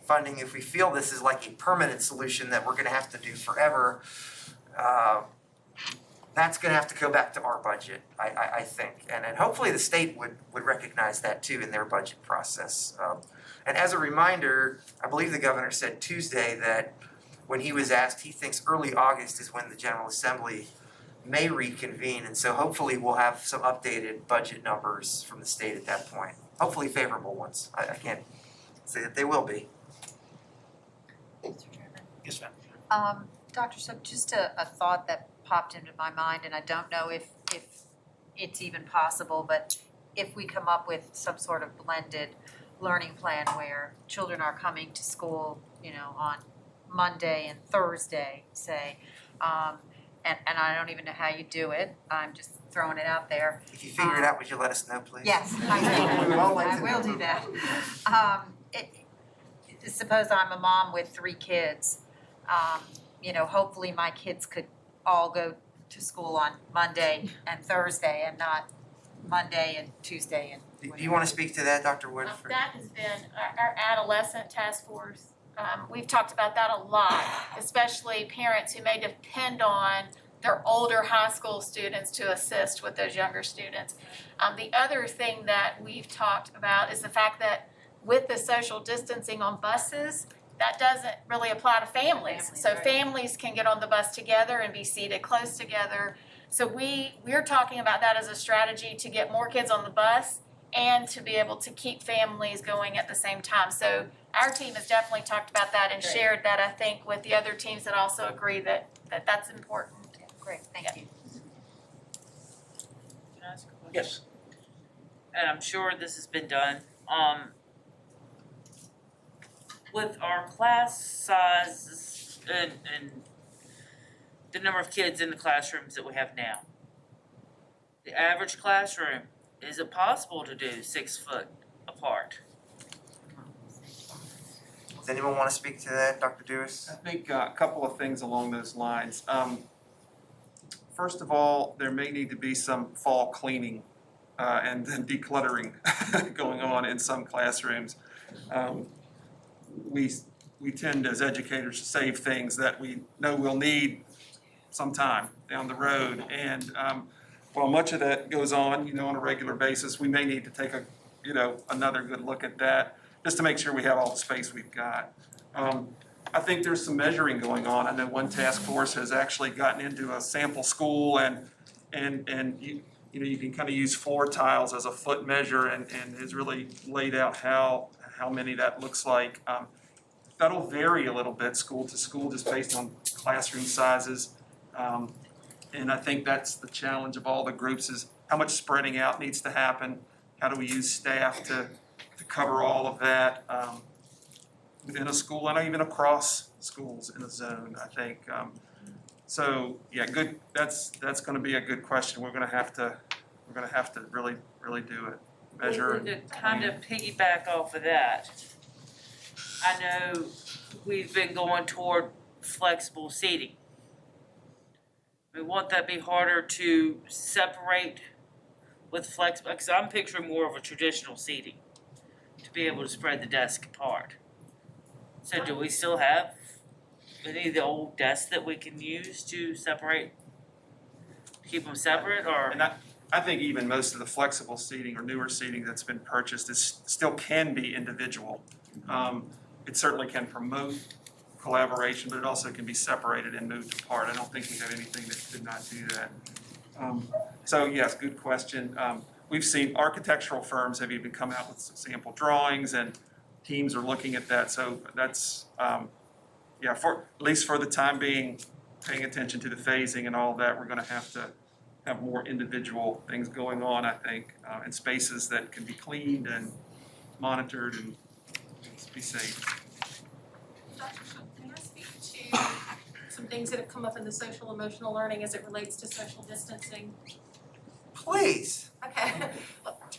funding, if we feel this is like a permanent solution that we're gonna have to do forever, that's gonna have to go back to our budget, I think. And hopefully the state would recognize that too in their budget process. And as a reminder, I believe the governor said Tuesday that when he was asked, he thinks early August is when the General Assembly may reconvene. And so hopefully we'll have some updated budget numbers from the state at that point. Hopefully favorable ones. I can't say that they will be. Mr. Chairman. Yes, ma'am. Dr. Sub, just a thought that popped into my mind, and I don't know if it's even possible, but if we come up with some sort of blended learning plan where children are coming to school, on Monday and Thursday, say, and I don't even know how you do it, I'm just throwing it out there. If you figure it out, would you let us know, please? Yes, I We would all like to will know. do that. Suppose I'm a mom with 3 kids, hopefully my kids could all go to school on Monday and Thursday and not Monday and Tuesday and Do you want to speak to that, Dr. Woodford? That has been our adolescent task force. We've talked about that a lot, especially parents who may depend on their older high school students to assist with those younger students. The other thing that we've talked about is the fact that with the social distancing on buses, that doesn't really apply to families. So families can get on the bus together and be seated close together. So we're talking about that as a strategy to get more kids on the bus and to be able to keep families going at the same time. So our team has definitely talked about that and shared that, I think, with the other teams that also agree that that's important. Great, thank you. Can I ask a question? Yes. And I'm sure this has been done, with our class sizes and the number of kids in the classrooms that we have now. The average classroom, is it possible to do 6 foot apart? Does anyone wanna speak to that, Dr. Dewis? I think a couple of things along those lines. First of all, there may need to be some fall cleaning and then decluttering going on in some classrooms. We tend as educators to save things that we know we'll need sometime down the road. And while much of that goes on, on a regular basis, we may need to take another good look at that, just to make sure we have all the space we've got. I think there's some measuring going on. I know one task force has actually gotten into a sample school and you can kind of use floor tiles as a foot measure and has really laid out how many that looks like. That'll vary a little bit school to school just based on classroom sizes. And I think that's the challenge of all the groups is how much spreading out needs to happen. How do we use staff to cover all of that within a school and even across schools in a zone, I think. So yeah, good. That's going to be a good question. We're going to have to really do it. Measure. And to kind of piggyback off of that, I know we've been going toward flexible seating. Won't that be harder to separate with flexible? Because I'm picturing more of a traditional seating to be able to spread the desk apart. So do we still have any of the old desks that we can use to separate, keep them separate, or? And I think even most of the flexible seating or newer seating that's been purchased still can be individual. It certainly can promote collaboration, but it also can be separated and moved apart. I don't think we have anything that could not do that. So yes, good question. We've seen architectural firms have even come out with some sample drawings and teams are looking at that. So that's, for at least for the time being, paying attention to the phasing and all that, we're gonna have to have more individual things going on, I think, in spaces that can be cleaned and monitored and be safe. Dr. Schultz, may I speak to some things that have come up in the social emotional learning as it relates to social distancing? Please. Okay.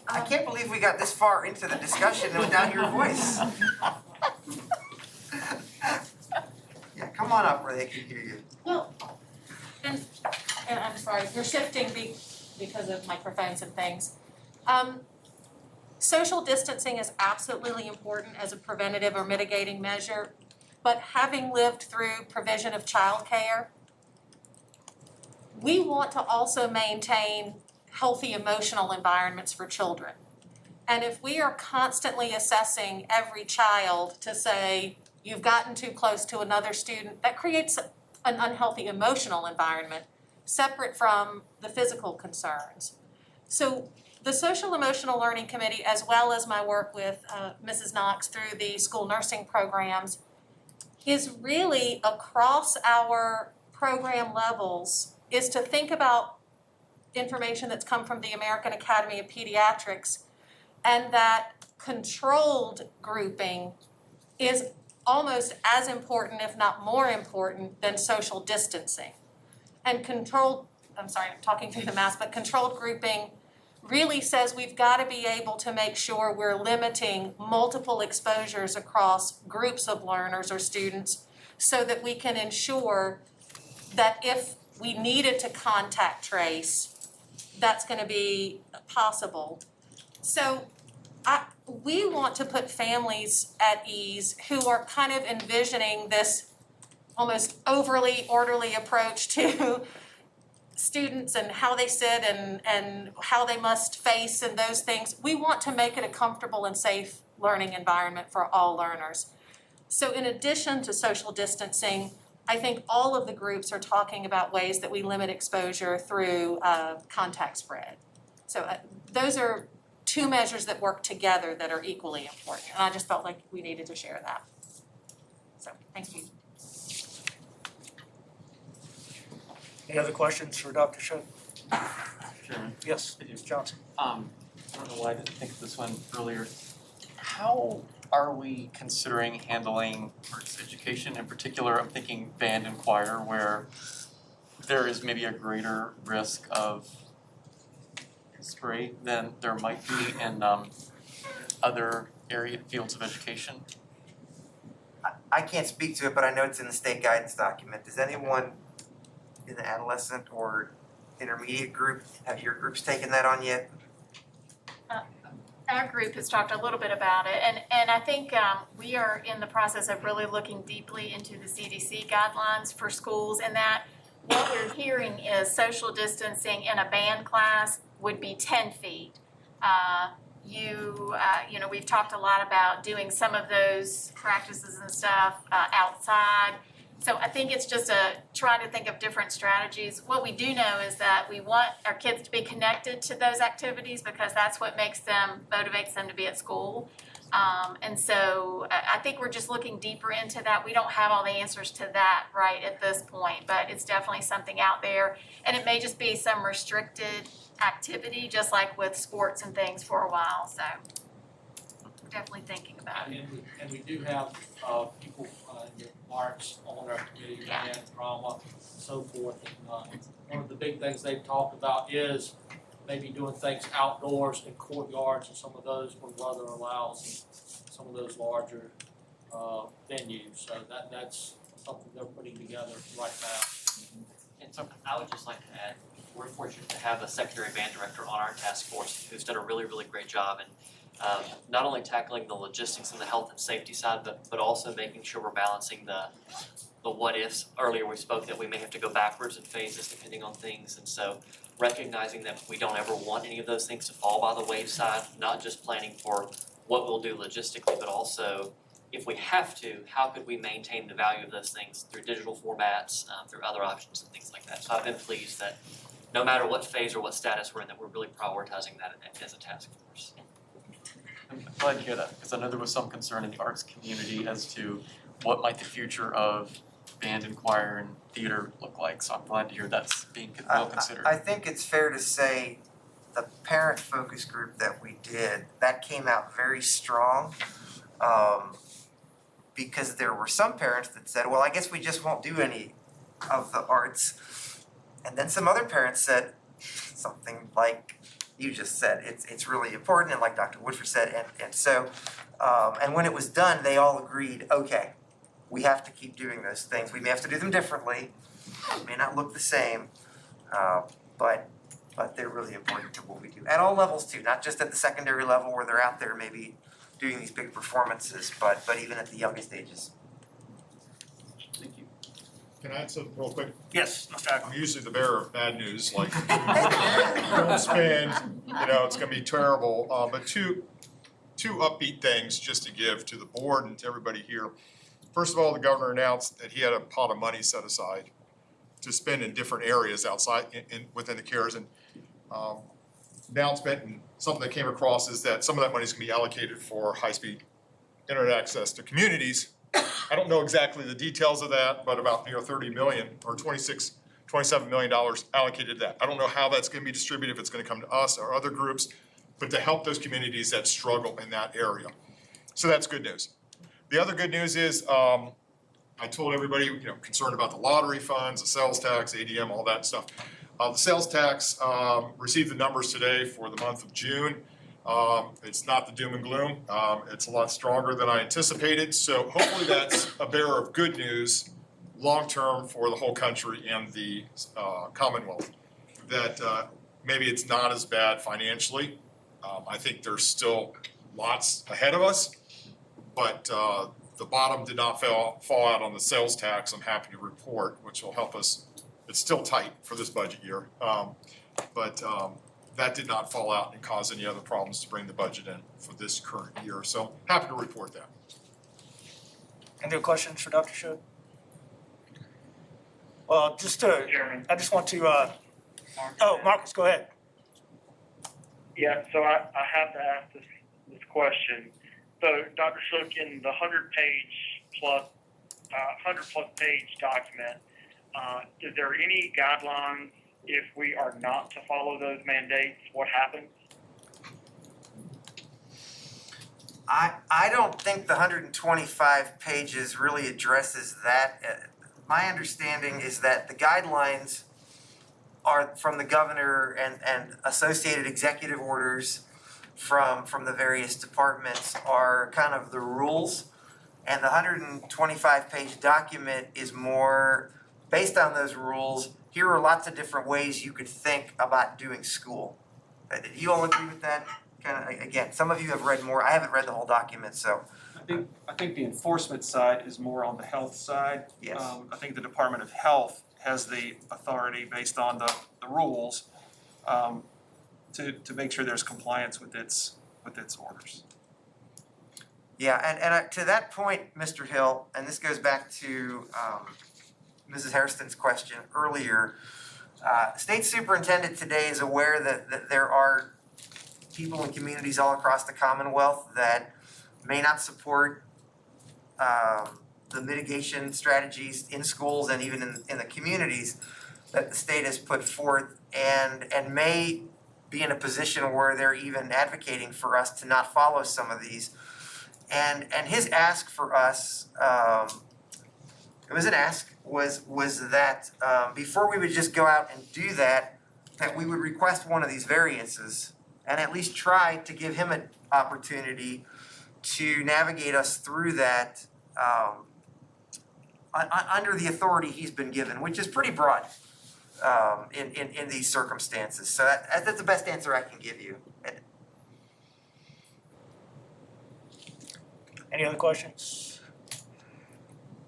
I can't believe we got this far into the discussion without your voice. Yeah, come on up where they can hear you. Well, and I'm sorry, you're shifting because of microphones and things. Social distancing is absolutely important as a preventative or mitigating measure, but having lived through provision of childcare, we want to also maintain healthy emotional environments for children. And if we are constantly assessing every child to say, you've gotten too close to another student, that creates an unhealthy emotional environment separate from the physical concerns. So the Social Emotional Learning Committee, as well as my work with Mrs. Knox through the school nursing programs, is really across our program levels is to think about information that's come from the American Academy of Pediatrics, and that controlled grouping is almost as important, if not more important, than social distancing. And controlled grouping really says we've got to be able to make sure we're limiting multiple exposures across groups of learners or students so that we can ensure that if we needed to contact trace, that's going to be possible. So we want to put families at ease who are kind of envisioning this almost overly orderly approach to students and how they sit and how they must face and those things. We want to make it a comfortable and safe learning environment for all learners. So in addition to social distancing, I think all of the groups are talking about ways that we limit exposure through contact spread. So those are two measures that work together that are equally important. And I just felt like we needed to share that. So thank you. Any other questions for Dr. Shook? Chairman, Yes, Ms. Johnson. I don't know why I didn't think of this one earlier. How are we considering handling arts education? In particular, I'm thinking band and choir, where there is maybe a greater risk of spray than there might be in other fields of education. I can't speak to it, but I know it's in the state guidance document. Does anyone in the adolescent or intermediate group, have your groups taken that on yet? Our group has talked a little bit about it, and I think we are in the process of really looking deeply into the CDC guidelines for schools, and that what we're hearing is social distancing in a band class would be 10 feet. You know, we've talked a lot about doing some of those practices and stuff outside. So I think it's just trying to think of different strategies. What we do know is that we want our kids to be connected to those activities because that's what motivates them to be at school. And so I think we're just looking deeper into that. We don't have all the answers to that right at this point, but it's definitely something out there. And it may just be some restricted activity, just like with sports and things for a while. So we're definitely thinking about it. And we do have people in the arts on our committee, band, drama, so forth. And one of the big things they've talked about is maybe doing things outdoors in courtyards and some of those when weather allows, and some of those larger venues. So that's something they're putting together right now. And so I would just like to add, we're fortunate to have a secondary band director on our task force who's done a really, really great job in not only tackling the logistics and the health and safety side, but also making sure we're balancing the what ifs. Earlier we spoke that we may have to go backwards in phases depending on things, and so recognizing that we don't ever want any of those things to fall by the wayside, not just planning for what we'll do logistically, but also if we have to, how could we maintain the value of those things through digital formats, through other options and things like that. So I've been pleased that no matter what phase or what status we're in, that we're really prioritizing that as a task force. I'm glad to hear that, because I know there was some concern in the arts community as to what might the future of band and choir and theater look like. So I'm glad to hear that's being well considered. I think it's fair to say the parent focus group that we did, that came out very strong. Because there were some parents that said, well, I guess we just won't do any of the arts. And then some other parents said something like you just said, it's really important, and like Dr. Woodford said, and so, and when it was done, they all agreed, okay, we have to keep doing those things. We may have to do them differently, it may not look the same, but they're really important to what we do. At all levels too, not just at the secondary level where they're out there maybe doing these big performances, but even at the youngest ages. Thank you. Can I add something real quick? Yes, Mr. Ackman. I'm usually the bearer of bad news, like don't spend, it's gonna be terrible. But two upbeat things just to give to the board and to everybody here. First of all, the governor announced that he had a pot of money set aside to spend in different areas outside within the CARES, and announcement and something that came across is that some of that money is going to be allocated for high-speed internet access to communities. I don't know exactly the details of that, but about 30 million or $27 million allocated to that. I don't know how that's going to be distributed, if it's going to come to us or other groups, but to help those communities that struggle in that area. So that's good news. The other good news is I told everybody, concerned about the lottery funds, the sales tax, ADM, all that stuff. The sales tax received the numbers today for the month of June. It's not the doom and gloom. It's a lot stronger than I anticipated. So hopefully that's a bearer of good news long-term for the whole country and the Commonwealth. That maybe it's not as bad financially. I think there's still lots ahead of us, but the bottom did not fall out on the sales tax, I'm happy to report, which will help us. It's still tight for this budget year, but that did not fall out and cause any other problems to bring the budget in for this current year. So happy to report that. Any other questions for Dr. Shook? Well, Chairman. I just want to, Marcus, go ahead. Yeah, so I have to ask this question. So Dr. Shook, in the 100 plus page document, Is there any guidelines if we are not to follow those mandates? What happens? I don't think the 125 pages really addresses that. My understanding is that the guidelines are from the governor and associated executive orders from the various departments are kind of the rules. And the 125-page document is more based on those rules. Here are lots of different ways you could think about doing school. Do you all agree with that? Kind of, again, some of you have read more. I haven't read the whole document, so. I think the enforcement side is more on the health side. Yes. I think the Department of Health has the authority based on the rules to make sure there's compliance with its orders. Yeah, and to that point, Mr. Hill, and this goes back to Mrs. Hairston's question earlier, State Superintendent today is aware that there are people in communities all across the Commonwealth that may not support the mitigation strategies in schools and even in the communities that the state has put forth and may be in a position where they're even advocating for us to not follow some of these. And his ask for us, it was an ask, was that before we would just go out and do that we would request one of these variances and at least try to give him an opportunity to navigate us through that under the authority he's been given, which is pretty broad in these circumstances. So that's the best answer I can give you. Any other questions?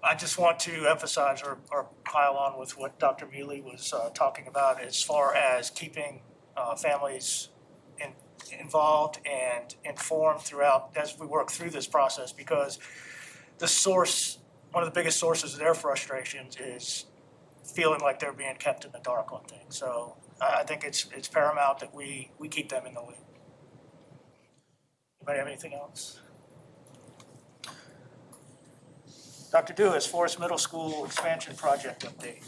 I just want to emphasize or pile on with what Dr. Mealy was talking about as far as keeping families involved and informed throughout as we work through this process, because one of the biggest sources of their frustrations is feeling like they're being kept in the dark on things. So I think it's paramount that we keep them in the loop. Anybody have anything else? Dr. Dewis, Forest Middle School expansion project update.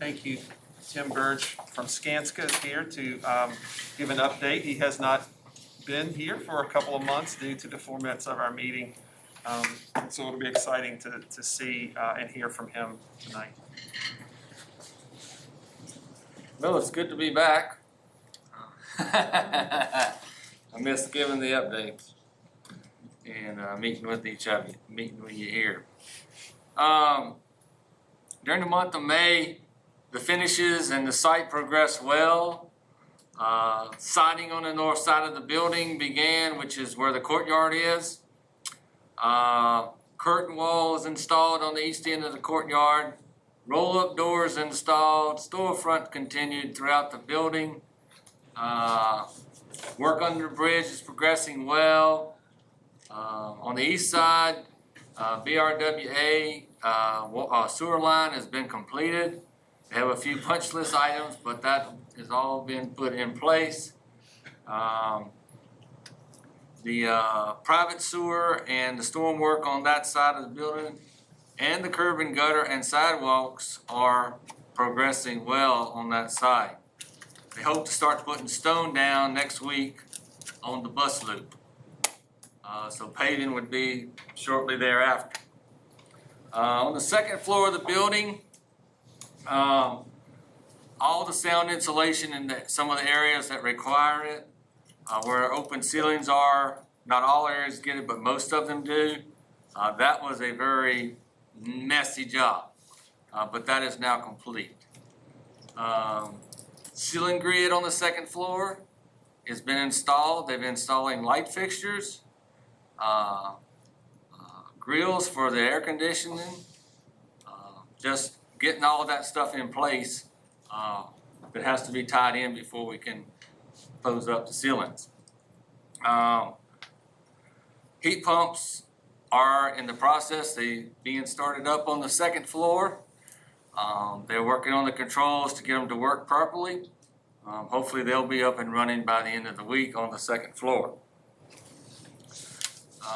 Thank you. Tim Burge from Skanska is here to give an update. He has not been here for a couple of months due to the formats of our meeting. So it'll be exciting to see and hear from him tonight. Well, it's good to be back. I missed giving the updates and meeting with each of you, meeting with you here. During the month of May, the finishes and the site progressed well. Siding on the north side of the building began, which is where the courtyard is. Curtain wall is installed on the east end of the courtyard. Roll-up doors installed. Storefront continued throughout the building. Work under the bridge is progressing well. On the east side, BRWA sewer line has been completed. They have a few punch list items, but that has all been put in place. The private sewer and the storm work on that side of the building and the curb and gutter and sidewalks are progressing well on that side. They hope to start putting stone down next week on the bus loop. So paving would be shortly thereafter. On the second floor of the building, all the sound insulation in some of the areas that require it, where open ceilings are, not all areas get it, but most of them do. That was a very messy job, but that is now complete. Ceiling grid on the second floor has been installed. They've been installing light fixtures, grills for the air conditioning, just getting all of that stuff in place. It has to be tied in before we can close up the ceilings. Heat pumps are in the process. They're being started up on the second floor. They're working on the controls to get them to work properly. Hopefully they'll be up and running by the end of the week on the second floor.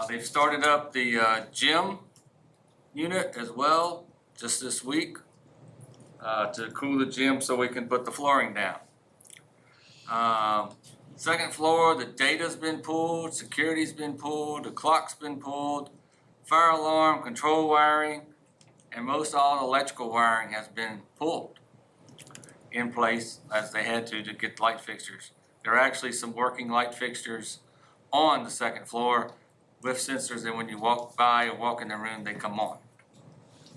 They've started up the gym unit as well, just this week, to cool the gym so we can put the flooring down. Second floor, the data's been pulled, security's been pulled, the clock's been pulled, fire alarm, control wiring, and most all the electrical wiring has been pulled in place as they had to get light fixtures. There are actually some working light fixtures on the second floor with sensors, and when you walk by or walk in the room, they come on.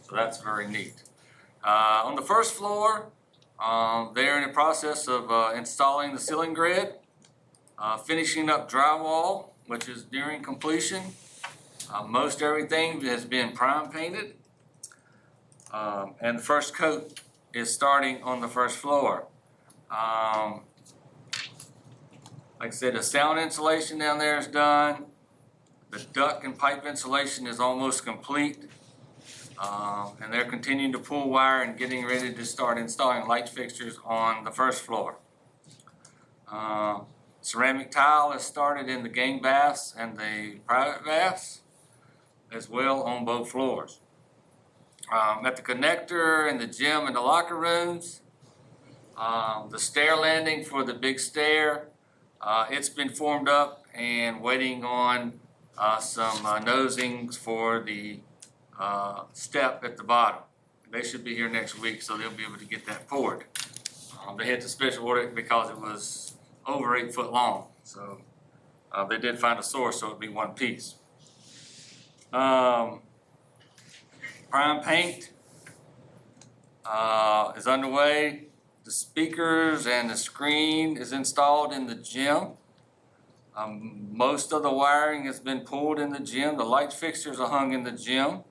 So that's very neat. On the first floor, they're in the process of installing the ceiling grid, finishing up drywall, which is nearing completion. Most everything has been prime painted. And the first coat is starting on the first floor. Like I said, the sound insulation down there is done. The duct and pipe insulation is almost complete. And they're continuing to pull wire and getting ready to start installing light fixtures on the first floor. Ceramic tile has started in the gang baths and the private baths as well on both floors. At the connector and the gym and the locker rooms, the stair landing for the big stair, it's been formed up and waiting on some nosings for the step at the bottom. They should be here next week, so they'll be able to get that poured. They had to special order it because it was over 8 foot long, so they did find a source, so it'd be one piece. Prime paint is underway. The speakers and the screen is installed in the gym. Most of the wiring has been pulled in the gym. The light fixtures are hung in the gym.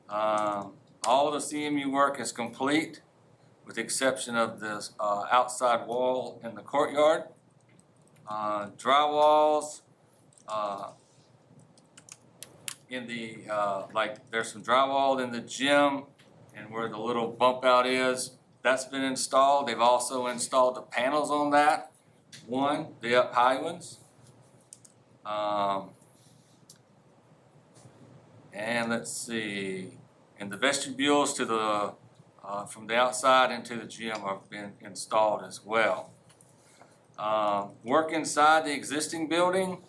All the CMU work is complete, with the exception of the outside wall in the courtyard. Drywalls in the there's some drywall in the gym and where the little bump out is, that's been installed. They've also installed the panels on that. The up high ones. And let's see, and the vestibules to the from the outside into the gym have been installed as well. Work inside the existing building.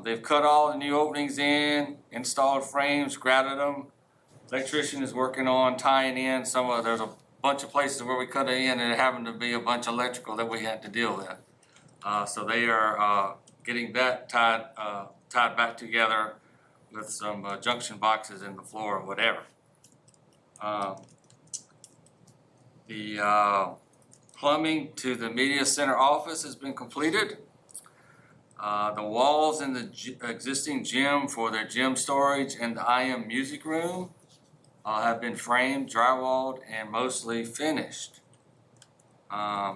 They've cut all the new openings in, installed frames, grouted them. Electrician is working on tying in there's a bunch of places where we cut it in and it happened to be a bunch of electrical that we had to deal with. So they are getting that tied back together with some junction boxes in the floor or whatever. The plumbing to the media center office has been completed. The walls in the existing gym for their gym storage and the IM music room have been framed, drywalled, and mostly finished.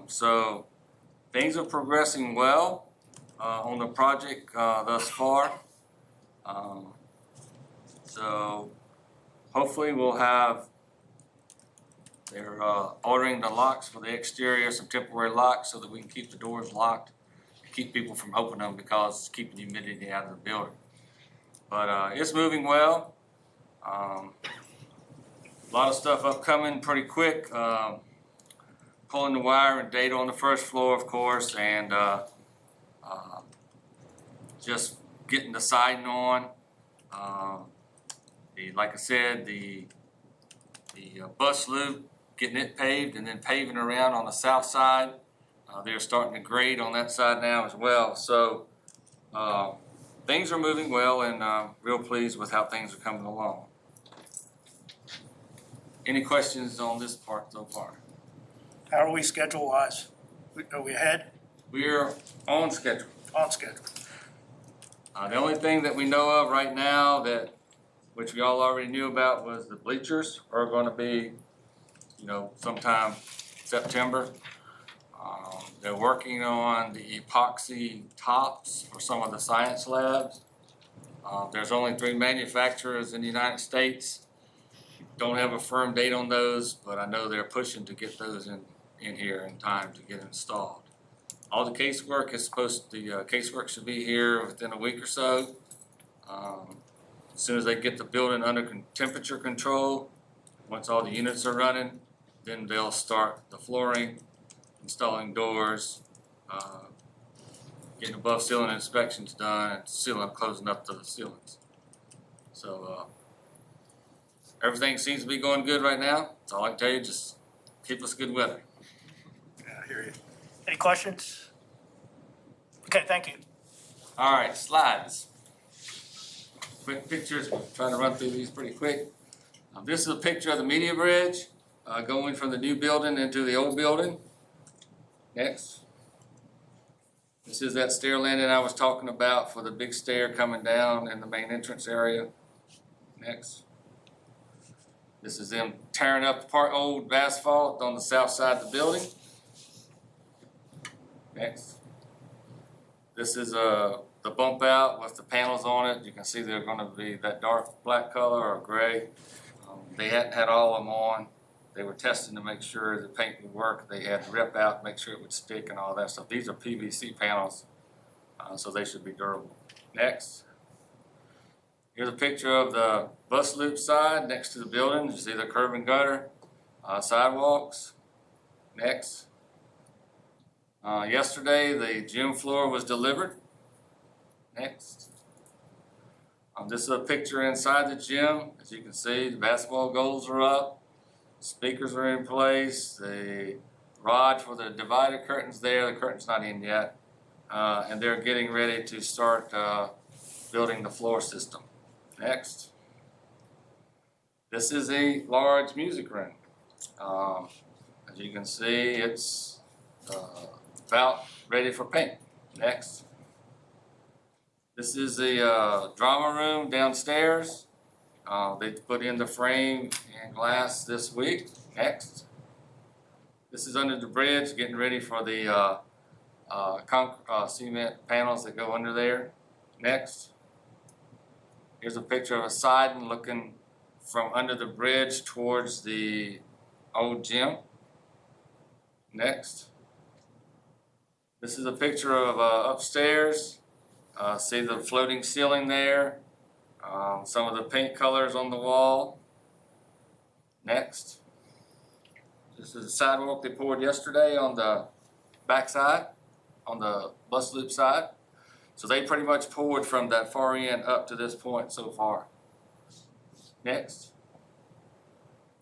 So things are progressing well on the project thus far. So hopefully we'll have, they're ordering the locks for the exterior, some temporary locks so that we can keep the doors locked, keep people from opening them because it's keeping humidity out of the building. But it's moving well. A lot of stuff upcoming pretty quick. Pulling the wire and data on the first floor, of course, and just getting the siding on. Like I said, the bus loop, getting it paved and then paving around on the south side. They're starting to grade on that side now as well. So things are moving well, and real pleased with how things are coming along. Any questions on this part so far? How are we schedule-wise? Are we ahead? We're on schedule. On schedule. The only thing that we know of right now which we all already knew about, was the bleachers are going to be, sometime September. They're working on the epoxy tops for some of the science labs. There's only 3 manufacturers in the United States. Don't have a firm date on those, but I know they're pushing to get those in here in time to get installed. All the casework casework should be here within a week or so. As soon as they get the building under temperature control, once all the units are running, then they'll start the flooring, installing doors, getting above ceiling inspections done, and sealing, closing up the ceilings. So, everything seems to be going good right now. That's all I can tell you, just keep us good weather. Yeah, I hear you. Any questions? Okay, thank you. All right, slides. Quick pictures, we're trying to run through these pretty quick. This is a picture of the media bridge, going from the new building into the old building. Next. This is that stair landing I was talking about for the big stair coming down in the main entrance area. Next. This is them tearing up the old asphalt on the south side of the building. Next. This is the bump out with the panels on it. You can see they're going to be that dark black color or gray. They hadn't had all of them on. They were testing to make sure the paint would work. They had to rip out, make sure it would stick and all that stuff. These are PVC panels, so they should be durable. Next. Here's a picture of the bus loop side next to the building. You see the curb and gutter, sidewalks. Next. Yesterday, the gym floor was delivered. Next. This is a picture inside the gym. As you can see, the basketball goals are up. Speakers are in place. The rod for the divider curtain's there. The curtain's not in yet. And they're getting ready to start building the floor system. Next. This is a large music room. As you can see, it's about ready for paint. Next. This is the drama room downstairs. They put in the frame and glass this week. Next. This is under the bridge, getting ready for the cement panels that go under there. Next. Here's a picture of a siding looking from under the bridge towards the old gym. Next. This is a picture of upstairs. See the floating ceiling there. Some of the paint colors on the wall. Next. This is a sidewalk they poured yesterday on the back side, on the bus loop side. So they pretty much poured from that far end up to this point so far. Next.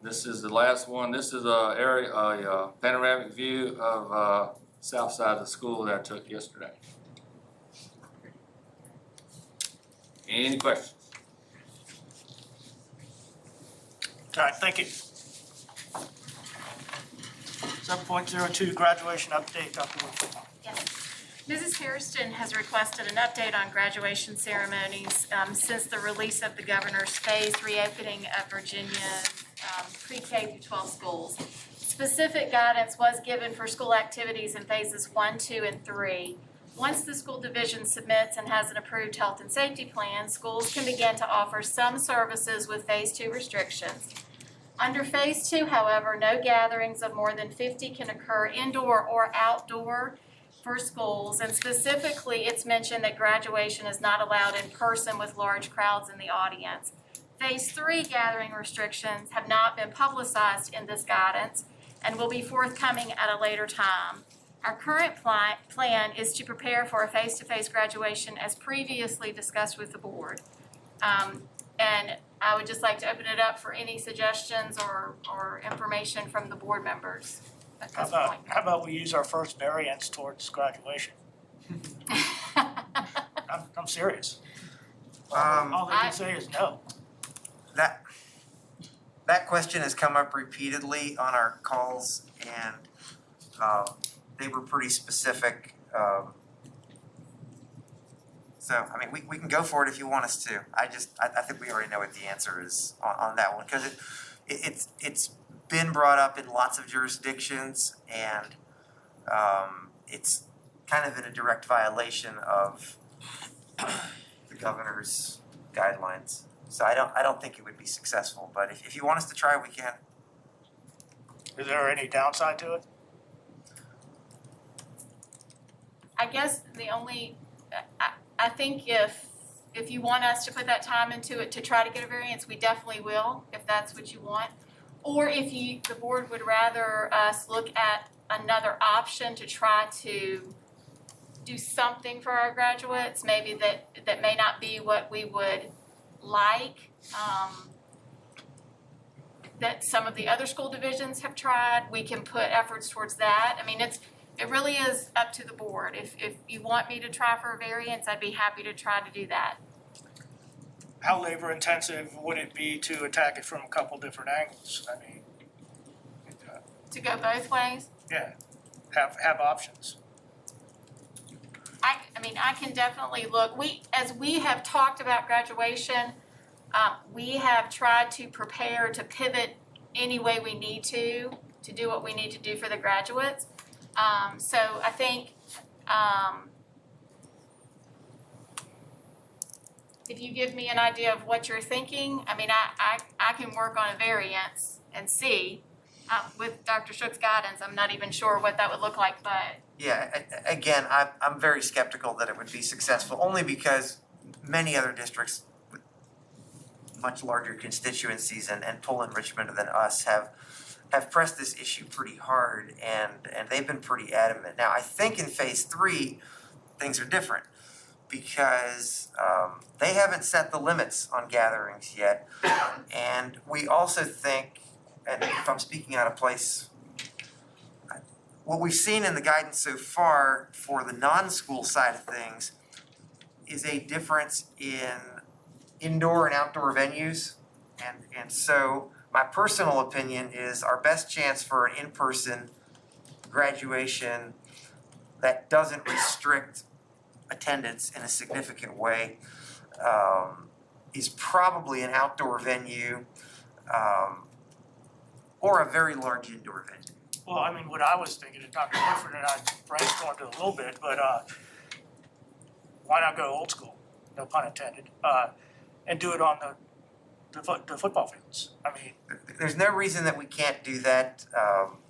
This is the last one. This is a panoramic view of south side of the school that I took yesterday. Any questions? All right, thank you. 7.02 graduation update, Dr. Woodford. Yes. Mrs. Hairston has requested an update on graduation ceremonies since the release of the governor's phased reopening of Virginia's pre-K through 12 schools. Specific guidance was given for school activities in phases 1, 2, and 3. Once the school division submits and has an approved health and safety plan, schools can begin to offer some services with phase 2 restrictions. Under phase 2, however, no gatherings of more than 50 can occur indoor or outdoor for schools, and specifically it's mentioned that graduation is not allowed in person with large crowds in the audience. Phase 3 gathering restrictions have not been publicized in this guidance and will be forthcoming at a later time. Our current plan is to prepare for a face-to-face graduation as previously discussed with the board. And I would just like to open it up for any suggestions or information from the board members at this point. How about we use our first variance towards graduation? I'm serious. All they can say is no. That question has come up repeatedly on our calls, and they were pretty specific. So, I mean, we can go for it if you want us to. I think we already know what the answer is on that one, because it's been brought up in lots of jurisdictions, and it's kind of in a direct violation of the governor's guidelines. So I don't think it would be successful, but if you want us to try, we can. Is there any downside to it? I guess the only, I think if if you want us to put that time into it to try to get a variance, we definitely will, if that's what you want. Or if the board would rather us look at another option to try to do something for our graduates, maybe that may not be what we would like, that some of the other school divisions have tried, we can put efforts towards that. I mean, it really is up to the board. If you want me to try for a variance, I'd be happy to try to do that. How labor intensive would it be to attack it from a couple different angles? I mean, To go both ways? yeah, have options. I mean, I can definitely look, as we have talked about graduation, we have tried to prepare to pivot any way we need to do what we need to do for the graduates. So I think, if you give me an idea of what you're thinking, I mean, I can work on a variance and see. With Dr. Shook's guidance, I'm not even sure what that would look like, but. Yeah, again, I'm very skeptical that it would be successful, only because many other districts with much larger constituencies and full enrichment than us have pressed this issue pretty hard, and they've been pretty adamant. Now, I think in phase 3, things are different, because they haven't set the limits on gatherings yet, and we also think, and if I'm speaking out of place, what we've seen in the guidance so far for the non-school side of things is a difference in indoor and outdoor venues. And so my personal opinion is our best chance for an in-person graduation that doesn't restrict attendance in a significant way is probably an outdoor venue or a very large indoor venue. Well, I mean, what I was thinking, and Dr. Clifford and I brainstormed it a little bit, but why not go old school, no pun intended, and do it on the football fields? I mean, there's no reason that we can't do that.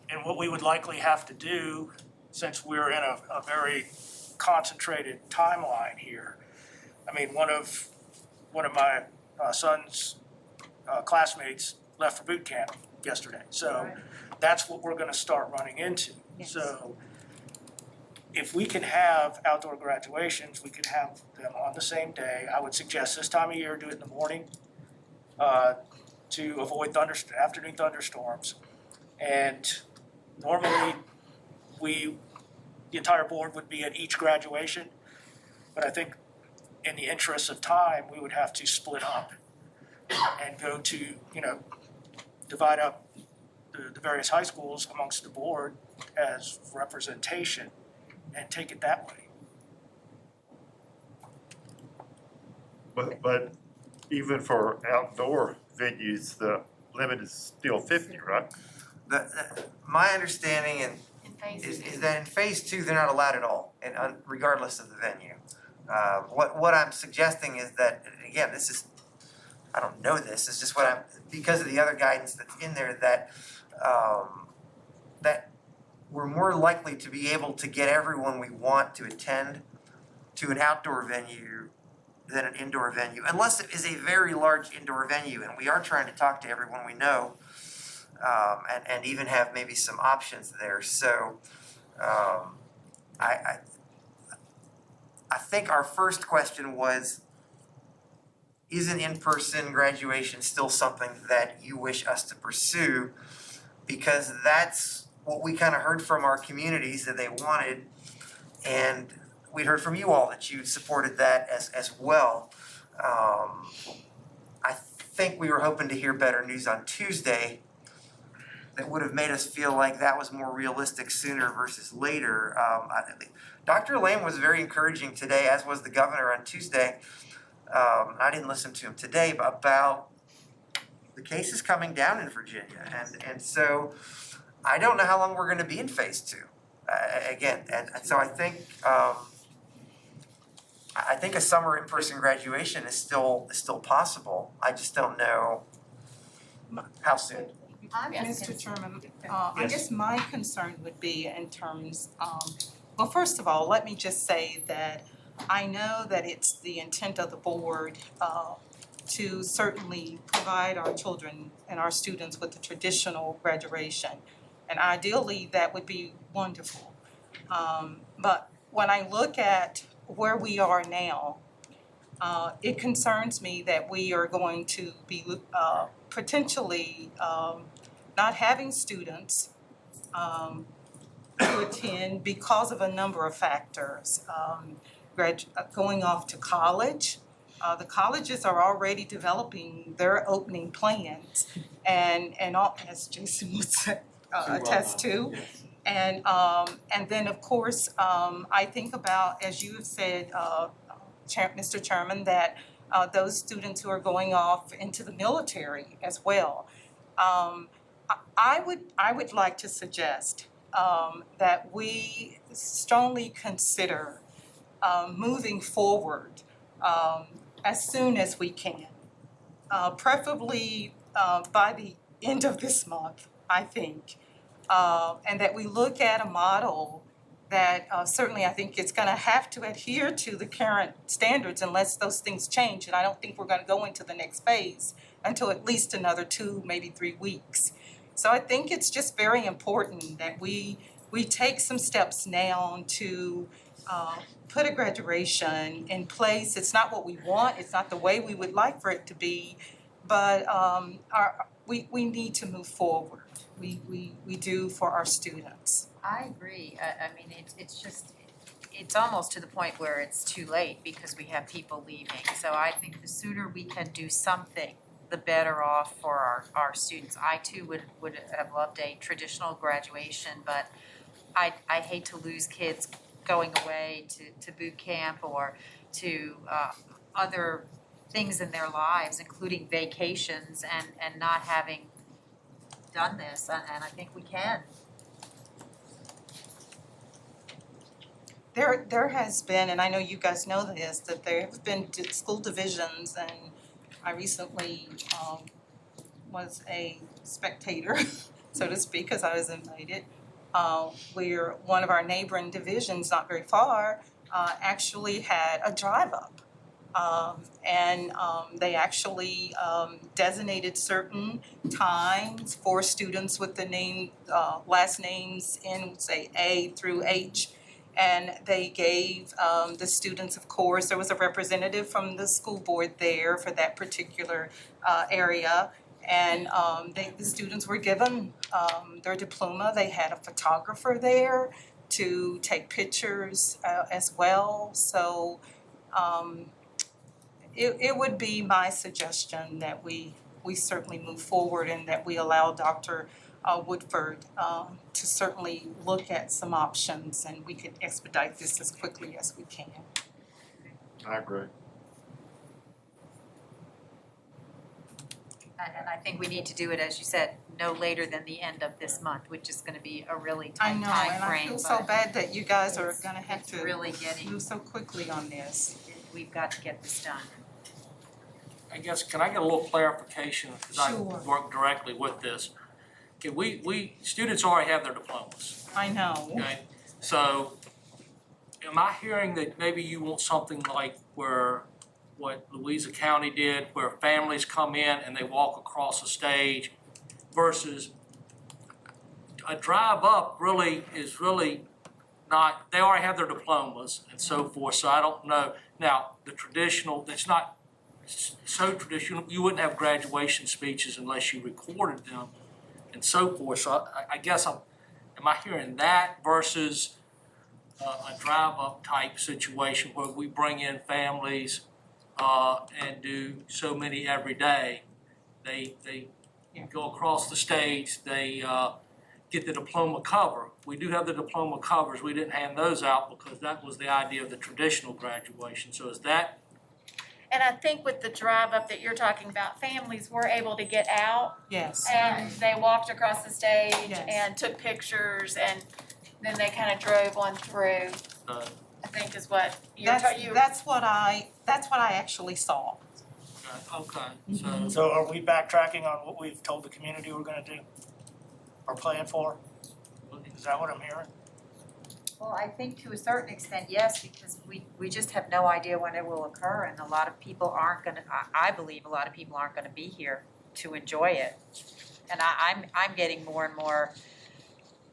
And what we would likely have to do, since we're in a very concentrated timeline here, I mean, one of my son's classmates left for boot camp yesterday, so that's what we're gonna start running into. Yes. So if we can have outdoor graduations, we can have them on the same day. I would suggest this time of year, do it in the morning to avoid afternoon thunderstorms. And normally, the entire board would be at each graduation, but I think in the interest of time, we would have to split up and go to, divide up the various high schools amongst the board as representation and take it that way. But even for outdoor venues, the limit is still 50, right? My understanding In is that in phase 2, they're not allowed at all, and regardless of the venue. What I'm suggesting is that, again, I don't know this, it's just because of the other guidance that's in there, that we're more likely to be able to get everyone we want to attend to an outdoor venue than an indoor venue, unless it is a very large indoor venue, and we are trying to talk to everyone we know, and even have maybe some options there. So I think our first question was, is an in-person graduation still something that you wish us to pursue? Because that's what we kind of heard from our communities that they wanted, and we heard from you all that you supported that as well. I think we were hoping to hear better news on Tuesday that would have made us feel like that was more realistic sooner versus later. Dr. Lane was very encouraging today, as was the governor on Tuesday. I didn't listen to him today, but about the cases coming down in Virginia. And so I don't know how long we're going to be in phase 2. Again, and so I think a summer in-person graduation is still possible. I just don't know how soon. Mr. Chairman, I guess my concern would be in terms, well, first of all, let me just say that I know that it's the intent of the board to certainly provide our children and our students with the traditional graduation. And ideally, that would be wonderful. But when I look at where we are now, it concerns me that we are going to be potentially not having students to attend because of a number of factors. Going off to college, the colleges are already developing their opening plans, and all, as Jason would say, attest to. And then, of course, I think about, as you have said, Mr. Chairman, that those students who are going off into the military as well. I would like to suggest that we strongly consider moving forward as soon as we can, preferably by the end of this month, I think, and that we look at a model that certainly I think it's going to have to adhere to the current standards unless those things change, and I don't think we're going to go into the next phase until at least another 2, maybe 3 weeks. So I think it's just very important that we take some steps now to put a graduation in place. It's not what we want, it's not the way we would like for it to be, but we need to move forward. We do for our students. I agree. I mean, it's just, it's almost to the point where it's too late because we have people leaving. So I think the sooner we can do something, the better off for our students. I too would have loved a traditional graduation, but I hate to lose kids going away to boot camp or to other things in their lives, including vacations, and not having done this, and I think we can. There has been, and I know you guys know this, that there have been school divisions, and I recently was a spectator, so to speak, because I was invited, where one of our neighboring divisions, not very far, actually had a drive-up. And they actually designated certain times for students with the name, last names in, say, A through H. And they gave the students, of course, there was a representative from the school board there for that particular area. And the students were given their diploma. They had a photographer there to take pictures as well. So it would be my suggestion that we certainly move forward and that we allow Dr. Woodford to certainly look at some options, and we could expedite this as quickly as we can. I agree. And I think we need to do it, as you said, no later than the end of this month, which is gonna be a really tight timeframe. I know, and I feel so but bad that you guys are it's- gonna have it's to really getting, move so quickly on this. we've got to get this done. I guess, can I get a little clarification, because I Sure. work directly with this? Okay, we, students already have their diplomas, I know. okay? So, am I hearing that maybe you want something like what Louisa County did, where families come in and they walk across the stage versus a drive up is really not, they already have their diplomas and so forth, so I don't know. Now, the traditional, it's not so traditional, you wouldn't have graduation speeches unless you recorded them and so forth, so I guess am I hearing that versus a drive-up type situation where we bring in families and do so many every day? They go across the stage, they get the diploma cover. We do have the diploma covers, we didn't hand those out because that was the idea of the traditional graduation, so is that? And I think with the drive up that you're talking about, families were able to get out Yes. and they walked across the stage Yes. and took pictures, and then they kind of drove on through, I think is what you're That's what I actually saw. Okay, So are we backtracking on what we've told the community we're gonna do? Or plan for? Is that what I'm hearing? Well, I think to a certain extent, yes, because we just have no idea when it will occur, and a lot of people aren't gonna, I believe a lot of people aren't gonna be here to enjoy it. And I'm getting more and more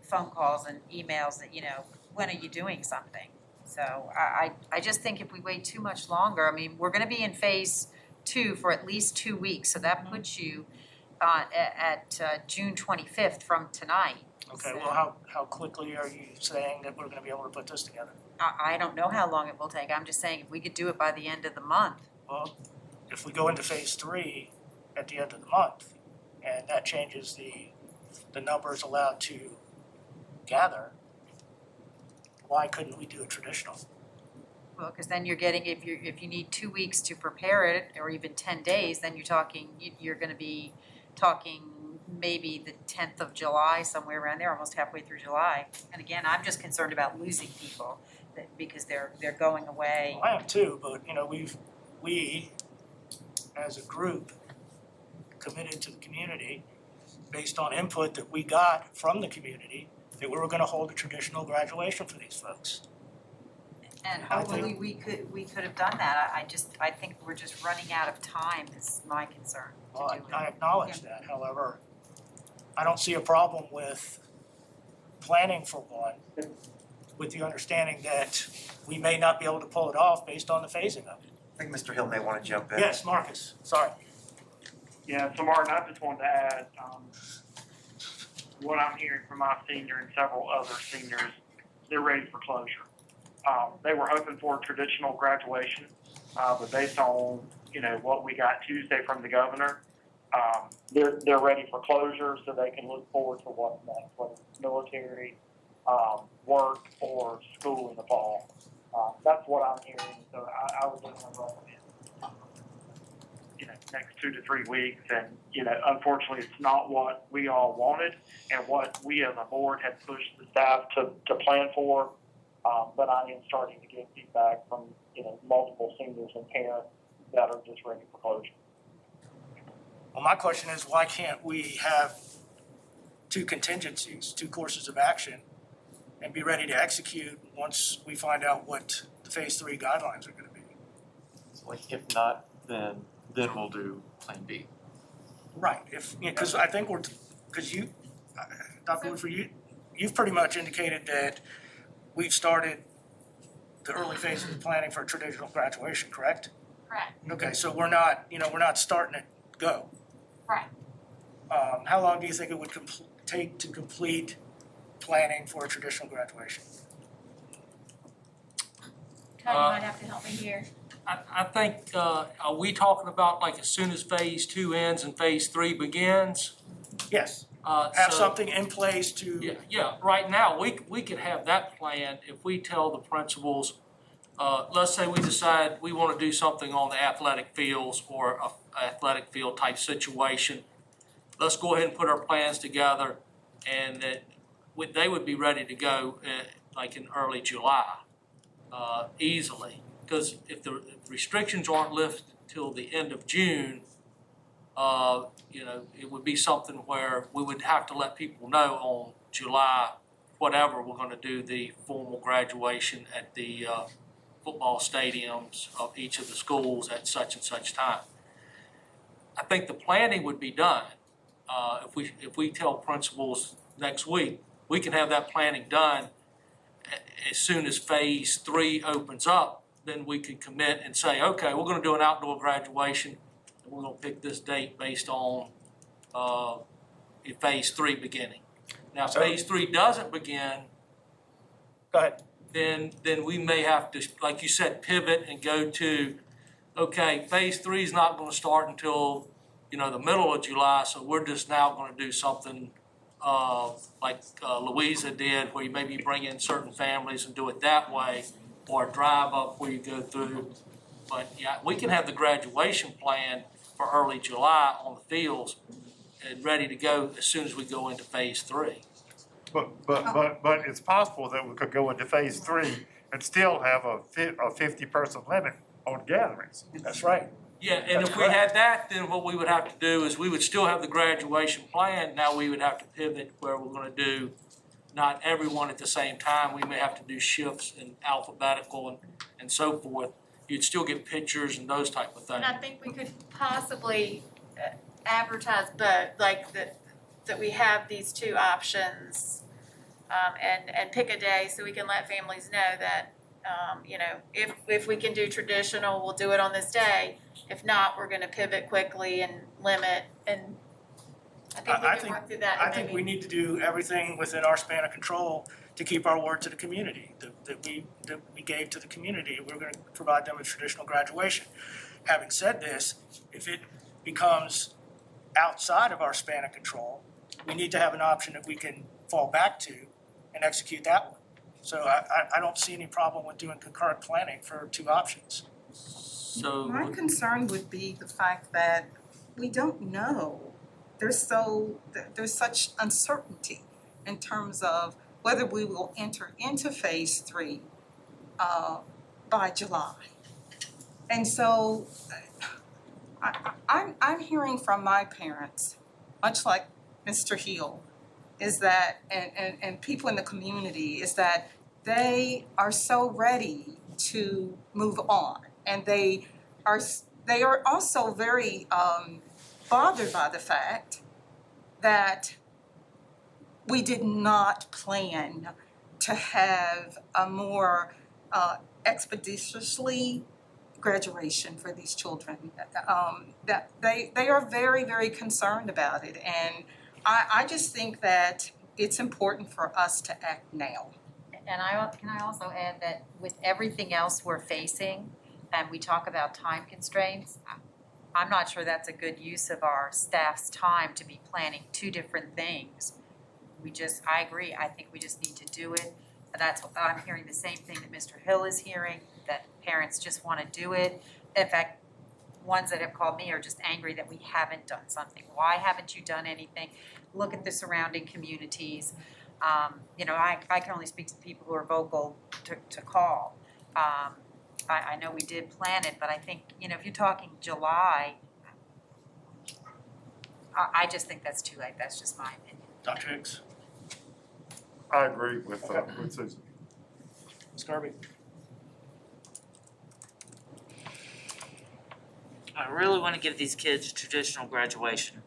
phone calls and emails that, you know, when are you doing something? So I just think if we wait too much longer, I mean, we're gonna be in phase 2 for at least 2 weeks, so that puts you at June 25th from tonight. Okay, well, how quickly are you saying that we're gonna be able to put this together? I don't know how long it will take, I'm just saying if we could do it by the end of the month. Well, if we go into phase 3 at the end of the month, and that changes the numbers allowed to gather, why couldn't we do a traditional? Well, because then you're getting, if you need 2 weeks to prepare it, or even 10 days, then you're gonna be talking maybe the 10th of July, somewhere around there, almost halfway through July. And again, I'm just concerned about losing people, because they're going away. Well, I am too, but you know, we as a group committed to the community based on input that we got from the community that we were gonna hold a traditional graduation for these folks. And hopefully we could have done that. I think we're just running out of time is my concern Well, to do it. I acknowledge that, however, I don't see a problem with planning for one, with the understanding that we may not be able to pull it off based on the phasing of it. I think Mr. Hill may want to jump in. Yes, Marcus, sorry. Yeah, so Martin, I just wanted to add, what I'm hearing from my senior and several other seniors, they're ready for closure. They were hoping for a traditional graduation, but based on, you know, what we got Tuesday from the governor, they're ready for closure so they can look forward to what's next, whether it's military, work, or school in the fall. That's what I'm hearing, so I would definitely recommend, you know, next 2 to 3 weeks. And, you know, unfortunately, it's not what we all wanted and what we as a board had pushed the staff to plan for. But I am starting to get feedback from, you know, multiple seniors and parents that are just ready for closure. Well, my question is, why can't we have 2 contingencies, 2 courses of action, and be ready to execute once we find out what the phase 3 guidelines are gonna be? So like, if not, then we'll do Plan B. Right, because I think because you, Dr. Woodford, you've pretty much indicated that we've started the early phase of the planning for a traditional graduation, correct? Correct. Okay, so we're not starting it go. Right. How long do you think it would take to complete planning for a traditional graduation? Cody might have to help me here. I think, are we talking about like as soon as phase 2 ends and phase 3 begins? Yes, have So- something in place to. Yeah, right now, we could have that plan if we tell the principals, let's say we decide we wanna do something on the athletic fields or a athletic field type situation. Let's go ahead and put our plans together and that they would be ready to go like in early July, easily. Because if the restrictions aren't lifted till the end of June, you know, it would be something where we would have to let people know on July, whatever, we're gonna do the formal graduation at the football stadiums of each of the schools at such and such time. I think the planning would be done, if we tell principals next week, we can have that planning done as soon as phase 3 opens up, then we could commit and say, okay, we're gonna do an outdoor graduation. We're gonna pick this date based on phase 3 beginning. Now, if phase 3 doesn't begin, Go ahead. then we may have to, like you said, pivot and go to, okay, phase 3 is not gonna start until, you know, the middle of July, so we're just now gonna do something like Louisa did, where you maybe bring in certain families and do it that way, or a drive up where you go through. But yeah, we can have the graduation plan for early July on the fields and ready to go as soon as we go into phase 3. But it's possible that we could go into phase 3 and still have a 50-person limit on gatherings. That's right. Yeah, and if we had that, then what we would have to do is we would still have the graduation plan. Now we would have to pivot where we're gonna do not everyone at the same time. We may have to do shifts in alphabetical and so forth. You'd still get pictures and those type of things. And I think we could possibly advertise both, like that we have these two options, and pick a day so we can let families know that, you know, if we can do traditional, we'll do it on this day. If not, we're gonna pivot quickly and limit, and I think we can work through that. I think we need to do everything within our span of control to keep our word to the community, that we gave to the community. We're gonna provide them with traditional graduation. Having said this, if it becomes outside of our span of control, we need to have an option that we can fall back to and execute that one. So I don't see any problem with doing concurrent planning for two options. So. My concern would be the fact that we don't know. There's such uncertainty in terms of whether we will enter into phase 3 by July. And so I'm hearing from my parents, much like Mr. Hill, is that, and people in the community, is that they are so ready to move on. And they are also very bothered by the fact that we did not plan to have a more expeditiously graduation for these children. That they are very, very concerned about it. And I just think that it's important for us to act now. And can I also add that with everything else we're facing, and we talk about time constraints, I'm not sure that's a good use of our staff's time to be planning two different things. I agree, I think we just need to do it. That's what I'm hearing, the same thing that Mr. Hill is hearing, that parents just want to do it. In fact, ones that have called me are just angry that we haven't done something. Why haven't you done anything? Look at the surrounding communities. You know, I can only speak to the people who are vocal to call. I know we did plan it, but I think, you know, if you're talking July, I just think that's too late. That's just my opinion. Dr. Hicks? I agree with Susan. Ms. Kirby? I really want to give these kids a traditional graduation.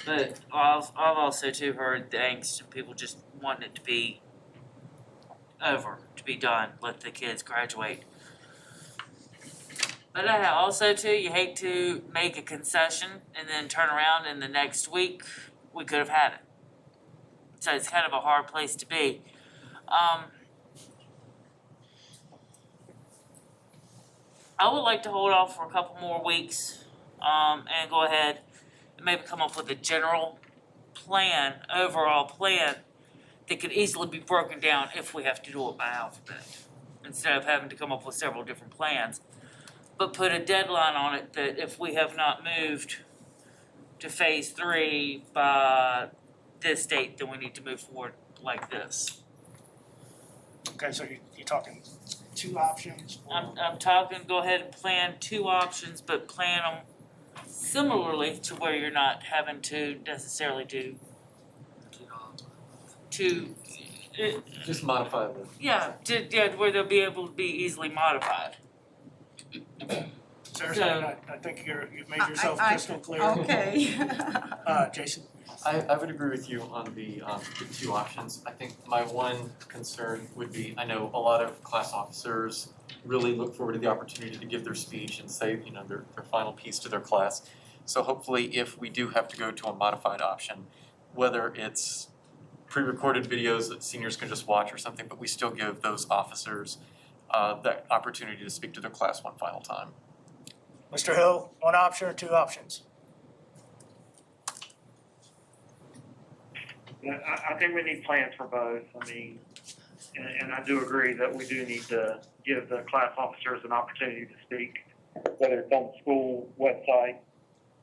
But I've also too heard the angst and people just wanting it to be over, to be done, let the kids graduate. But also too, you hate to make a concession and then turn around and the next week we could have had it. So it's kind of a hard place to be. I would like to hold off for a couple more weeks and go ahead and maybe come up with a general plan, overall plan that could easily be broken down if we have to do it by alphabet, instead of having to come up with several different plans. But put a deadline on it that if we have not moved to phase 3 by this date, then we need to move forward like this. Okay, so you're talking two options? I'm talking, go ahead and plan 2 options, but plan them similarly to where you're not having to necessarily do two. Just modify them. Yeah, where they'll be able to be easily modified. Sarah, I think you've made yourself crystal clear. Okay. Jason? I would agree with you on the 2 options. I think my one concern would be, I know a lot of class officers really look forward to the opportunity to give their speech and say, you know, their final piece to their class. So hopefully if we do have to go to a modified option, whether it's pre-recorded videos that seniors can just watch or something, but we still give those officers that opportunity to speak to their class one final time. Mr. Hill, one option or 2 options? Yeah, I think we need plans for both. I mean, and I do agree that we do need to give the class officers an opportunity to speak, whether it's on the school website,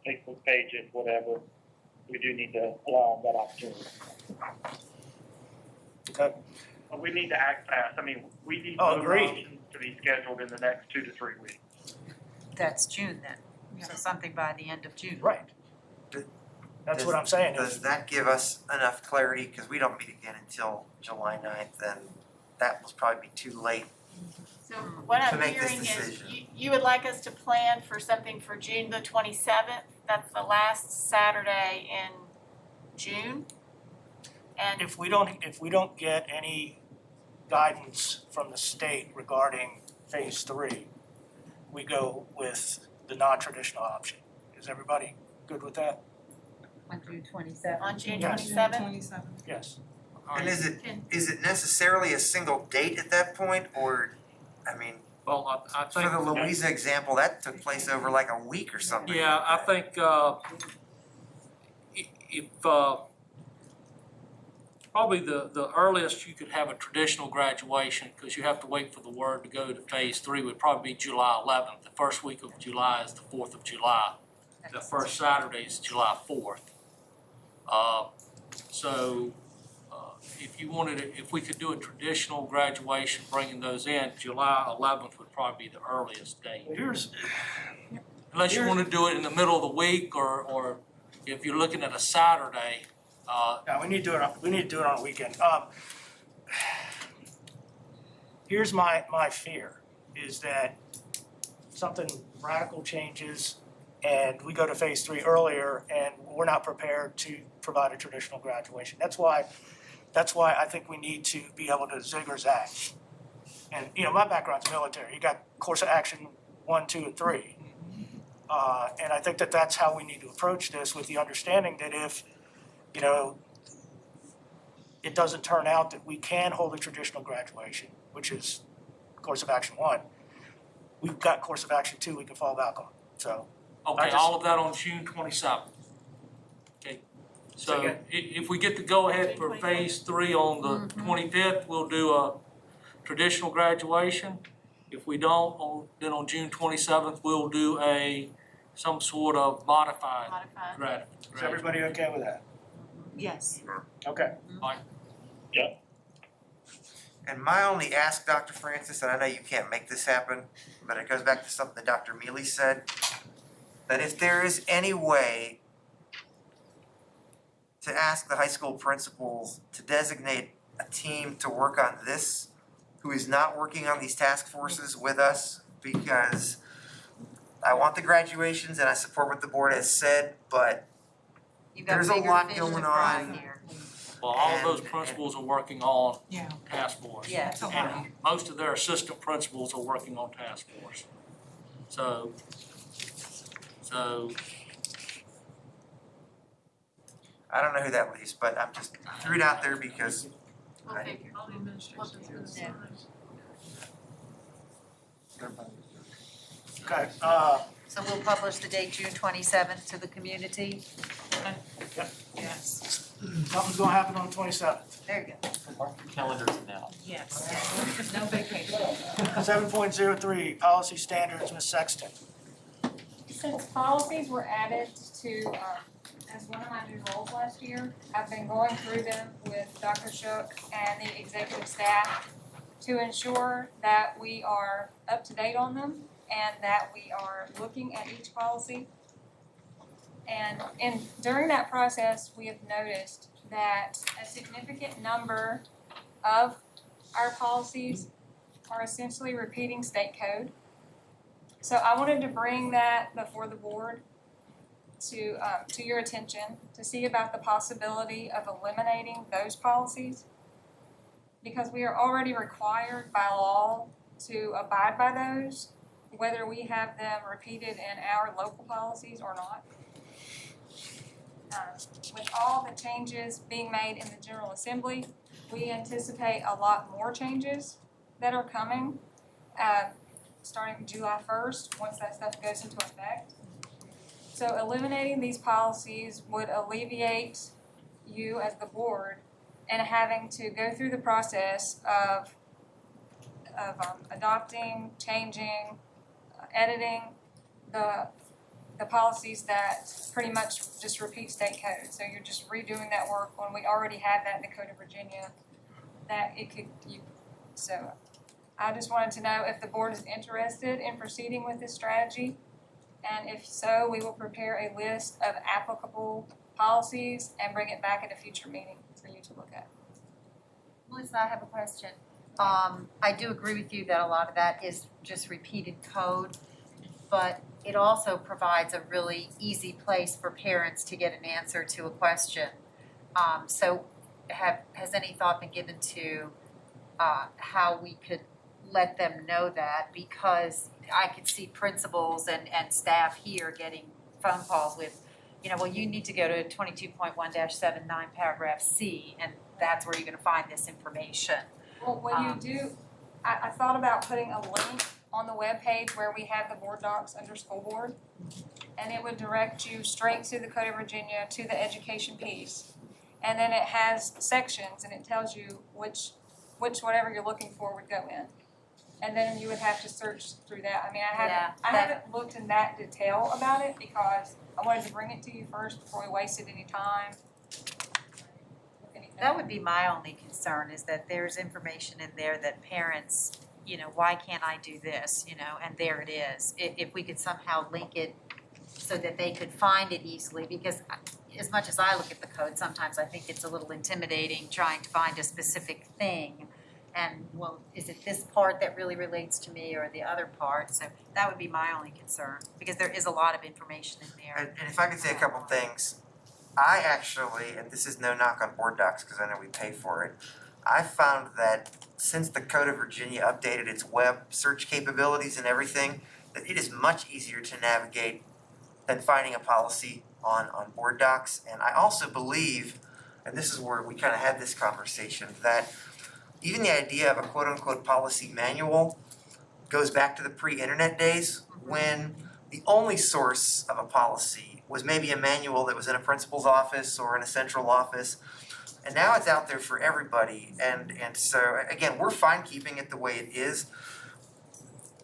Facebook pages, whatever. We do need to allow them that opportunity. Okay. But we need to act fast. I mean, we need Oh, those agreed. options to be scheduled in the next 2 to 3 weeks. That's June then, so something by the end of June. Right. That's what I'm saying. Does that give us enough clarity, cause we don't meet again until July 9th, and that will probably be too late. So what To I'm make this hearing is decision. you would like us to plan for something for June the 27th? That's the last Saturday in June? And If we don't get any guidance from the state regarding phase 3, we go with the non-traditional option. Is everybody good with that? On June 27th. on June Yes. 27th? Yes. And is it necessarily a single date at that point, or, I mean, Well, I for think. the Louisa example, that took place over like a week or something. Yeah, I think, if, probably the earliest you could have a traditional graduation, because you have to wait for the word to go to phase 3, would probably be July 11th. The first week of July is the 4th of July. The first Saturday is July 4th. So, if we could do a traditional graduation, bringing those in, July 11th would probably be the earliest date. Unless you want to do it in the middle of the week, or if you're looking at a Saturday. No, we need to do it on a weekend. Here's my fear, is that something radical changes and we go to phase 3 earlier and we're not prepared to provide a traditional graduation. That's why I think we need to be able to zig or zag. And, my background's military. You got course of action 1, 2, and 3. And I think that that's how we need to approach this, with the understanding that if, it doesn't turn out that we can hold a traditional graduation, which is course of action 1, we've got course of action 2 we can fall back on. So, Okay, all of that on June 27th. Okay, so if we get the go-ahead for phase 3 on the 25th, we'll do a traditional graduation. If we don't, then on June 27th, we'll do some sort of modified graduation. is everybody okay with that? Yes. Okay. And my only ask, Dr. Francis, and I know you can't make this happen, but it goes back to something that Dr. Mealy said, that if there is any way to ask the high school principals to designate a team to work on this, who is not working on these task forces with us, because I want the graduations and I support what the board has said, but there's a lot going on. Here. Well, all of those principals are working on Yeah. task force. Yes. And most of their assistant principals are working on task force. So I don't know who that leaves, but I'm just threw it out there because We'll figure. Okay, So we'll publish the date June 27th to the community? Yes. something's gonna happen on the 27th. There you go. Mark your calendars now. Yes. No vacation. 7.03, policy standards, Ms. Sexton. Since policies were added to, as one of my new roles last year, I've been going through them with Dr. Shook and the executive staff to ensure that we are up to date on them and that we are looking at each policy. And during that process, we have noticed that a significant number of our policies are essentially repeating state code. So I wanted to bring that before the board to your attention, to see about the possibility of eliminating those policies. Because we are already required by law to abide by those, whether we have them repeated in our local policies or not. With all the changes being made in the General Assembly, we anticipate a lot more changes that are coming, starting July 1st, once that stuff goes into effect. So eliminating these policies would alleviate you as the board and having to go through the process of adopting, changing, editing the policies that pretty much just repeat state code. So you're just redoing that work when we already have that in the Code of Virginia, so I just wanted to know if the board is interested in proceeding with this strategy. And if so, we will prepare a list of applicable policies and bring it back at a future meeting for you to look at. Melissa, I have a question. I do agree with you that a lot of that is just repeated code, but it also provides a really easy place for parents to get an answer to a question. So has any thought been given to how we could let them know that? Because I could see principals and staff here getting phone calls with, well, you need to go to 22.1-79 paragraph C, and that's where you're gonna find this information. Well, when you do, I thought about putting a link on the webpage where we have the board docs under school board. And it would direct you straight to the Code of Virginia, to the education piece. And then it has sections and it tells you which whatever you're looking for would go in. And then you would have to search through that. I mean, I haven't looked in that detail about it because I wanted to bring it to you first before we wasted any time. That would be my only concern, is that there's information in there that parents, why can't I do this, and there it is. If we could somehow link it so that they could find it easily, because as much as I look at the code, sometimes I think it's a little intimidating trying to find a specific thing. And, well, is it this part that really relates to me or the other part? So that would be my only concern, because there is a lot of information in there. And if I could say a couple things, I actually, and this is no knock on board docs because I know we pay for it, I found that since the Code of Virginia updated its web search capabilities and everything, that it is much easier to navigate than finding a policy on board docs. And I also believe, and this is where we kind of had this conversation, that even the idea of a quote-unquote policy manual goes back to the pre-internet days when the only source of a policy was maybe a manual that was in a principal's office or in a central office. And now it's out there for everybody. And so, again, we're fine keeping it the way it is.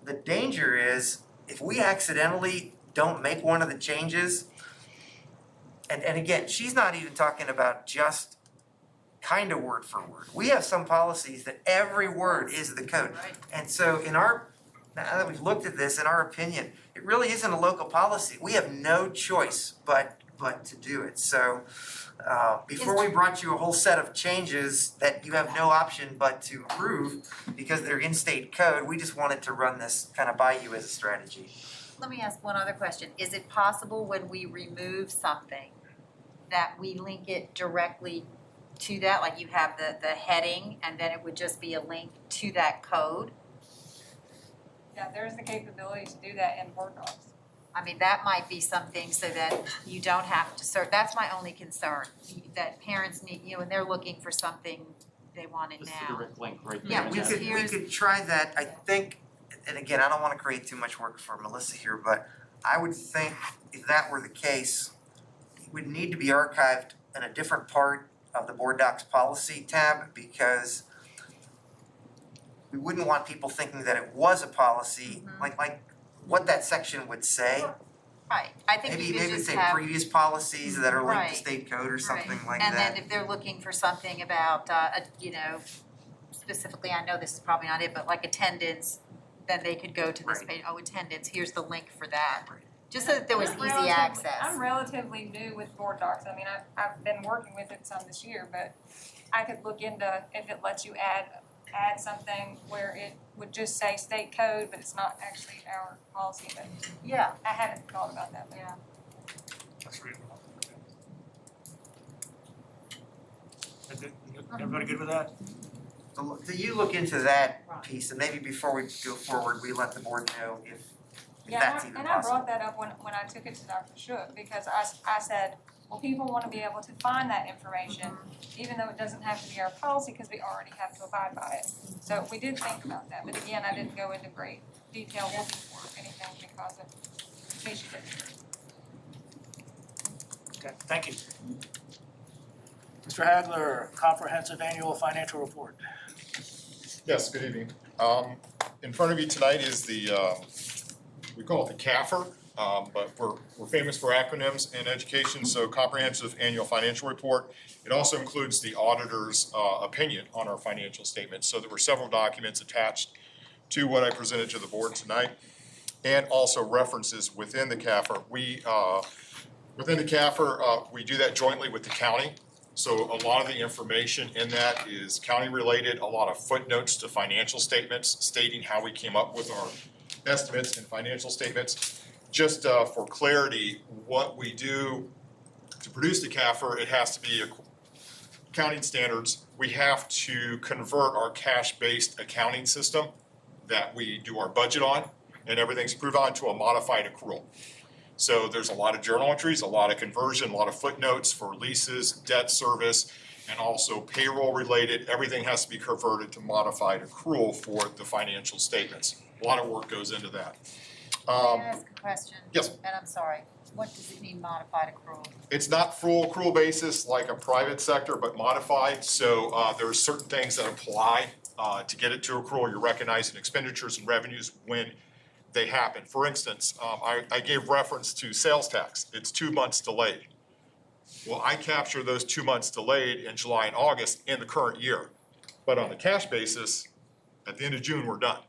The danger is if we accidentally don't make one of the changes, and again, she's not even talking about just kind of word for word. We have some policies that every word is the code. Right. And so now that we've looked at this, in our opinion, it really isn't a local policy. We have no choice but to do it. So before we brought you a whole set of changes that you have no option but to approve because they're in state code, we just wanted to run this kind of by you as a strategy. Let me ask one other question. Is it possible when we remove something that we link it directly to that? Like you have the heading and then it would just be a link to that code? Yeah, there's the capability to do that in board docs. I mean, that might be something so that you don't have to search. That's my only concern, that parents need, and they're looking for something, they want it Just now. a direct link right there. Yeah, We could try that, I think, and again, I don't wanna create too much work for Melissa here, but I would think if that were the case, it would need to be archived in a different part of the board docs policy tab, because we wouldn't want people thinking that it was a policy, like what that section would say. Right, I think you Maybe could maybe just say have. previous policies that are linked Right. to state code or something like And that. then if they're looking for something about, specifically, I know this is probably not it, but like attendance, then they could go to this Right. page, attendance, here's the link for that. Right. Just so that there was I'm easy relatively- access. I'm relatively new with board docs. I mean, I've been working with it some this year, but I could look into if it lets you add something where it would just say state code, but it's not actually our policy, but Yeah, I haven't thought about that. But yeah. That's reasonable. Everybody good with that? So you look into that Right. piece, and maybe before we go forward, we let the board know if Yeah, that's even and possible. I brought that up when I took it to Dr. Shook, because I said, well, people wanna be able to find that information, even though it doesn't have to be our policy, because we already have to abide by it. So we did think about that, but again, I didn't go into great detail looking for anything because of, in case you didn't. Okay, thank you. Mr. Hagler, comprehensive annual financial report. Yes, good evening. In front of you tonight is the, we call it the CAFR, but we're famous for acronyms in education, so Comprehensive Annual Financial Report. It also includes the auditor's opinion on our financial statements. So there were several documents attached to what I presented to the board tonight, and also references within the CAFR. Within the CAFR, we do that jointly with the county. So a lot of the information in that is county related, a lot of footnotes to financial statements stating how we came up with our estimates and financial statements. Just for clarity, what we do to produce the CAFR, it has to be accounting standards. We have to convert our cash-based accounting system that we do our budget on, and everything's approved on to a modified accrual. So there's a lot of journal entries, a lot of conversion, a lot of footnotes for leases, debt service, and also payroll related. Everything has to be converted to modified accrual for the financial statements. A lot of work goes into that. May I ask a question? Yes. And I'm sorry, what does it mean modified accrual? It's not full accrual basis like a private sector, but modified. So there are certain things that apply to get it to accrual. You're recognizing expenditures and revenues when they happen. For instance, I gave reference to sales tax. It's 2 months delayed. Well, I capture those 2 months delayed in July and August in the current year. But on a cash basis, at the end of June, we're done.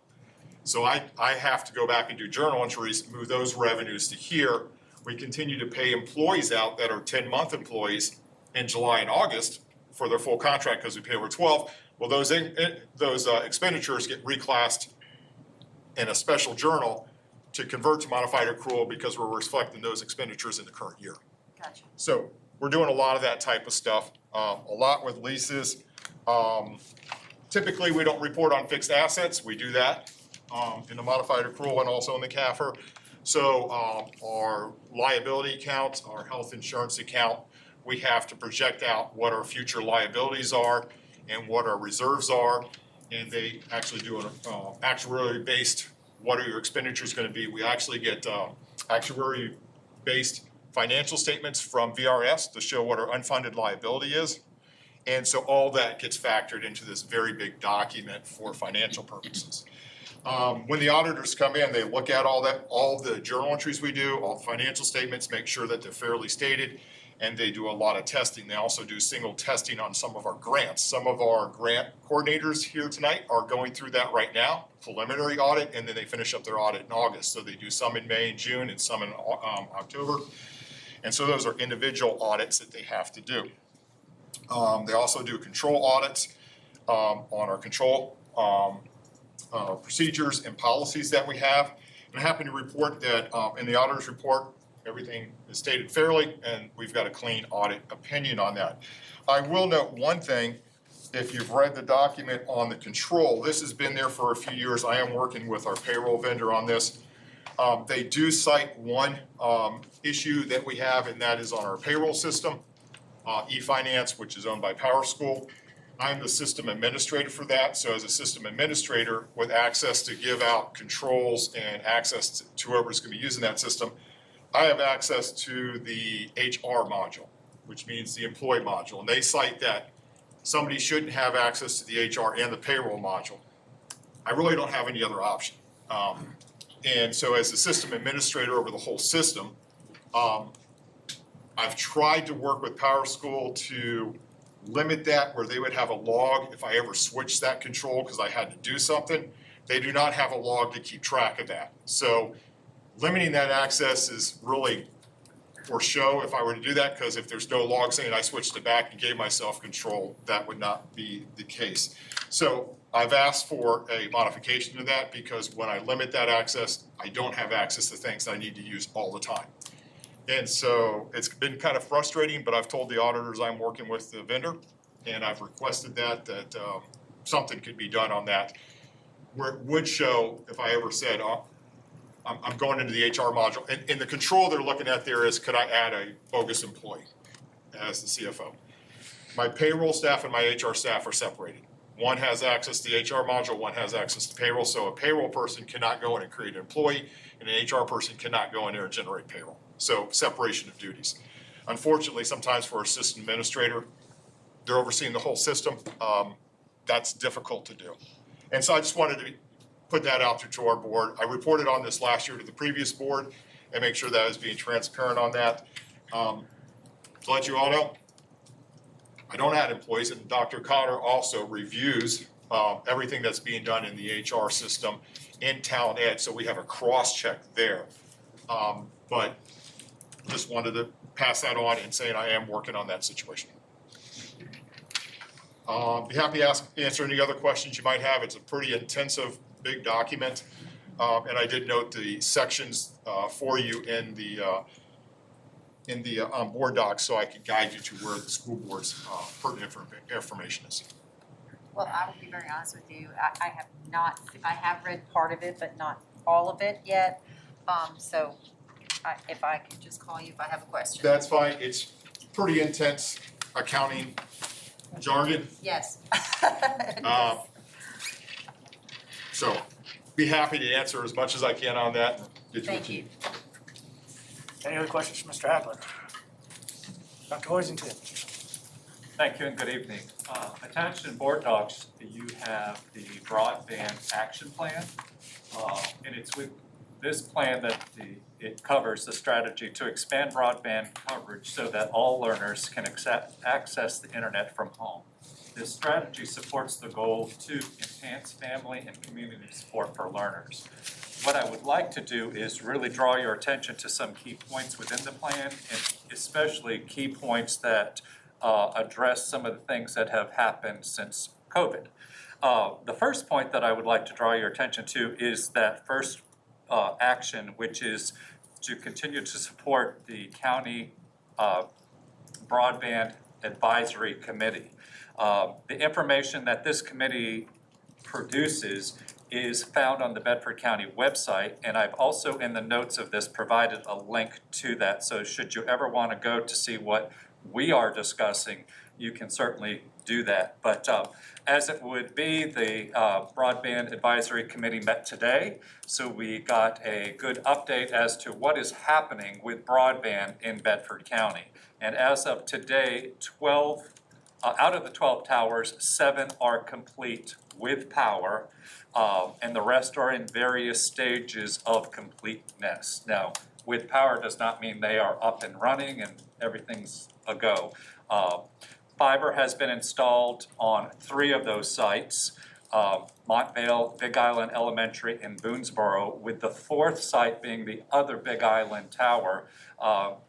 So I have to go back and do journal entries, move those revenues to here. We continue to pay employees out that are 10-month employees in July and August for their full contract because we pay over 12. Well, those expenditures get reclassed in a special journal to convert to modified accrual because we're reflecting those expenditures in the current year. Gotcha. So we're doing a lot of that type of stuff, a lot with leases. Typically, we don't report on fixed assets. We do that in the modified accrual and also in the CAFR. So our liability account, our health insurance account, we have to project out what our future liabilities are and what our reserves are. And they actually do an actuary-based, what are your expenditures going to be? We actually get actuary-based financial statements from VRS to show what our unfunded liability is. And so all that gets factored into this very big document for financial purposes. When the auditors come in, they look at all that, all the journal entries we do, all the financial statements, make sure that they're fairly stated, and they do a lot of testing. They also do single testing on some of our grants. Some of our grant coordinators here tonight are going through that right now, preliminary audit, and then they finish up their audit in August. So they do some in May and June and some in October. And so those are individual audits that they have to do. They also do control audits on our control procedures and policies that we have. And I'm happy to report that in the auditor's report, everything is stated fairly, and we've got a clean audit opinion on that. I will note one thing, if you've read the document on the control, this has been there for a few years. I am working with our payroll vendor on this. They do cite one issue that we have, and that is on our payroll system, eFinance, which is owned by PowerSchool. I'm the system administrator for that, so as a system administrator with access to give out controls and access to whoever's going to be using that system, I have access to the HR module, which means the employee module, and they cite that somebody shouldn't have access to the HR and the payroll module. I really don't have any other option. And so as the system administrator over the whole system, I've tried to work with PowerSchool to limit that where they would have a log if I ever switched that control because I had to do something. They do not have a log to keep track of that. So limiting that access is really for show if I were to do that, because if there's no log saying I switched it back and gave myself control, that would not be the case. So I've asked for a modification to that because when I limit that access, I don't have access to things I need to use all the time. And so it's been kind of frustrating, but I've told the auditors I'm working with the vendor, and I've requested that something could be done on that. Where it would show if I ever said, I'm going into the HR module. And the control they're looking at there is, could I add a bogus employee as the CFO? My payroll staff and my HR staff are separated. One has access to the HR module, one has access to payroll. So a payroll person cannot go in and create an employee, and an HR person cannot go in there and generate payroll. So separation of duties. Unfortunately, sometimes for a system administrator, they're overseeing the whole system. That's difficult to do. And so I just wanted to put that out there to our board. I reported on this last year to the previous board and make sure that I was being transparent on that. To let you all know, I don't add employees, and Dr. Connor also reviews everything that's being done in the HR system in Talent Ed, so we have a cross-check there. But just wanted to pass that on and saying I am working on that situation. Be happy to answer any other questions you might have. It's a pretty intensive, big document. And I did note the sections for you in the board docs, so I could guide you to where the school board's pertinent information is. Well, I will be very honest with you, I have read part of it, but not all of it yet. So if I could just call you if I have a question. That's fine. It's pretty intense accounting jargon. Yes. So be happy to answer as much as I can on that. Thank you. Any other questions for Mr. Hagler? Dr. Hoisington? Thank you and good evening. Attached in board docs, you have the broadband action plan. And it's with this plan that it covers the strategy to expand broadband coverage so that all learners can access the internet from home. This strategy supports the goal to enhance family and community support for learners. What I would like to do is really draw your attention to some key points within the plan, and especially key points that address some of the things that have happened since COVID. The first point that I would like to draw your attention to is that first action, which is to continue to support the county broadband advisory committee. The information that this committee produces is found on the Bedford County website, and I've also in the notes of this provided a link to that. So should you ever want to go to see what we are discussing, you can certainly do that. But as it would be, the Broadband Advisory Committee met today, so we got a good update as to what is happening with broadband in Bedford County. And as of today, 12 out of the 12 towers, 7 are complete with power, and the rest are in various stages of completeness. Now, with power does not mean they are up and running and everything's a go. Fiber has been installed on 3 of those sites, Montvale, Big Island Elementary, and Boonesboro, with the 4th site being the other Big Island tower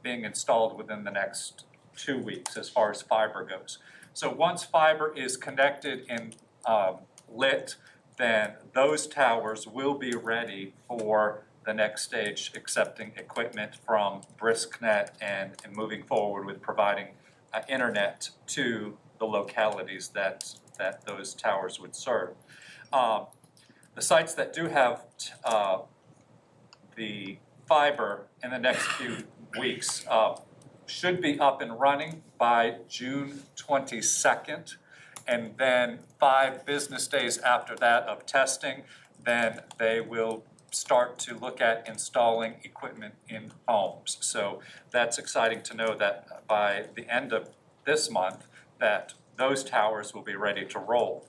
being installed within the next 2 weeks as far as fiber goes. So once fiber is connected and lit, then those towers will be ready for the next stage, accepting equipment from BriskNet and moving forward with providing internet to the localities that those towers would serve. The sites that do have the fiber in the next few weeks should be up and running by June 22nd, and then 5 business days after that of testing, then they will start to look at installing equipment in homes. So that's exciting to know that by the end of this month, that those towers will be ready to roll.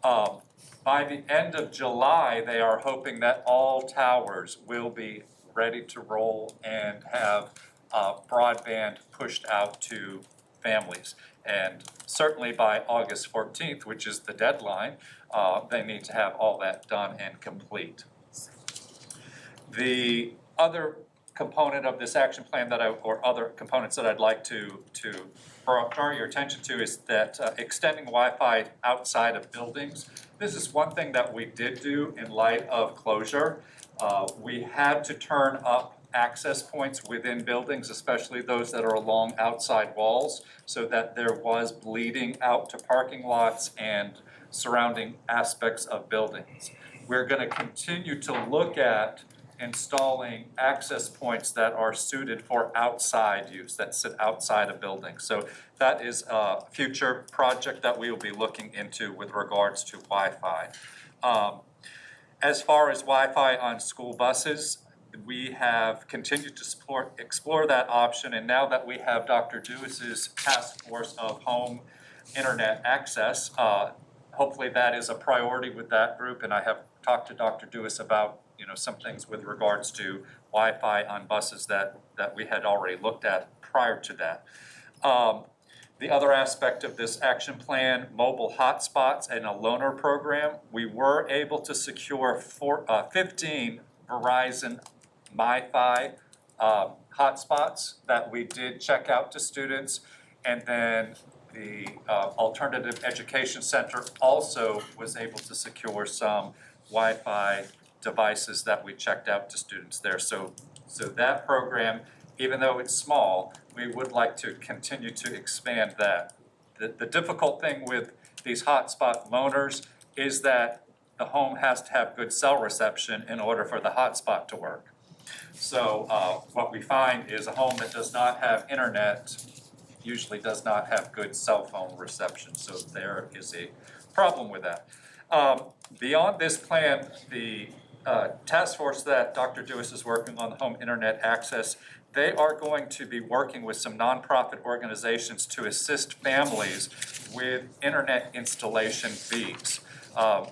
By the end of July, they are hoping that all towers will be ready to roll and have broadband pushed out to families. And certainly by August 14th, which is the deadline, they need to have all that done and complete. The other component of this action plan or other components that I'd like to draw your attention to is that extending Wi-Fi outside of buildings. This is one thing that we did do in light of closure. We had to turn up access points within buildings, especially those that are along outside walls, so that there was bleeding out to parking lots and surrounding aspects of buildings. We're going to continue to look at installing access points that are suited for outside use, that sit outside of buildings. So that is a future project that we will be looking into with regards to Wi-Fi. As far as Wi-Fi on school buses, we have continued to explore that option, and now that we have Dr. Dewis's task force of home internet access, hopefully that is a priority with that group, and I have talked to Dr. Dewis about some things with regards to Wi-Fi on buses that we had already looked at prior to that. The other aspect of this action plan, mobile hotspots and a loaner program, we were able to secure 15 Verizon MiFi hotspots that we did check out to students. And then the Alternative Education Center also was able to secure some Wi-Fi devices that we checked out to students there. So that program, even though it's small, we would like to continue to expand that. The difficult thing with these hotspot loaners is that the home has to have good cell reception in order for the hotspot to work. So what we find is a home that does not have internet usually does not have good cell phone reception, so there is a problem with that. Beyond this plan, the task force that Dr. Dewis is working on, the home internet access, they are going to be working with some nonprofit organizations to assist families with internet installation fees.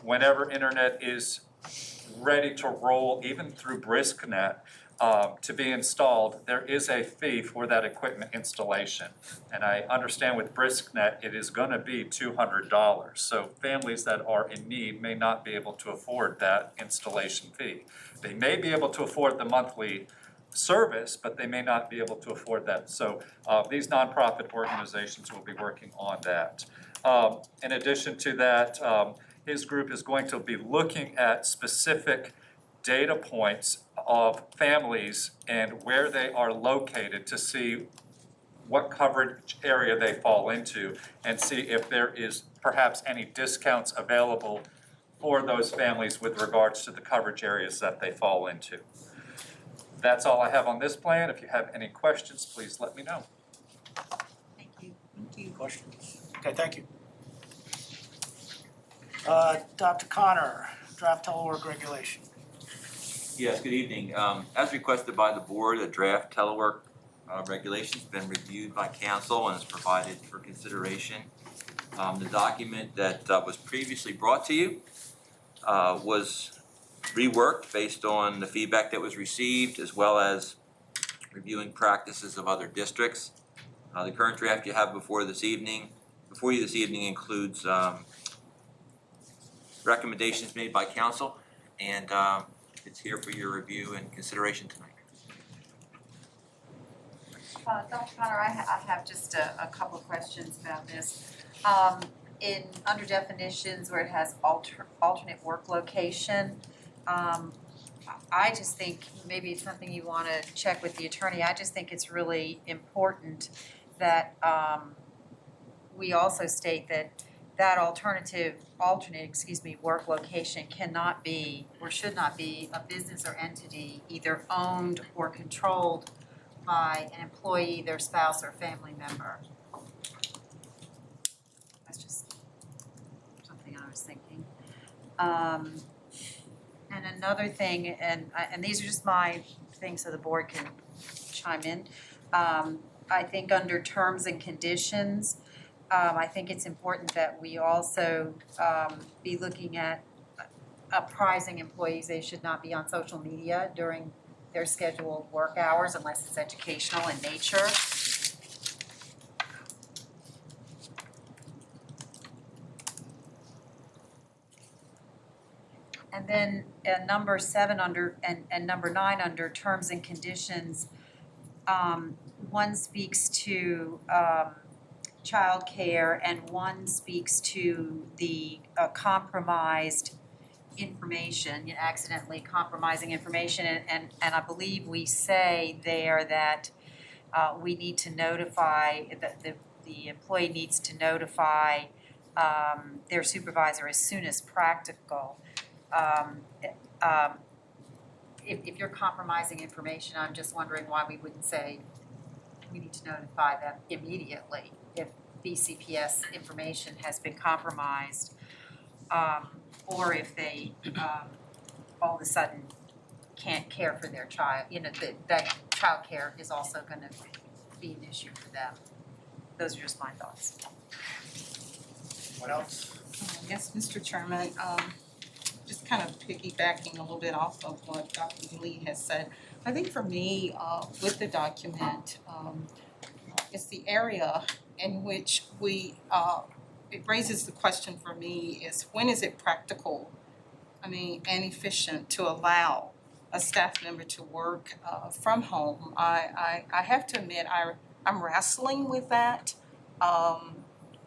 Whenever internet is ready to roll, even through BriskNet, to be installed, there is a fee for that equipment installation. And I understand with BriskNet, it is gonna be $200. So families that are in need may not be able to afford that installation fee. They may be able to afford the monthly service, but they may not be able to afford that. So these nonprofit organizations will be working on that. In addition to that, his group is going to be looking at specific data points of families and where they are located to see what coverage area they fall into and see if there is perhaps any discounts available for those families with regards to the coverage areas that they fall into. That's all I have on this plan. If you have any questions, please let me know. Thank you. Questions? Okay, thank you. Dr. Connor, draft telework regulation. Yes, good evening. As requested by the board, a draft telework regulation has been reviewed by council and is provided for consideration. The document that was previously brought to you was reworked based on the feedback that was received, as well as reviewing practices of other districts. The current draft you have before you this evening includes recommendations made by council, and it's here for your review and consideration tonight. Dr. Connor, I have just a couple of questions about this. Under definitions where it has alternate work location, I just think maybe it's something you want to check with the attorney. I just think it's really important that we also state that alternate work location cannot be or should not be a business or entity either owned or controlled by an employee, their spouse, or family member. That's just something I was thinking. And another thing, and these are just my things so the board can chime in. I think under terms and conditions, I think it's important that we also be looking at apprising employees they should not be on social media during their scheduled work hours unless it's educational in nature. And then number 7 under and number 9 under terms and conditions, one speaks to childcare and one speaks to the compromised information, accidentally compromising information, and I believe we say there that we need to notify, that the employee needs to notify their supervisor as soon as practical. If you're compromising information, I'm just wondering why we wouldn't say we need to notify them immediately if BCPS information has been compromised, or if they all of a sudden can't care for their child, that child care is also going to be an issue for them. Those are just my thoughts. What else? Yes, Mr. Chairman, just kind of piggybacking a little bit off of what Dr. Lee has said. I think for me, with the document, it's the area in which it raises the question for me is when is it practical, and efficient to allow a staff member to work from home. I have to admit, I'm wrestling with that.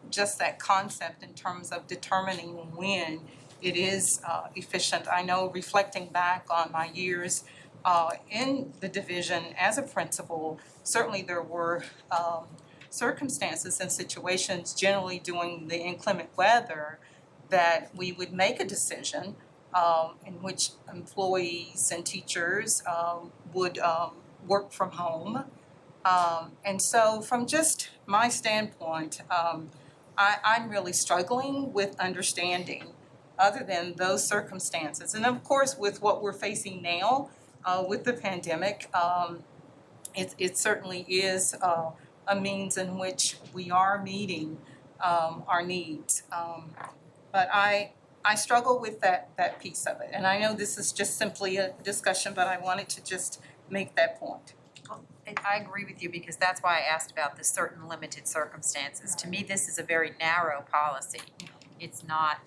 Just that concept in terms of determining when it is efficient. I know reflecting back on my years in the division as a principal, certainly there were circumstances and situations generally during the inclement weather that we would make a decision in which employees and teachers would work from home. And so from just my standpoint, I'm really struggling with understanding other than those circumstances. And of course, with what we're facing now with the pandemic, it certainly is a means in which we are meeting our needs. But I struggle with that piece of it. And I know this is just simply a discussion, but I wanted to just make that point. I agree with you because that's why I asked about the certain limited circumstances. To me, this is a very narrow policy. It's not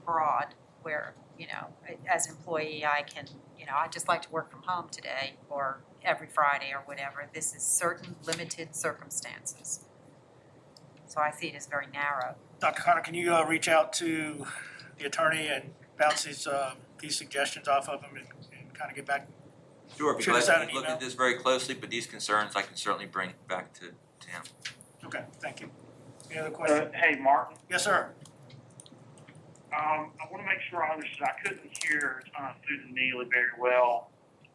broad where, you know, as an employee, I can, you know, I just like to work from home today or every Friday or whatever. This is certain limited circumstances. So I see it as very narrow. Dr. Connor, can you reach out to the attorney and bounce these suggestions off of him and kind of get back? Sure, Shoot us out an because look email. at this very closely, but these concerns I can certainly bring back to him. Okay, thank you. Any other questions? Hey, Martin, Yes, sir. I wanna make sure I understood, I couldn't hear, Susan Neely very well.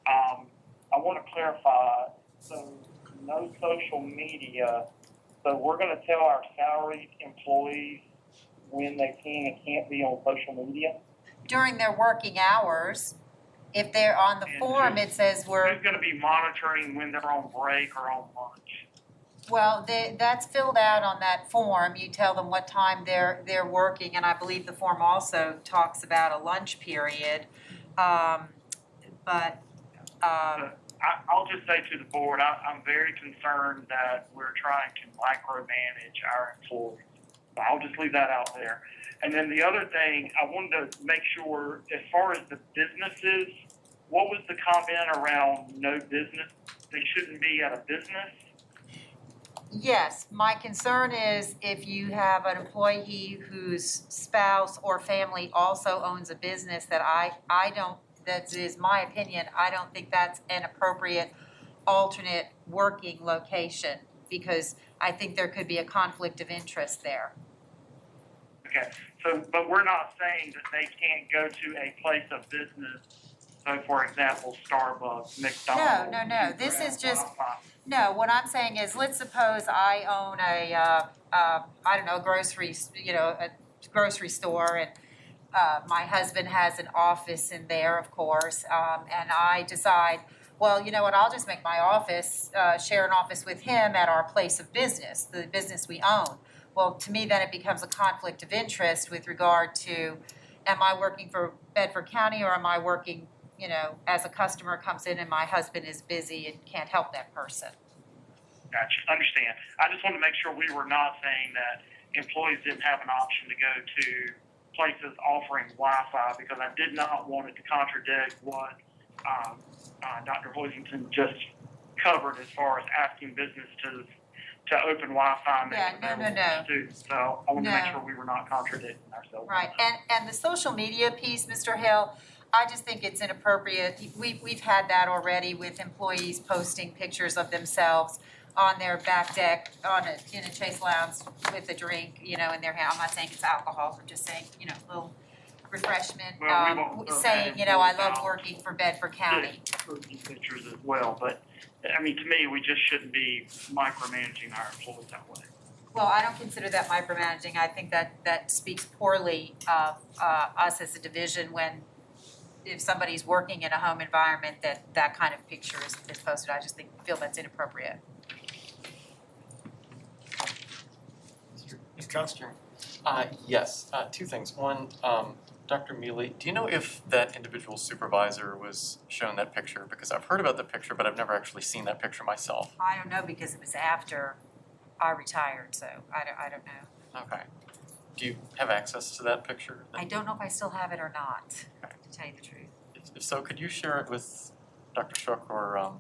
I wanna clarify, so no social media, so we're gonna tell our salaried employees when they can and can't be on social media? During their working hours, if they're on the And form, it says we're, Who's gonna be monitoring when they're on break or on lunch? well, that's filled out on that form. You tell them what time they're working, and I believe the form also talks about a lunch period. I'll just say to the board, I'm very concerned that we're trying to micromanage our employees. So I'll just leave that out there. And then the other thing, I wanted to make sure, as far as the businesses, what was the comment around no business? They shouldn't be at a business? Yes, my concern is if you have an employee whose spouse or family also owns a business that I don't, that is my opinion, I don't think that's an appropriate alternate working location because I think there could be a conflict of interest there. Okay, so, but we're not saying that they can't go to a place of business. So for example, Starbucks, McDonald's. No, this is just, Wi-Fi. no, what I'm saying is, let's suppose I own a grocery store and my husband has an office in there, of course, and I decide, well, you know what, I'll just make my office, share an office with him at our place of business, the business we own. Well, to me, then it becomes a conflict of interest with regard to, am I working for Bedford County or am I working, you know, as a customer comes in and my husband is busy and can't help that person? Gotcha, understand. I just wanted to make sure we were not saying that employees didn't have an option to go to places offering Wi-Fi, because I did not want it to contradict what Dr. Hoisington just covered as far as asking business to open Wi-Fi and make it available to students. So I wanted to make sure we were not contradicting ourselves. Right, and the social media piece, Mr. Hill, I just think it's inappropriate. We've had that already with employees posting pictures of themselves on their back deck, in a Chase Lounge with a drink, you know, in their hand. I'm not saying it's alcohol, I'm just saying, you know, a little refreshment, Well, we won't saying, you know, I love working for Bedford County. Pictures as well, but I mean, to me, we just shouldn't be micromanaging our employees that way. Well, I don't consider that micromanaging. I think that speaks poorly of us as a division when, if somebody's working in a home environment, that kind of picture is posted. I just feel that's inappropriate. Mr. Johnston? Yes, two things. One, Dr. Mealy, do you know if that individual supervisor was shown that picture? Because I've heard about the picture, but I've never actually seen that picture myself. I don't know because it was after I retired, so I don't know. Okay. Do you have access to that picture? I don't know if I still have it or not, to tell you the truth. If so, could you share it with Dr. Shook or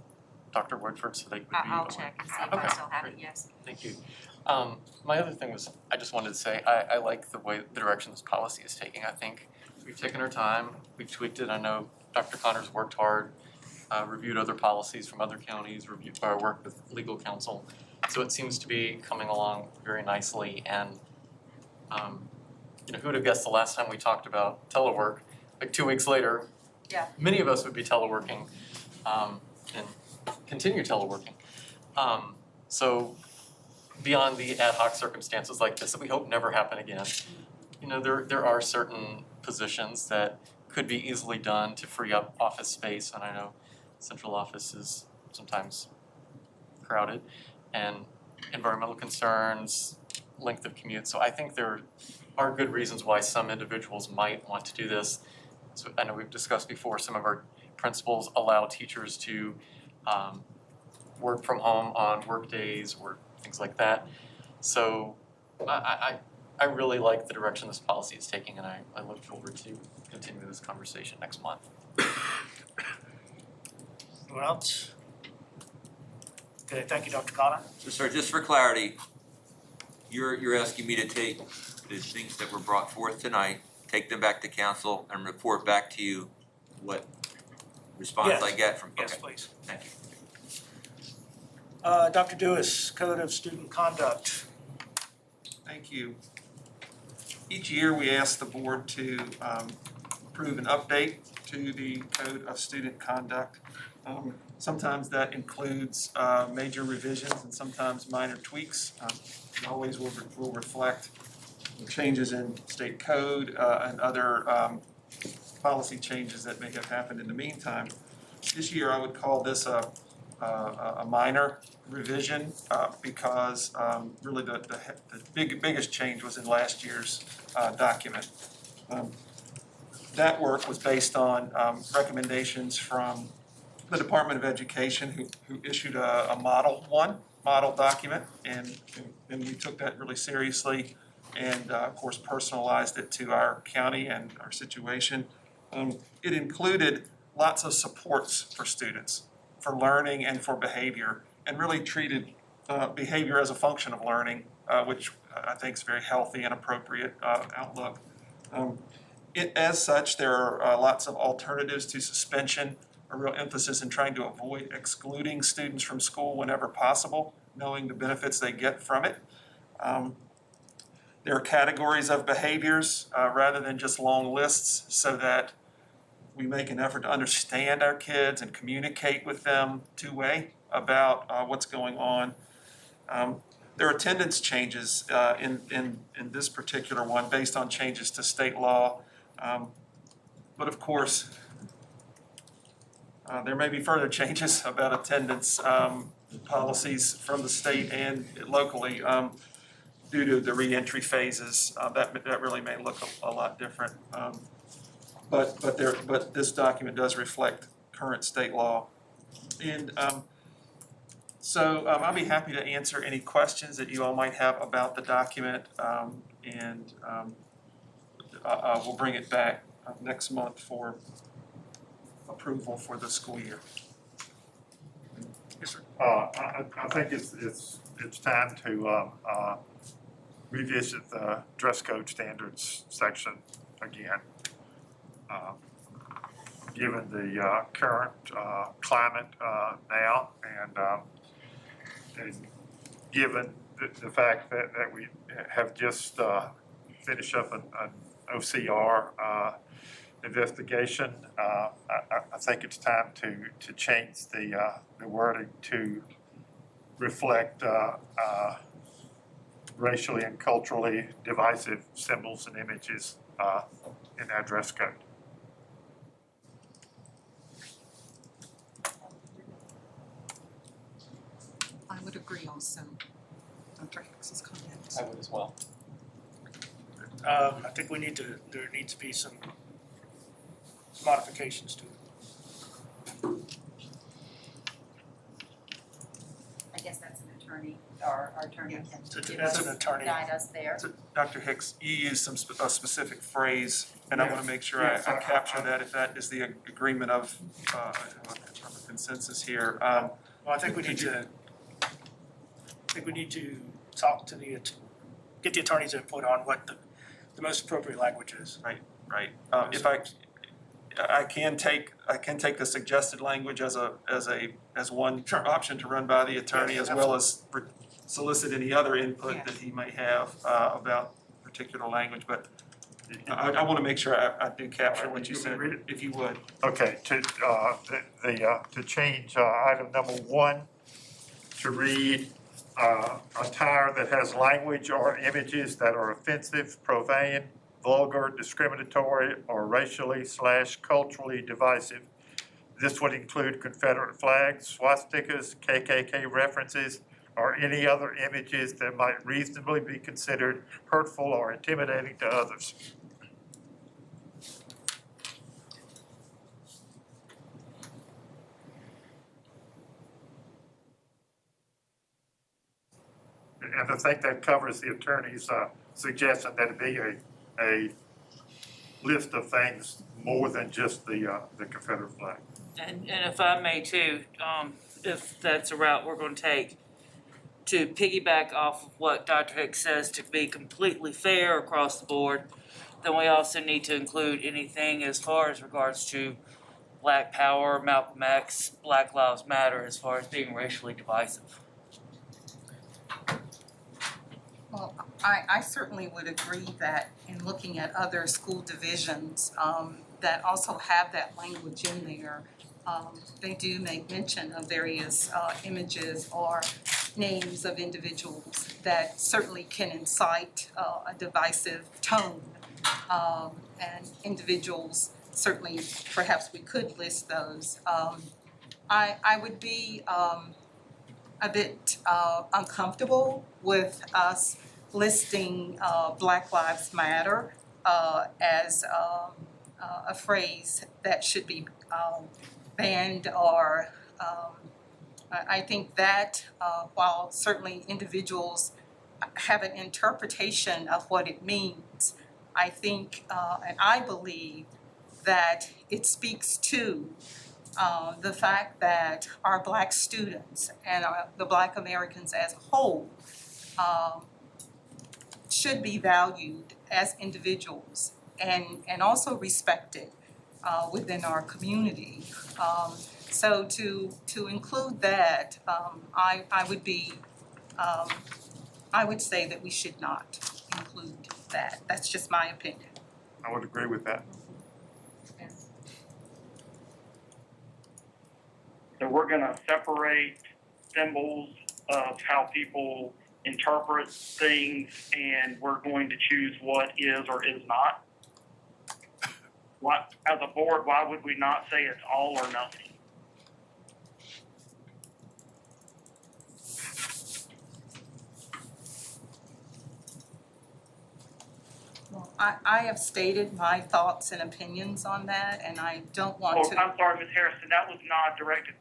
Dr. Woodford so they would be I'll aware? check and see if I Okay, still have it, great. yes. Thank you. My other thing was, I just wanted to say, I like the way, the direction this policy is taking. I think we've taken our time, we've tweaked it. I know Dr. Connors worked hard, reviewed other policies from other counties, worked with legal counsel. So it seems to be coming along very nicely, and who would have guessed the last time we talked about telework, like 2 weeks later, Yeah. many of us would be teleworking and continue teleworking. So beyond the ad hoc circumstances like this that we hope never happen again, there are certain positions that could be easily done to free up office space, and I know central office is sometimes crowded, and environmental concerns, length of commute. So I think there are good reasons why some individuals might want to do this. So I know we've discussed before, some of our principals allow teachers to work from home on work days or things like that. So I really like the direction this policy is taking, and I look forward to continuing this conversation next month. Anyone else? Okay, thank you, Dr. Connor. So sir, just for clarity, you're asking me to take the things that were brought forth tonight, take them back to council and report back to you what response I get from, Yes, okay, please. thank you. Dr. Dewis, Code of Student Conduct. Thank you. Each year, we ask the board to approve an update to the Code of Student Conduct. Sometimes that includes major revisions and sometimes minor tweaks. It always will reflect changes in state code and other policy changes that may have happened in the meantime. This year, I would call this a minor revision because really the biggest change was in last year's document. That work was based on recommendations from the Department of Education who issued a model document, and we took that really seriously and of course personalized it to our county and our situation. It included lots of supports for students, for learning and for behavior, and really treated behavior as a function of learning, which I think is a very healthy and appropriate outlook. As such, there are lots of alternatives to suspension, a real emphasis in trying to avoid excluding students from school whenever possible, knowing the benefits they get from it. There are categories of behaviors rather than just long lists, so that we make an effort to understand our kids and communicate with them two-way about what's going on. There are attendance changes in this particular one based on changes to state law. But of course, there may be further changes about attendance policies from the state and locally due to the reentry phases. That really may look a lot different. But this document does reflect current state law. And so I'll be happy to answer any questions that you all might have about the document, and we'll bring it back next month for approval for the school year. Yes, sir. I think it's time to revisit the dress code standards section again. Given the current climate now, and given the fact that we have just finished up an OCR investigation, I think it's time to change the wording to reflect racially and culturally divisive symbols and images in our dress code. I would agree also. Dr. Hicks's comments. I would as well. I think there needs to be some modifications to it. I guess that's an attorney our attorney can That's an attorney. guide us there. So, Dr. Hicks, you used a specific phrase, and I wanna make sure I capture that, if that is the agreement of a consensus here. Well, I think we need to talk to get the attorney's input on what the most appropriate language is. Right, if I can take the suggested language as one option to run by the attorney, Yes, as well as solicit any other input that he might have about particular language, but I wanna make sure I do capture what you said, if you would. Okay, to change item number 1 to read attire that has language or images that are offensive, profane, vulgar, discriminatory, or racially/culturally divisive. This would include Confederate flags, swastikas, KKK references, or any other images that might reasonably be considered hurtful or intimidating to others. And I think that covers the attorney's suggestion that it be a list of things more than just the Confederate flag. And if I may too, if that's a route we're gonna take, to piggyback off of what Dr. Hicks says, to be completely fair across the board, then we also need to include anything as far as regards to Black Power, Malcolm X, Black Lives Matter, as far as being racially divisive. Well, I certainly would agree that in looking at other school divisions that also have that language in there, they do make mention of various images or names of individuals that certainly can incite a divisive tone. And individuals, certainly, perhaps we could list those. I would be a bit uncomfortable with us listing Black Lives Matter as a phrase that should be banned, or I think that while certainly individuals have an interpretation of what it means, I think and I believe that it speaks to the fact that our Black students and the Black Americans as a whole should be valued as individuals and also respected within our community. So to include that, I would say that we should not include that. That's just my opinion. I would agree with that. So we're gonna separate symbols of how people interpret things, and we're going to choose what is or is not. What, as a board, why would we not say it's all or nothing? Well, I have stated my thoughts and opinions on that, and I don't want to. I'm sorry, Ms. Harrison, that was not directly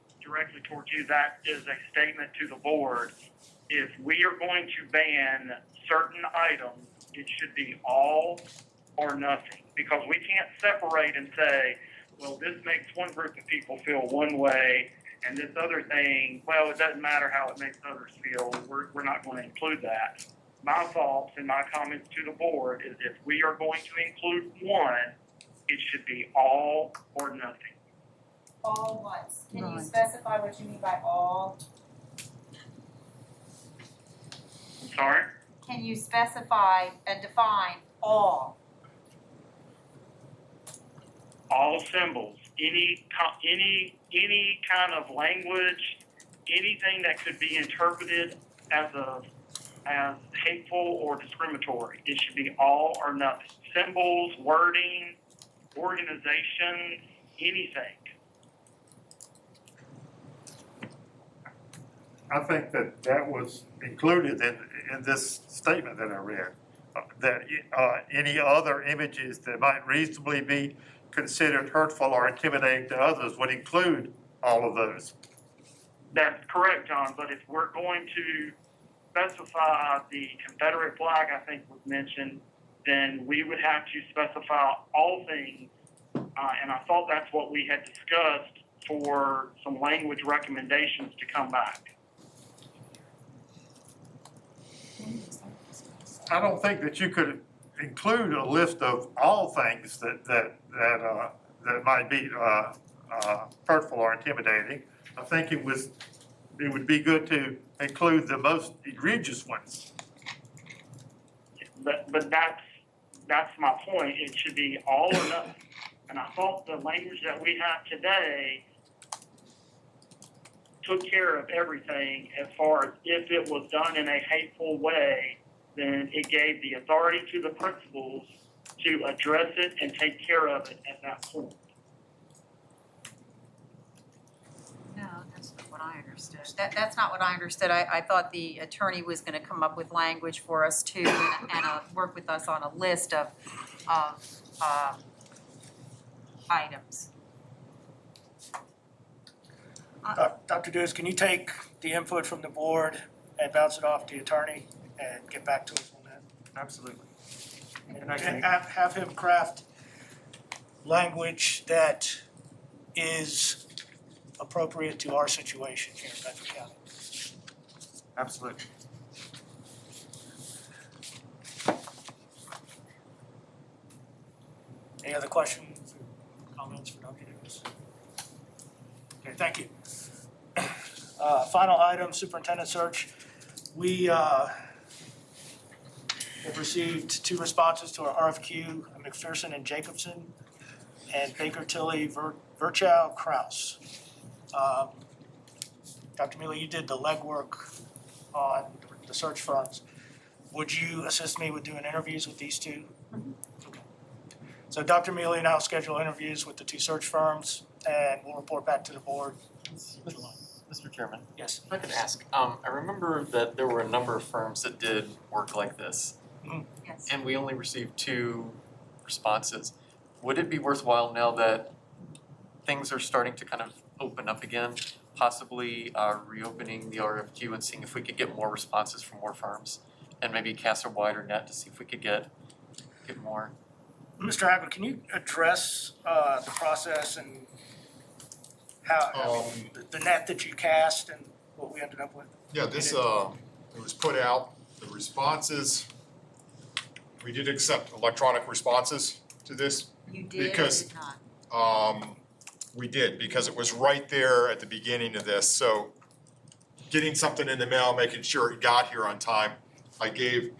towards you. That is a statement to the board. If we are going to ban certain items, it should be all or nothing, because we can't separate and say, well, this makes one group of people feel one way, and this other thing, well, it doesn't matter how it makes others feel. We're not going to include that. My thoughts and my comments to the board is if we are going to include one, it should be all or nothing. All what? Can you Right. specify what you mean by all? I'm sorry? Can you specify and define all? All symbols, any kind of language, anything that could be interpreted as hateful or discriminatory. It should be all or nothing. Symbols, wording, organizations, anything. I think that was included in this statement that I read. That any other images that might reasonably be considered hurtful or intimidating to others would include all of those. That's correct, John, but if we're going to specify the Confederate flag, I think was mentioned, then we would have to specify all things. And I thought that's what we had discussed for some language recommendations to come back. I don't think that you could include a list of all things that might be hurtful or intimidating. I think it would be good to include the most egregious ones. But that's my point. It should be all or nothing. And I thought the language that we have today took care of everything as far as if it was done in a hateful way, then it gave the authority to the principals to address it and take care of it at that point. No, that's not what I understood. That's not what I understood. I thought the attorney was gonna come up with language for us too, and work with us on a list of items. Dr. Dudas, can you take the input from the board and bounce it off to the attorney and get back to us on that? Absolutely. And have him craft language that is appropriate to our situation here in Bedford County. Absolutely. Any other questions or comments for Dr. Dudas? Okay, thank you. Final item, superintendent search. We have received 2 responses to our RFQ, McPherson and Jacobson, and Baker Tilly, Virchow, Kraus. Dr. Mealy, you did the legwork on the search firms. Would you assist me with doing interviews with these 2? Okay. So Dr. Mealy and I will schedule interviews with the 2 search firms, and we'll report back to the board. Mr. Chairman, Yes. if I could ask, I remember that there were a number of firms that did work like this, Yes. and we only received 2 responses. Would it be worthwhile now that things are starting to kind of open up again, possibly reopening the RFQ and seeing if we could get more responses from more firms, and maybe cast a wider net to see if we could get more? Mr. Hagler, can you address the process and how, the net that you cast and what we ended up with? Yeah, this, it was put out, the responses, we did accept electronic responses to this. You did or Because, did not? We did, because it was right there at the beginning of this, so getting something in the mail, making sure it got here on time, I gave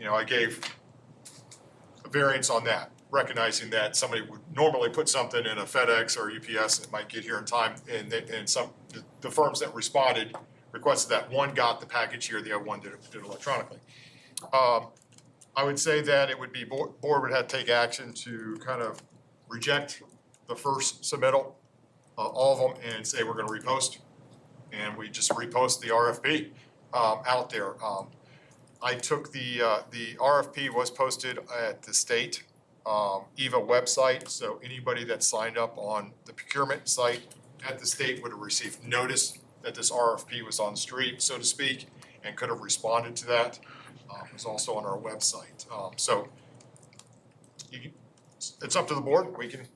a variance on that, recognizing that somebody would normally put something in a FedEx or UPS and it might get here in time, and the firms that responded requested that one got the package here, the other one did it electronically. I would say that it would be, board would have to take action to kind of reject the first submittal, all of them, and say we're gonna repost. And we just repost the RFP out there. I took the RFP was posted at the state EVA website, so anybody that signed up on the procurement site at the state would have received notice that this RFP was on the street, so to speak, and could have responded to that. It was also on our website. So it's up to the board. We can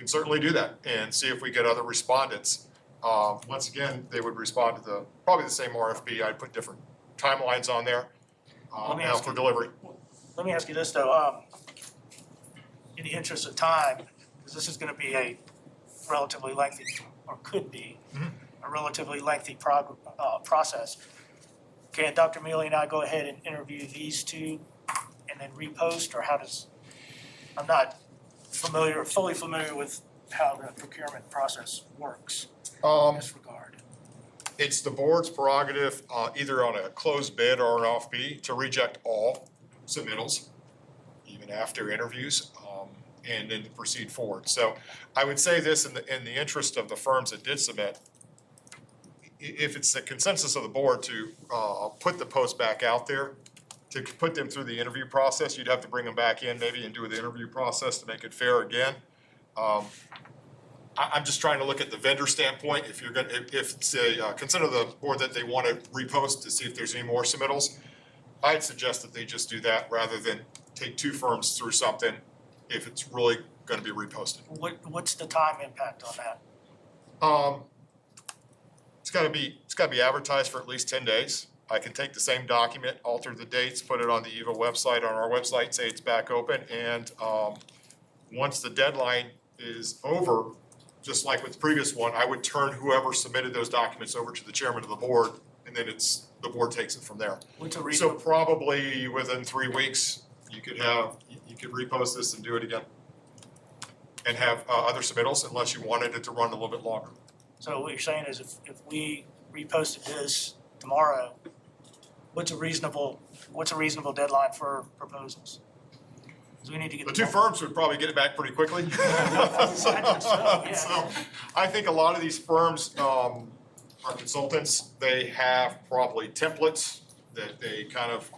certainly do that and see if we get other respondents. Once again, they would respond to probably the same RFP. I'd put different timelines on there now for delivery. Let me ask you this though, in the interest of time, because this is gonna be a relatively lengthy, or could be, a relatively lengthy process. Can Dr. Mealy and I go ahead and interview these 2 and then repost, or how does, I'm not fully familiar with how the procurement process works in this regard. It's the board's prerogative, either on a closed bid or an RFP, to reject all submittals, even after interviews, and then to proceed forward. So I would say this in the interest of the firms that did submit, if it's the consensus of the board to put the post back out there, to put them through the interview process, you'd have to bring them back in maybe and do the interview process to make it fair again. I'm just trying to look at the vendor standpoint. If it's a consent of the board that they want to repost to see if there's any more submittals, I'd suggest that they just do that rather than take two firms through something if it's really gonna be reposted. What's the time impact on that? It's gotta be advertised for at least 10 days. I can take the same document, alter the dates, put it on the EVA website, on our website, say it's back open, and, once the deadline is over, just like with the previous one, I would turn whoever submitted those documents over to the chairman of the board, and then the board takes it from there. What's a So reasonable, probably within 3 weeks, you could repost this and do it again. And have, other submittals unless you wanted it to run a little bit longer. so what you're saying is if we reposted this tomorrow, what's a reasonable deadline for proposals? 'Cause we need to get. The two firms would probably get it back pretty quickly. So I think a lot of these firms, are consultants, they have probably templates that they kind of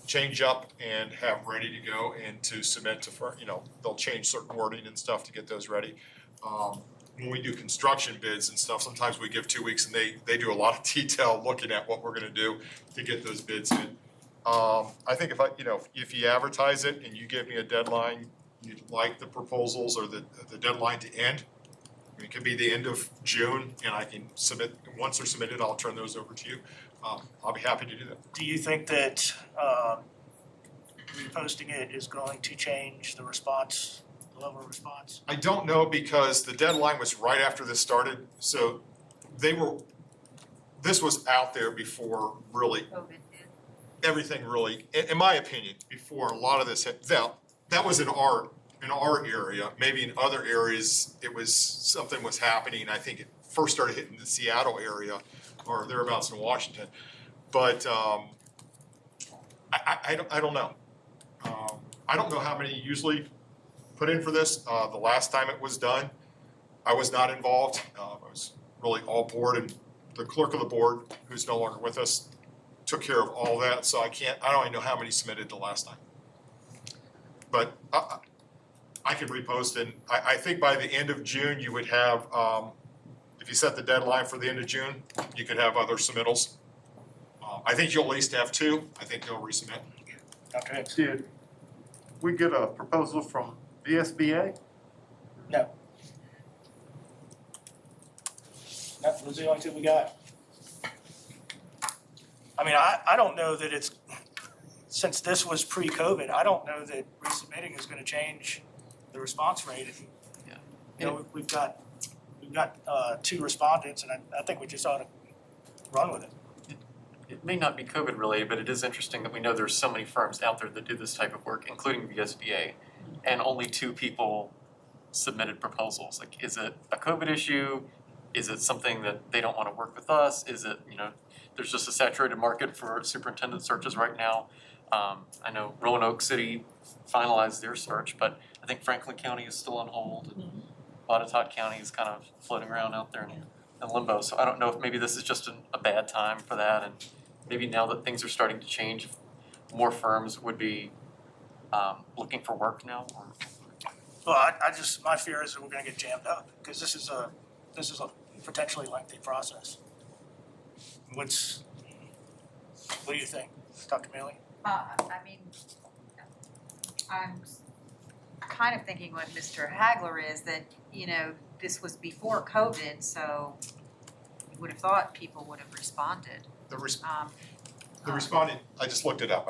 change up and have ready to go and to submit to, they'll change certain wording and stuff to get those ready. When we do construction bids and stuff, sometimes we give 2 weeks and they do a lot of detail looking at what we're gonna do to get those bids in. I think if you advertise it and you give me a deadline, you'd like the proposals or the deadline to end, it could be the end of June and I can submit, once they're submitted, I'll turn those over to you. I'll be happy to do that. Do you think that reposting it is going to change the response, the level of response? I don't know because the deadline was right after this started, so this was out there before really, everything really, in my opinion, before a lot of this hit. That was in our area, maybe in other areas, something was happening. I think it first started hitting the Seattle area or thereabouts in Washington. But I don't know. I don't know how many usually put in for this. The last time it was done, I was not involved. I was really all board, and the clerk of the board, who's no longer with us, took care of all that. So I don't even know how many submitted the last time. But I could repost, and I think by the end of June, you would have, if you set the deadline for the end of June, you could have other submittals. I think you'll at least have 2. I think they'll resubmit. Dr. Hicks? Did we get a proposal from VSBA? No. That was the only two we got. I mean, I don't know that it's, since this was pre-COVID, I don't know that resubmitting is gonna change the response rate. Yeah. You know, we've got 2 respondents, and I think we just ought to run with it. It may not be COVID related, but it is interesting that we know there's so many firms out there that do this type of work, including VSBA, and only 2 people submitted proposals. Like, is it a COVID issue? Is it something that they don't want to work with us? Is it, there's just a saturated market for superintendent searches right now? I know Roanoke City finalized their search, but I think Franklin County is still on hold. And Botetourt County is kind of floating around out there in limbo. So I don't know if maybe this is just a bad time for that, and maybe now that things are starting to change, more firms would be looking for work now. Or... Well, my fear is that we're gonna get jammed up, because this is a potentially lengthy process. What do you think, Dr. Mealy? I mean, I'm kind of thinking what Mr. Hagler is, that, this was before COVID, so you would have thought people would have responded. The respondent, I just looked it up.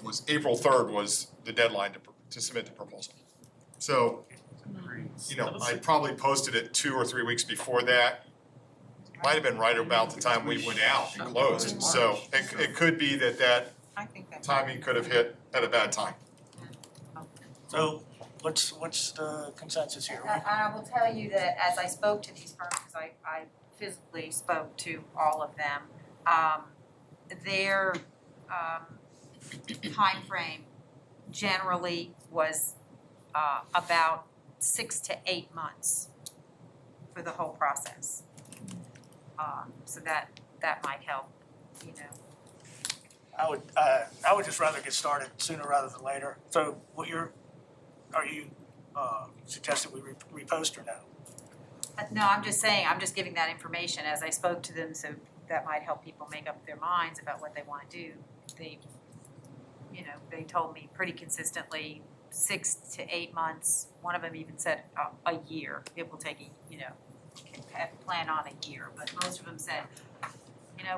Was April 3rd was the deadline to submit the proposal. So, I probably posted it 2 or 3 weeks before that. Might have been right about the time we went out and closed. So it could be that timing could have hit at a bad time. So what's the consensus here? And I will tell you that as I spoke to these firms, because I physically spoke to all of them, their timeframe generally was about 6 to 8 months for the whole process. So that might help, I would just rather get started sooner rather than later. So are you suggesting we repost or no? No, I'm just saying, I'm just giving that information as I spoke to them, so that might help people make up their minds about what they want to do they told me pretty consistently 6 to 8 months. One of them even said a year. It will take plan on a year, but most of them said,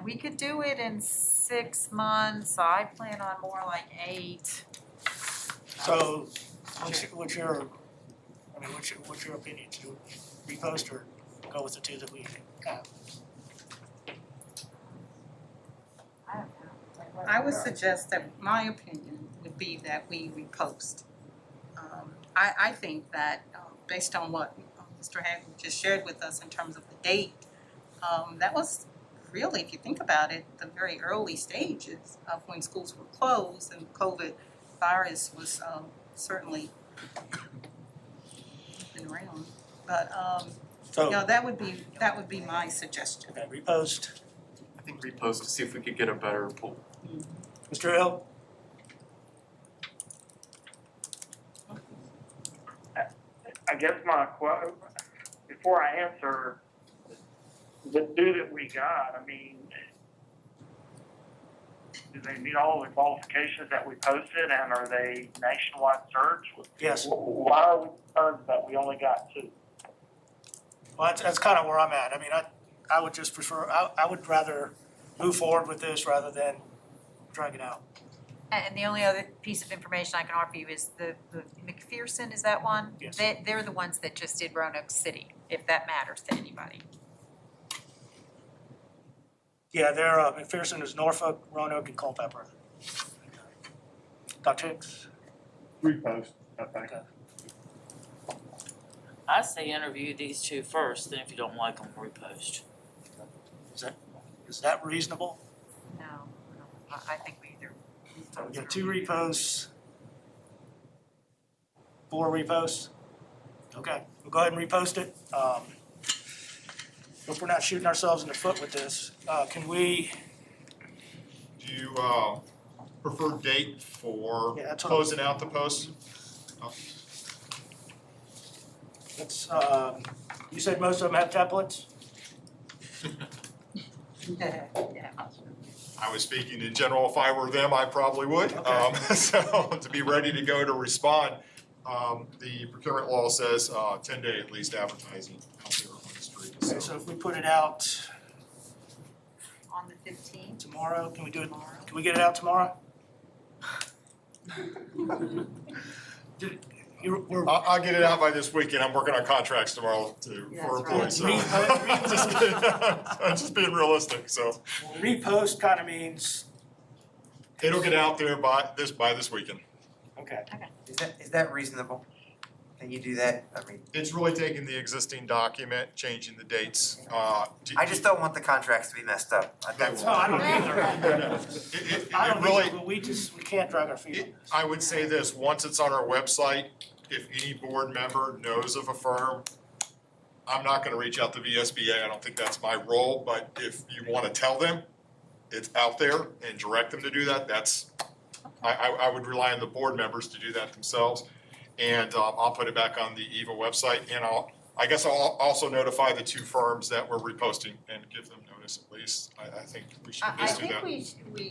we could do it in 6 months. I plan on more like 8. So, what's your opinion, to repost or go with the 2 that we have? I don't know. I would suggest that my opinion would be that we repost. I think that based on what Mr. Hagler just shared with us in terms of the date, that was really, if you think about it, the very early stages of when schools were closed and COVID virus was certainly been around. But that would be my suggestion. Okay, repost. I think repost to see if we could get a better pool. Mr. Hill? I guess before I answer, the 2 that we got, I mean, do they meet all the qualifications that we posted, and are they nationwide search? Yes. Why are we concerned that we only got 2? Well, that's kind of where I'm at. I mean, I would just prefer, I would rather move forward with this rather than drag it out. And the only other piece of information I can offer you is the McPherson, is that one? Yes. They're the ones that just did Roanoke City, if that matters to anybody. Yeah, they're, McPherson is Norfolk, Roanoke, and Culpeper. Dr. Hicks? Repost, I think. I say interview these 2 first, then if you don't like them, repost. Is that reasonable? No, I think we either. So we got 2 reposts, 4 reposts. Okay, we'll go ahead and repost it. If we're not shooting ourselves in the foot with this, can we? Do you prefer date for Yeah, that's what closing out the post? Let's, you said most of them have templates? Yeah. I was speaking in general, if I were them, I probably would. Okay. So to be ready to go to respond, the procurement law says 10-day at least advertising out there on the street. Okay, so if we put it out On the 15th? tomorrow, can we do it, can we get it out tomorrow? I'll get it out by this weekend. I'm working on contracts tomorrow for employees, so. I'm just being realistic, so. Repost kind of means, It'll get out there by this weekend. okay. Is that reasonable? Can you do that? I mean, It's really taking the existing document, changing the dates. I just don't want the contracts to be messed up. That's No, I don't either. It I don't really, either, but we can't drag our feet on this. I would say this, once it's on our website, if any board member knows of a firm, I'm not gonna reach out to VSBA, I don't think that's my role, but if you wanna tell them it's out there and direct them to do that, I would rely on the board members to do that themselves. And I'll put it back on the EVA website, and I guess I'll also notify the 2 firms that we're reposting and give them notice at least. I think we should at I least do think that.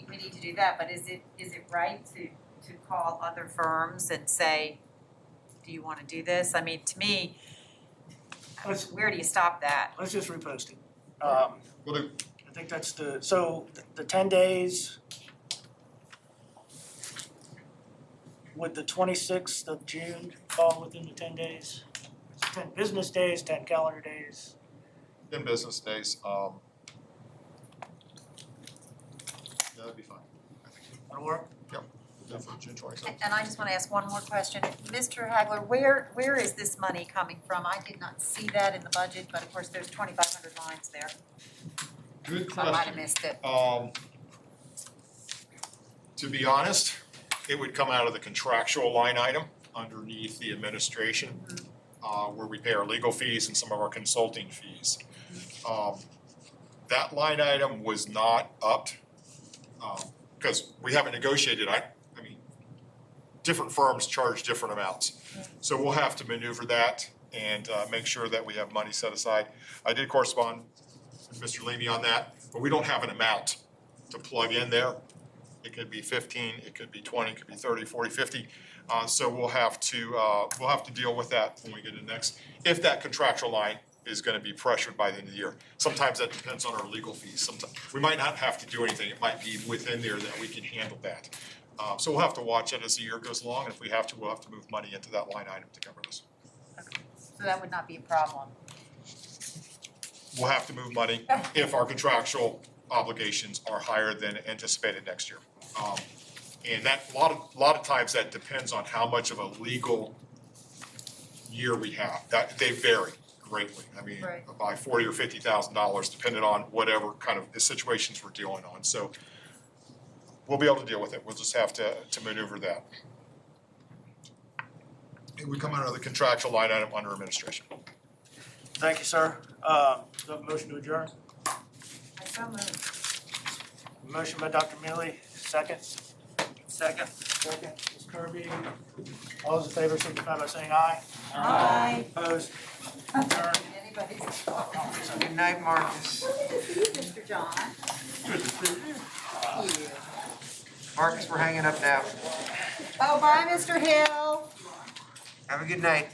we need to do that, but is it right to call other firms and say, do you wanna do this? I mean, to me, where do you stop that? Let's just repost it. We'll do. I think that's so the 10 days, would the 26th of June fall within the 10 days? It's 10 business days, 10 calendar days. In business days, that'd be fine. That'll work? Yep, definitely June 27th. And I just wanna ask one more question. Mr. Hagler, where is this money coming from? I did not see that in the budget, but of course there's 2,500 lines there. Good So I might have question. missed it. To be honest, it would come out of the contractual line item underneath the administration, where we pay our legal fees and some of our consulting fees. That line item was not upped, because we haven't negotiated, I mean, different firms charge different amounts. So we'll have to maneuver that and make sure that we have money set aside. I did correspond with Mr. Levy on that, but we don't have an amount to plug in there. it could be 15, it could be 20, it could be 30, 40, 50. So we'll have to deal with that when we get to next, if that contractual line is gonna be pressured by the end of the year. Sometimes that depends on our legal fees. Sometimes, we might not have to do anything, it might be within there that we can handle that. So we'll have to watch it as the year goes along, and if we have to, we'll have to move money into that line item to cover this. So that would not be a problem. We'll have to move money if our contractual obligations are higher than anticipated next year. And that, a lot of times that depends on how much of a legal year we have. That, they vary greatly. I mean, Right. by $40,000 or $50,000, depending on whatever kind of situations we're dealing on. So we'll be able to deal with it. We'll just have to maneuver that. It would come under the contractual line item under administration. Thank you, sir. Do I have a motion to adjourn? I so moved. Motion by Dr. Mealy, second. Second. Second, Ms. Kirby. All those in favor signify by saying aye. Aye. Opposed? Adjourn. Anybody's. Good night, Marcus. Mr. John. Marcus, we're hanging up now. Oh, bye, Mr. Hill. Have a good night.